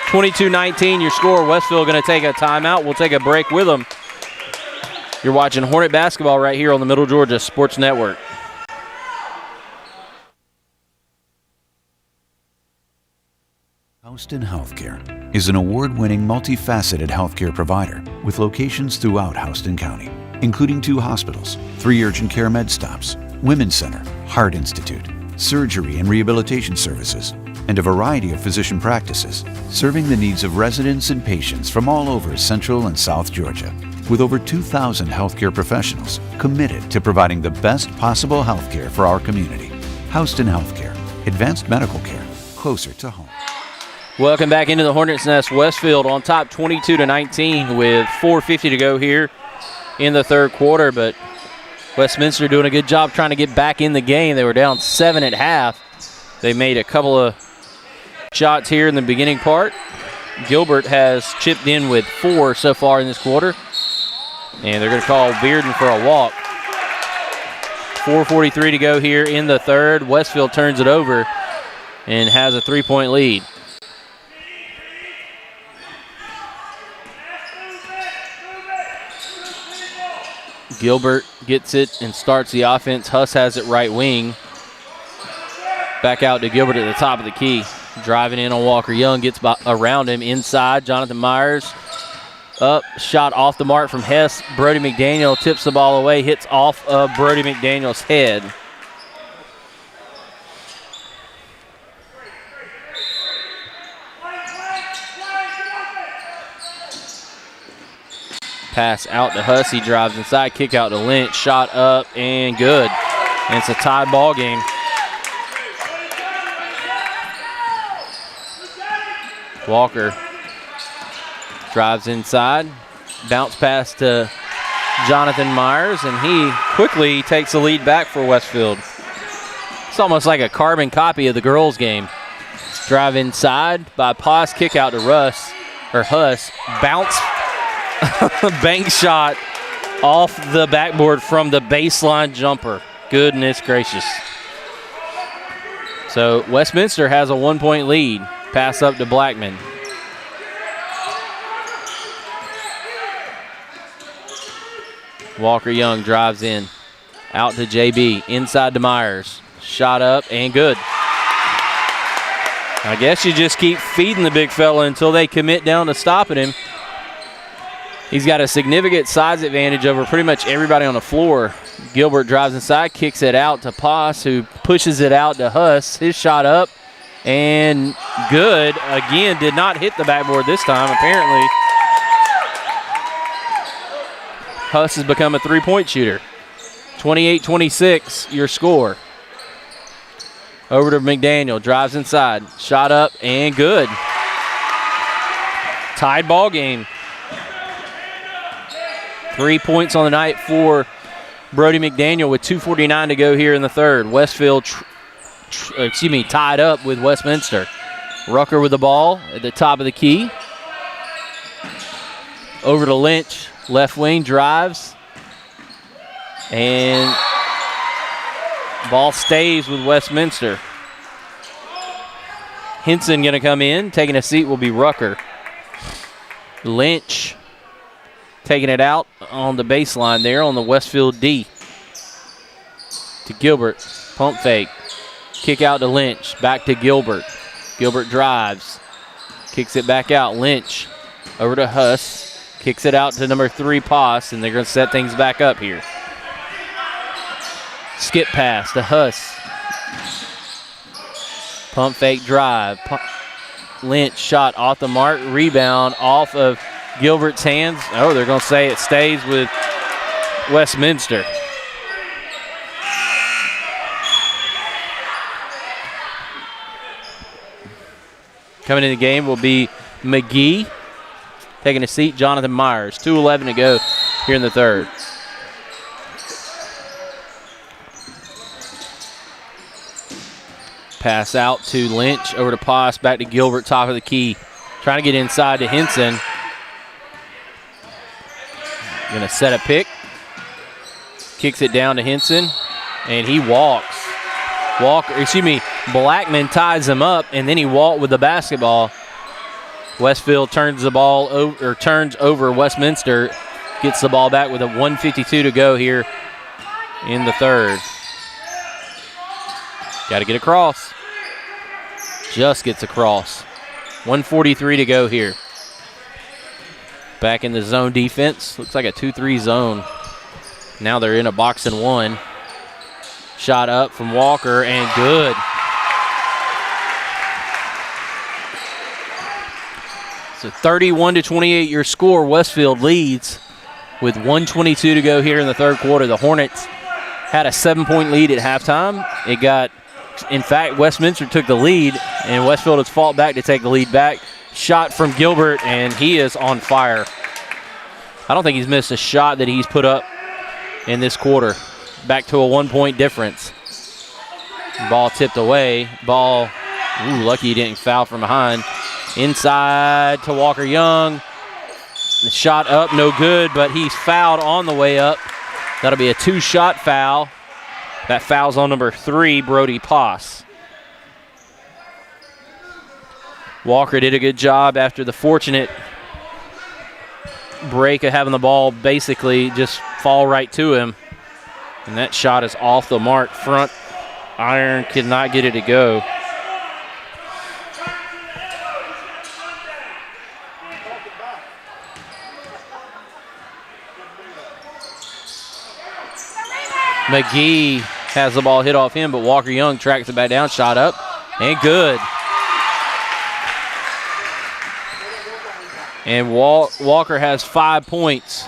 22-19 your score. Westfield going to take a timeout. We'll take a break with them. You're watching Hornet basketball right here on the Middle Georgia Sports Network. Houston Healthcare is an award-winning, multifaceted healthcare provider with locations throughout Houston County, including 2 hospitals, 3 urgent care med stops, Women's Center, Heart Institute, surgery and rehabilitation services, and a variety of physician practices, serving the needs of residents and patients from all over Central and South Georgia, with over 2,000 healthcare professionals committed to providing the best possible healthcare for our community. Houston Healthcare, advanced medical care, closer to home. Welcome back into the Hornets Nest. Westfield on top 22-19 with 4:50 to go here in the third quarter, but Westminster doing a good job trying to get back in the game. They were down 7 at half. They made a couple of shots here in the beginning part. Gilbert has chipped in with 4 so far in this quarter, and they're going to call Bearden for a walk. 4:43 to go here in the third. Westfield turns it over and has a 3-point lead. Gilbert gets it and starts the offense. Huss has it right wing. Back out to Gilbert at the top of the key. Driving in on Walker Young, gets around him inside. Jonathan Myers up, shot off the mark from Hess. Brody McDaniel tips the ball away, hits off of Brody McDaniel's head. Pass out to Huss. He drives inside. Kick out to Lynch. Shot up and good. And it's a tied ball game. Walker drives inside. Bounce pass to Jonathan Myers, and he quickly takes the lead back for Westfield. It's almost like a carbon copy of the girls' game. Drive inside by Poss. Kick out to Huss. Bounce. Bank shot off the backboard from the baseline jumper. Goodness gracious. So Westminster has a 1-point lead. Pass up to Blackman. Walker Young drives in. Out to JB. Inside to Myers. Shot up and good. I guess you just keep feeding the big fella until they commit down to stopping him. He's got a significant size advantage over pretty much everybody on the floor. Gilbert drives inside, kicks it out to Poss, who pushes it out to Huss. His shot up and good. Again, did not hit the backboard this time, apparently. Huss has become a 3-point shooter. 28-26, your score. Over to McDaniel, drives inside. Shot up and good. Tied ball game. 3 points on the night for Brody McDaniel with 2:49 to go here in the third. Westfield tied up with Westminster. Rucker with the ball at the top of the key. Over to Lynch. Left wing drives. And ball stays with Westminster. Henson going to come in. Taking a seat will be Rucker. Lynch taking it out on the baseline there on the Westfield D. To Gilbert. Pump fake. Kick out to Lynch. Back to Gilbert. Gilbert drives. Kicks it back out. Lynch over to Huss. Kicks it out to number 3, Poss, and they're going to set things back up here. Skip pass to Huss. Pump fake drive. Lynch shot off the mark. Rebound off of Gilbert's hands. Oh, they're going to say it stays with Westminster. Coming in the game will be McGee. Taking a seat, Jonathan Myers. 2:11 to go here in the third. Pass out to Lynch, over to Poss, back to Gilbert, top of the key. Trying to get inside to Henson. Going to set a pick. Kicks it down to Henson, and he walks. Blackman ties him up, and then he walked with the basketball. Westfield turns over Westminster, gets the ball back with a 1:52 to go here in the third. Got to get across. Just gets across. 1:43 to go here. Back in the zone defense. Looks like a 2-3 zone. Now they're in a box and one. Shot up from Walker, and good. So 31-28 your score. Westfield leads with 1:22 to go here in the third quarter. The Hornets had a 7-point lead at halftime. In fact, Westminster took the lead, and Westfield has fought back to take the lead back. Shot from Gilbert, and he is on fire. I don't think he's missed a shot that he's put up in this quarter. Back to a 1-point difference. Ball tipped away. Lucky he didn't foul from behind. Inside to Walker Young. The shot up, no good, but he's fouled on the way up. That'll be a 2-shot foul. That foul's on number 3, Brody Poss. Walker did a good job after the fortunate break of having the ball basically just fall right to him. And that shot is off the mark. Front iron could not get it to go. McGee has the ball hit off him, but Walker Young tracks it back down, shot up, and good. And Walker has 5 points.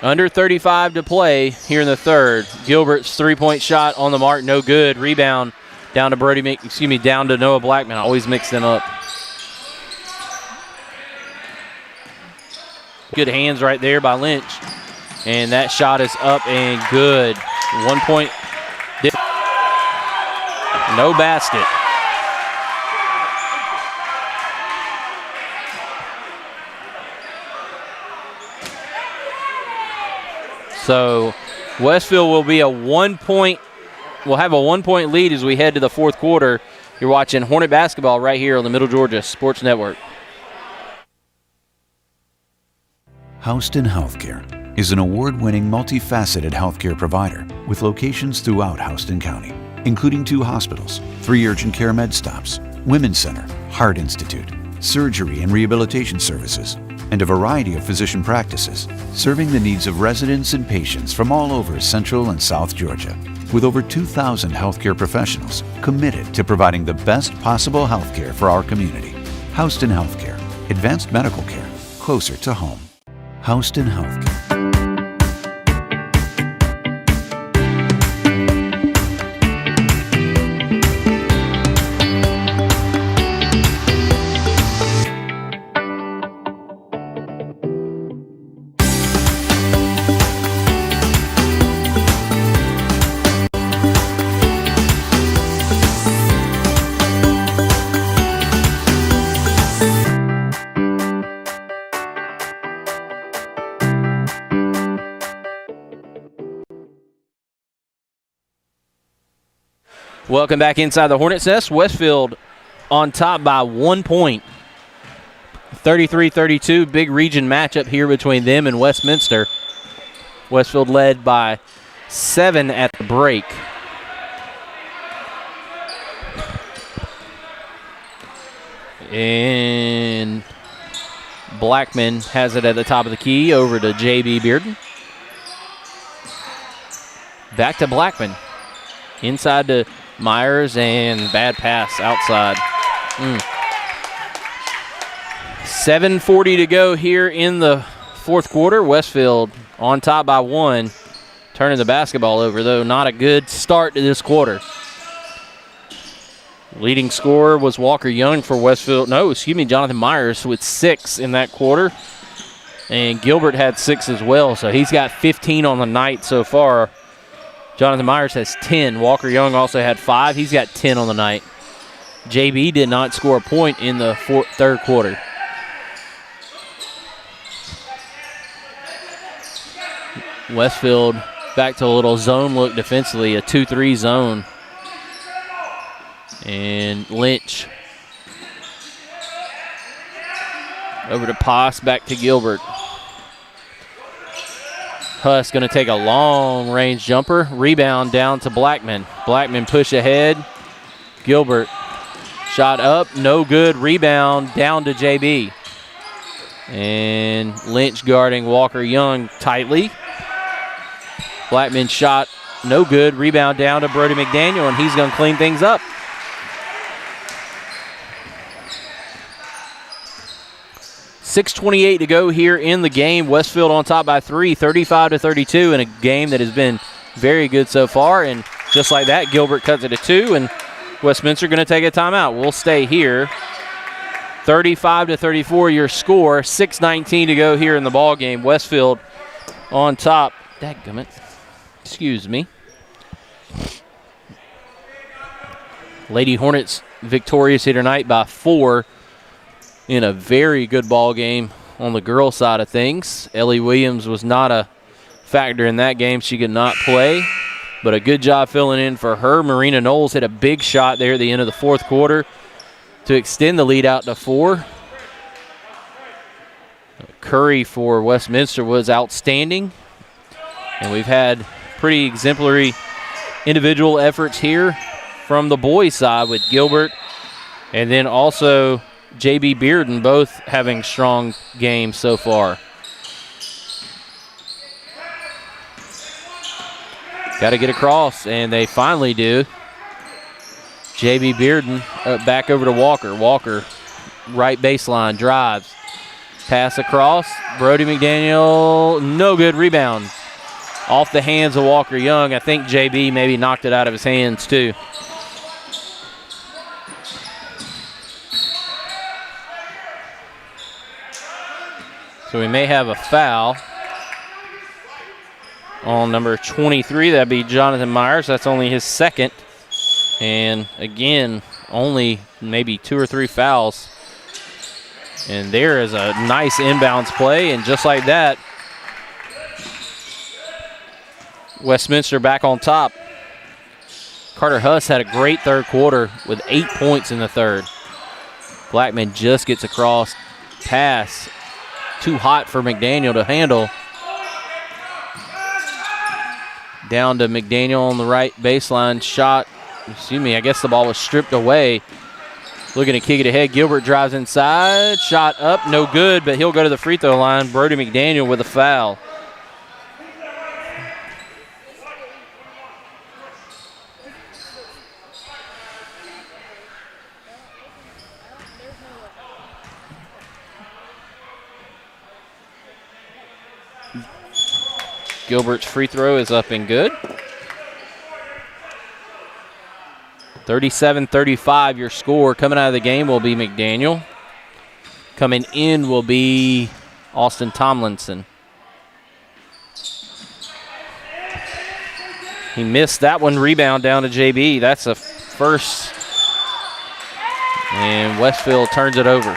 Under 35 to play here in the third. Gilbert's 3-point shot on the mark, no good. Rebound down to down to Noah Blackman. I always mix them up. Good hands right there by Lynch. And that shot is up and good. 1 point. No basket. So Westfield will be we'll have a 1-point lead as we head to the fourth quarter. You're watching Hornet basketball right here on the Middle Georgia Sports Network. Houston Healthcare is an award-winning, multifaceted healthcare provider with locations throughout Houston County, including 2 hospitals, 3 urgent care med stops, Women's Center, Heart Institute, surgery and rehabilitation services, and a variety of physician practices, serving the needs of residents and patients from all over Central and South Georgia, with over 2,000 healthcare professionals committed to providing the best possible healthcare for our community. Houston Healthcare, advanced medical care, closer to home. Houston Healthcare. Welcome back inside the Hornets' nest. Westfield on top by 1 point. 33-32, big region matchup here between them and Westminster. Westfield led by 7 at the break. And Blackman has it at the top of the key over to J.B. Bearden. Back to Blackman. Inside to Myers, and bad pass outside. 7:40 to go here in the fourth quarter. Westfield on top by 1. turning the basketball over, though. Not a good start to this quarter. Leading scorer was Walker Young for Westfield. No, excuse me, Jonathan Myers with 6 in that quarter. And Gilbert had 6 as well, so he's got 15 on the night so far. Jonathan Myers has 10. Walker Young also had 5. He's got 10 on the night. JB did not score a point in the third quarter. Westfield back to a little zone look defensively, a 2-3 zone. And Lynch over to Poss, back to Gilbert. Huss going to take a long-range jumper. Rebound down to Blackman. Blackman push ahead. Gilbert shot up, no good. Rebound down to JB. And Lynch guarding Walker Young tightly. Blackman shot no good. Rebound down to Brody McDaniel, and he's going to clean things up. .628 to go here in the game. Westfield on top by 3, 35-32, in a game that has been very good so far. And just like that, Gilbert cuts it to 2, and Westminster going to take a timeout. We'll stay here. 35-34 your score. 6:19 to go here in the ball game. Westfield on top. Dadgummit. Excuse me. Lady Hornets victorious here tonight by 4 in a very good ball game on the girls' side of things. Ellie Williams was not a factor in that game. She could not play, but a good job filling in for her. Marina Knowles hit a big shot there at the end of the fourth quarter to extend the lead out to 4. Curry for Westminster was outstanding, and we've had pretty exemplary individual efforts here from the boys' side with Gilbert and then also J.B. Bearden, both having strong games so far. Got to get across, and they finally do. J.B. Bearden back over to Walker. Walker, right baseline, drives. Pass across. Brody McDaniel, no good. Rebound off the hands of Walker Young. I think J.B. maybe knocked it out of his hands too. So we may have a foul on number 23. That'd be Jonathan Myers. That's only his second. And again, only maybe 2 or 3 fouls. And there is a nice inbounds play. And just like that, Westminster back on top. Carter Huss had a great third quarter with 8 points in the third. Blackman just gets across. Pass. Too hot for McDaniel to handle. Down to McDaniel on the right baseline. Shot. Excuse me, I guess the ball was stripped away. Looking to kick it ahead. Gilbert drives inside. Shot up. No good, but he'll go to the free throw line. Brody McDaniel with a foul. Gilbert's free throw is up and good. 37-35 your score. Coming out of the game will be McDaniel. Coming in will be Austin Tomlinson. He missed that one. Rebound down to JB. That's a first. And Westfield turns it over.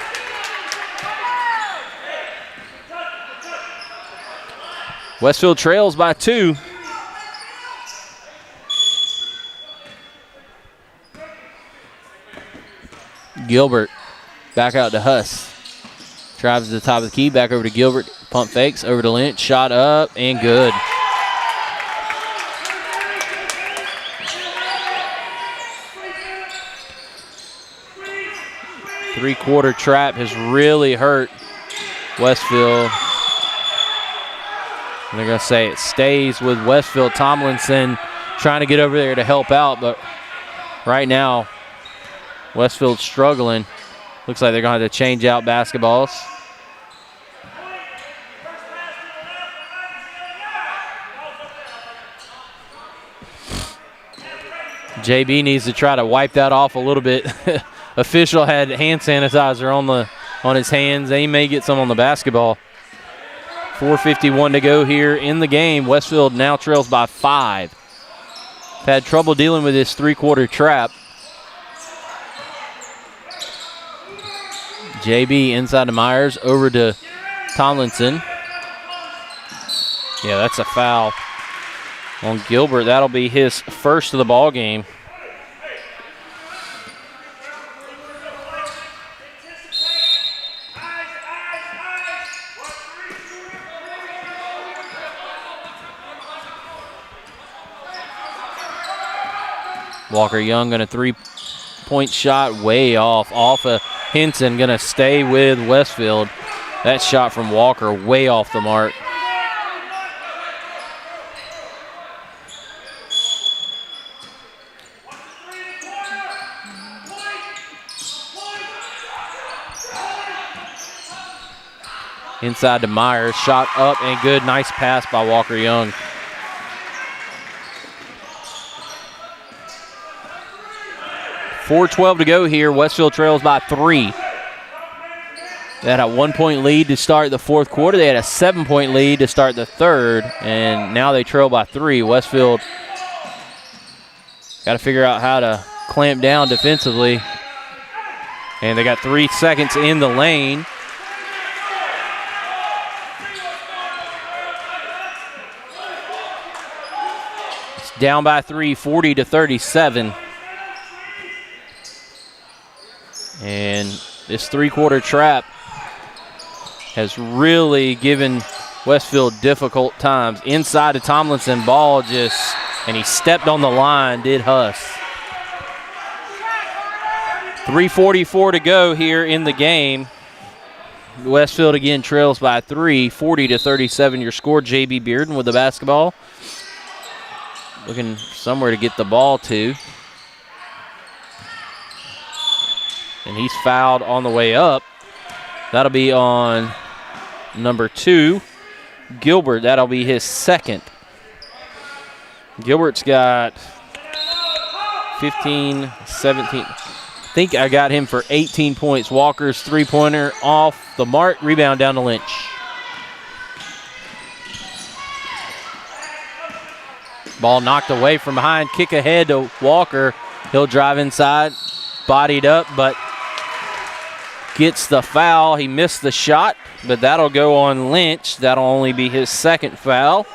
Westfield trails by 2. Gilbert back out to Huss. Drives to the top of the key, back over to Gilbert. Pump fakes, over to Lynch. Shot up and good. Three-quarter trap has really hurt Westfield. And they're going to say it stays with Westfield. Tomlinson trying to get over there to help out, but right now Westfield's struggling. Looks like they're going to have to change out basketballs. JB needs to try to wipe that off a little bit. Official had hand sanitizer on his hands. They may get some on the basketball. 4:51 to go here in the game. Westfield now trails by 5. Had trouble dealing with this three-quarter trap. JB inside to Myers, over to Tomlinson. Yeah, that's a foul on Gilbert. That'll be his first of the ball game. Walker Young going to three-point shot way off of Henson. Going to stay with Westfield. That shot from Walker way off the mark. Inside to Myers, shot up and good. Nice pass by Walker Young. .412 to go here. Westfield trails by 3. They had a 1-point lead to start the fourth quarter. They had a 7-point lead to start the third, and now they trail by 3. Westfield got to figure out how to clamp down defensively. And they got 3 seconds in the lane. It's down by 3, 40-37. And this three-quarter trap has really given Westfield difficult times. Inside to Tomlinson, ball and he stepped on the line, did Huss. 3:44 to go here in the game. Westfield again trails by 3, 40-37 your score. JB Bearden with the basketball. Looking somewhere to get the ball to. And he's fouled on the way up. That'll be on number 2, Gilbert. That'll be his second. Gilbert's got 15, 17. I think I got him for 18 points. Walker's three-pointer off the mark. Rebound down to Lynch. Ball knocked away from behind. Kick ahead to Walker. He'll drive inside. Bodied up, but gets the foul. He missed the shot, but that'll go on Lynch. That'll only be his second foul.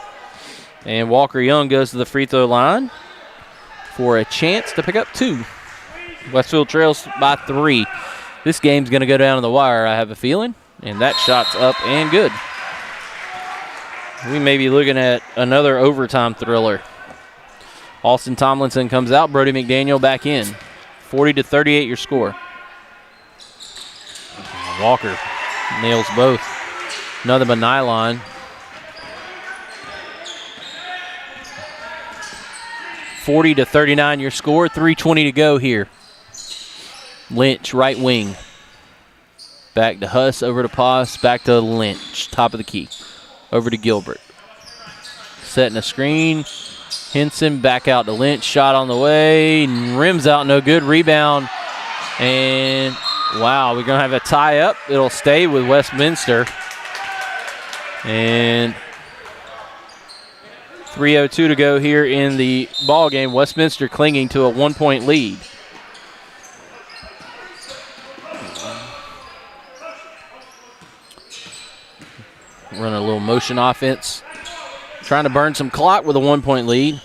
And Walker Young goes to the free throw line for a chance to pick up 2. Westfield trails by 3. This game's going to go down to the wire, I have a feeling. And that shot's up and good. We may be looking at another overtime thriller. Austin Tomlinson comes out. Brody McDaniel back in. 40-38 your score. Walker nails both. Nothing but nylon. 40-39 your score. 3:20 to go here. Lynch, right wing. Back to Huss, over to Poss, back to Lynch. Top of the key. Over to Gilbert. Setting a screen. Henson back out to Lynch. Shot on the way. Rims out, no good. Rebound. And wow, we're going to have a tie up. It'll stay with Westminster. And 3:02 to go here in the ball game. Westminster clinging to a 1-point lead. Running a little motion offense. Trying to burn some clock with a 1-point lead.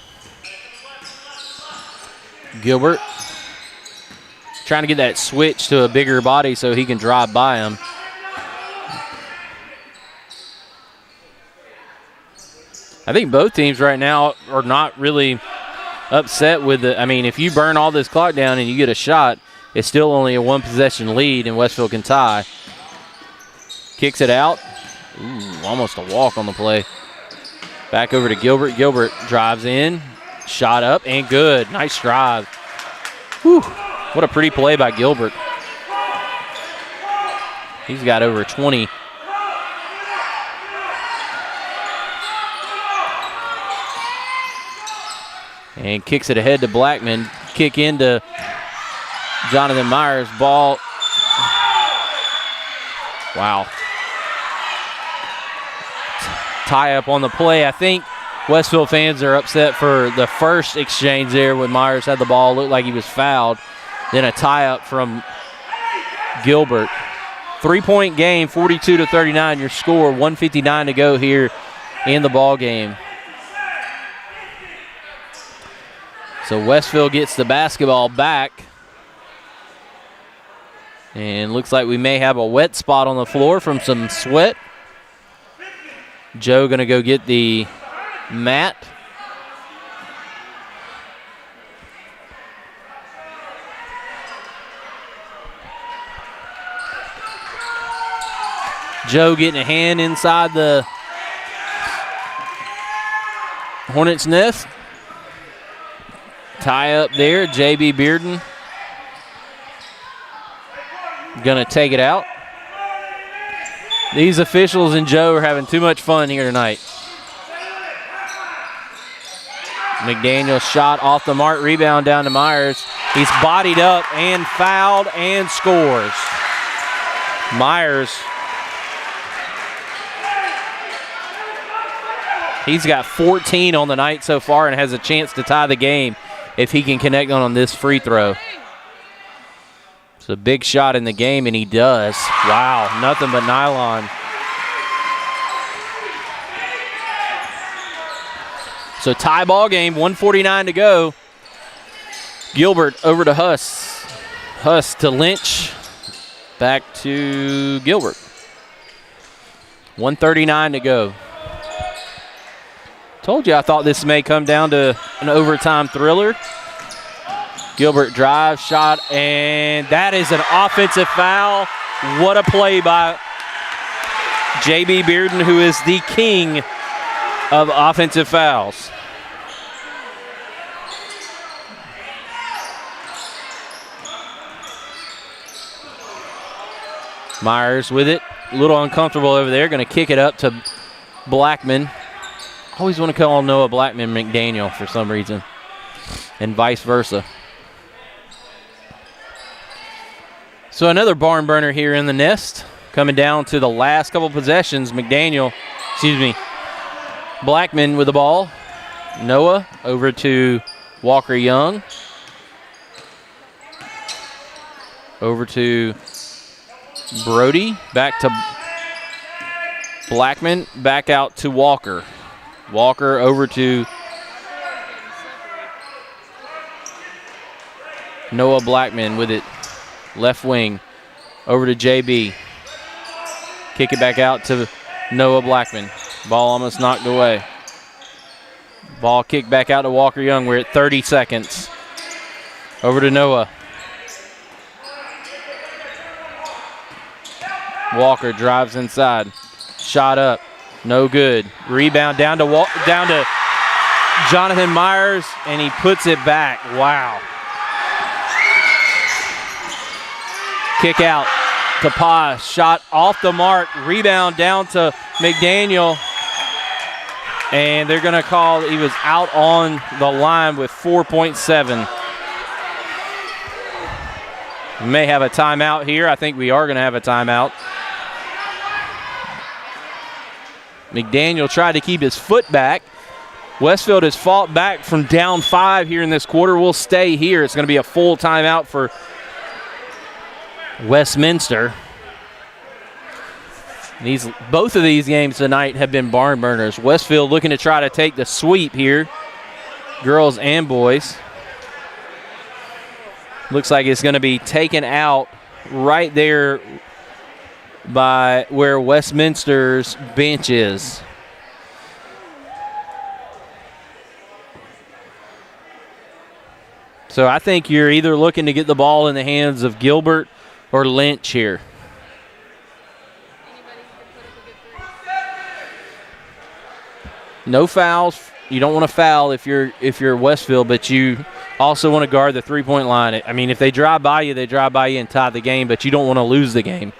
Gilbert trying to get that switch to a bigger body so he can drive by him. I think both teams right now are not really upset with the, I mean, if you burn all this clock down and you get a shot, it's still only a 1-possession lead and Westfield can tie. Kicks it out. Ooh, almost a walk on the play. Back over to Gilbert. Gilbert drives in. Shot up and good. Nice drive. Whew. What a pretty play by Gilbert. He's got over 20. And kicks it ahead to Blackman. Kick into Jonathan Myers. Ball. Wow. Tie up on the play. I think Westfield fans are upset for the first exchange there when Myers had the ball. Looked like he was fouled. Then a tie up from Gilbert. 3-point game, 42-39 your score. 1:59 to go here in the ball game. So Westfield gets the basketball back. And looks like we may have a wet spot on the floor from some sweat. Joe going to go get the mat. Joe getting a hand inside the Hornets' nest. Tie up there, J.B. Bearden. Gonna take it out. These officials and Joe are having too much fun here tonight. McDaniel shot off the mark, rebound down to Myers. He's bodied up and fouled and scores. Myers, he's got 14 on the night so far and has a chance to tie the game if he can connect on this free throw. It's a big shot in the game, and he does. Wow, nothing but nylon. So tie ball game, 1:49 to go. Gilbert over to Huss. Huss to Lynch. Back to Gilbert. 1:39 to go. Told you I thought this may come down to an overtime thriller. Gilbert drives, shot, and that is an offensive foul. What a play by J.B. Bearden, who is the king of offensive fouls. Myers with it. A little uncomfortable over there. Going to kick it up to Blackman. Always want to call Noah Blackman McDaniel for some reason, and vice versa. So another barn burner here in the nest. Coming down to the last couple possessions. Blackman with the ball. Noah over to Walker Young. Over to Brody. Back to Blackman. Back out to Walker. Walker over to Noah Blackman with it. Left wing. Over to JB. Kick it back out to Noah Blackman. Ball almost knocked away. Ball kicked back out to Walker Young. We're at 30 seconds. Over to Noah. Walker drives inside. Shot up. No good. Rebound down to Jonathan Myers, and he puts it back. Wow. Kick out to Paz. Shot off the mark. Rebound down to McDaniel. And they're going to call he was out on the line with 4.7. We may have a timeout here. I think we are going to have a timeout. McDaniel tried to keep his foot back. Westfield has fought back from down 5 here in this quarter. We'll stay here. It's going to be a full timeout for Westminster. Both of these games tonight have been barn burners. Westfield looking to try to take the sweep here, girls and boys. Looks like it's going to be taken out right there by where Westminster's bench is. So I think you're either looking to get the ball in the hands of Gilbert or Lynch here. No fouls. You don't want to foul if you're Westfield, but you also want to guard the three-point line. I mean, if they drive by you, they drive by you and tie the game, but you don't want to lose the game.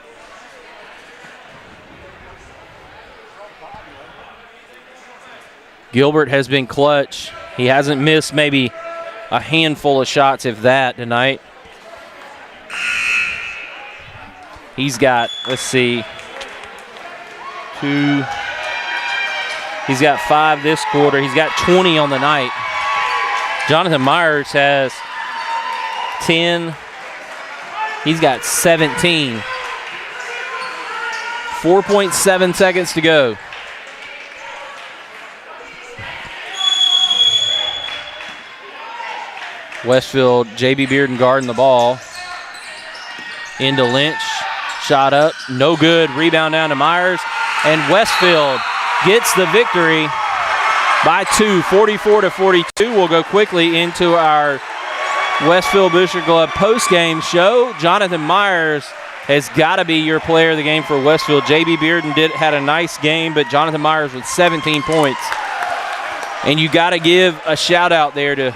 Gilbert has been clutch. He hasn't missed maybe a handful of shots, if that, tonight. He's got, let's see, 2. He's got 5 this quarter. He's got 20 on the night. Jonathan Myers has 10. He's got 17. 4.7 seconds to go. Westfield, J.B. Bearden guarding the ball. Into Lynch. Shot up. No good. Rebound down to Myers. And Westfield gets the victory by 2, 44-42. We'll go quickly into our Westfield Booster Club postgame show. Jonathan Myers has got to be your player of the game for Westfield. J.B. Bearden had a nice game, but Jonathan Myers with 17 points. And you got to give a shout out there to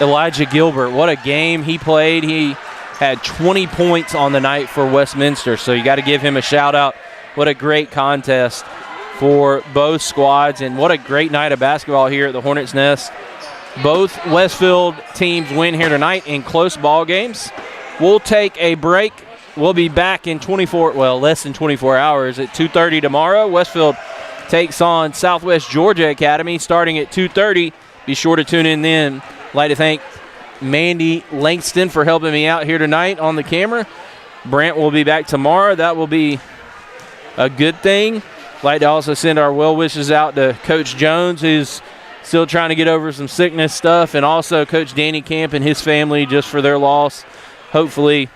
Elijah Gilbert. What a game he played. He had 20 points on the night for Westminster, so you got to give him a shout out. What a great contest for both squads, and what a great night of basketball here at the Hornets' Nest. Both Westfield teams win here tonight in close ball games. We'll take a break. We'll be back in less than 24 hours at 2:30 tomorrow. Westfield takes on Southwest Georgia Academy starting at 2:30. Be sure to tune in then. I'd like to thank Mandy Langston for helping me out here tonight on the camera. Brant will be back tomorrow. That will be a good thing. I'd like to also send our well wishes out to Coach Jones, who's still trying to get over some sickness stuff, and also Coach Danny Camp and his family just for their loss. Hopefully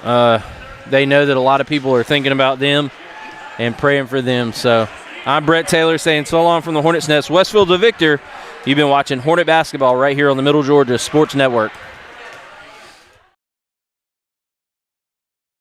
they know that a lot of people are thinking about them and praying for them. So I'm Brett Taylor saying so long from the Hornets' Nest. Westfield to victor. You've been watching Hornet basketball right here on the Middle Georgia Sports Network.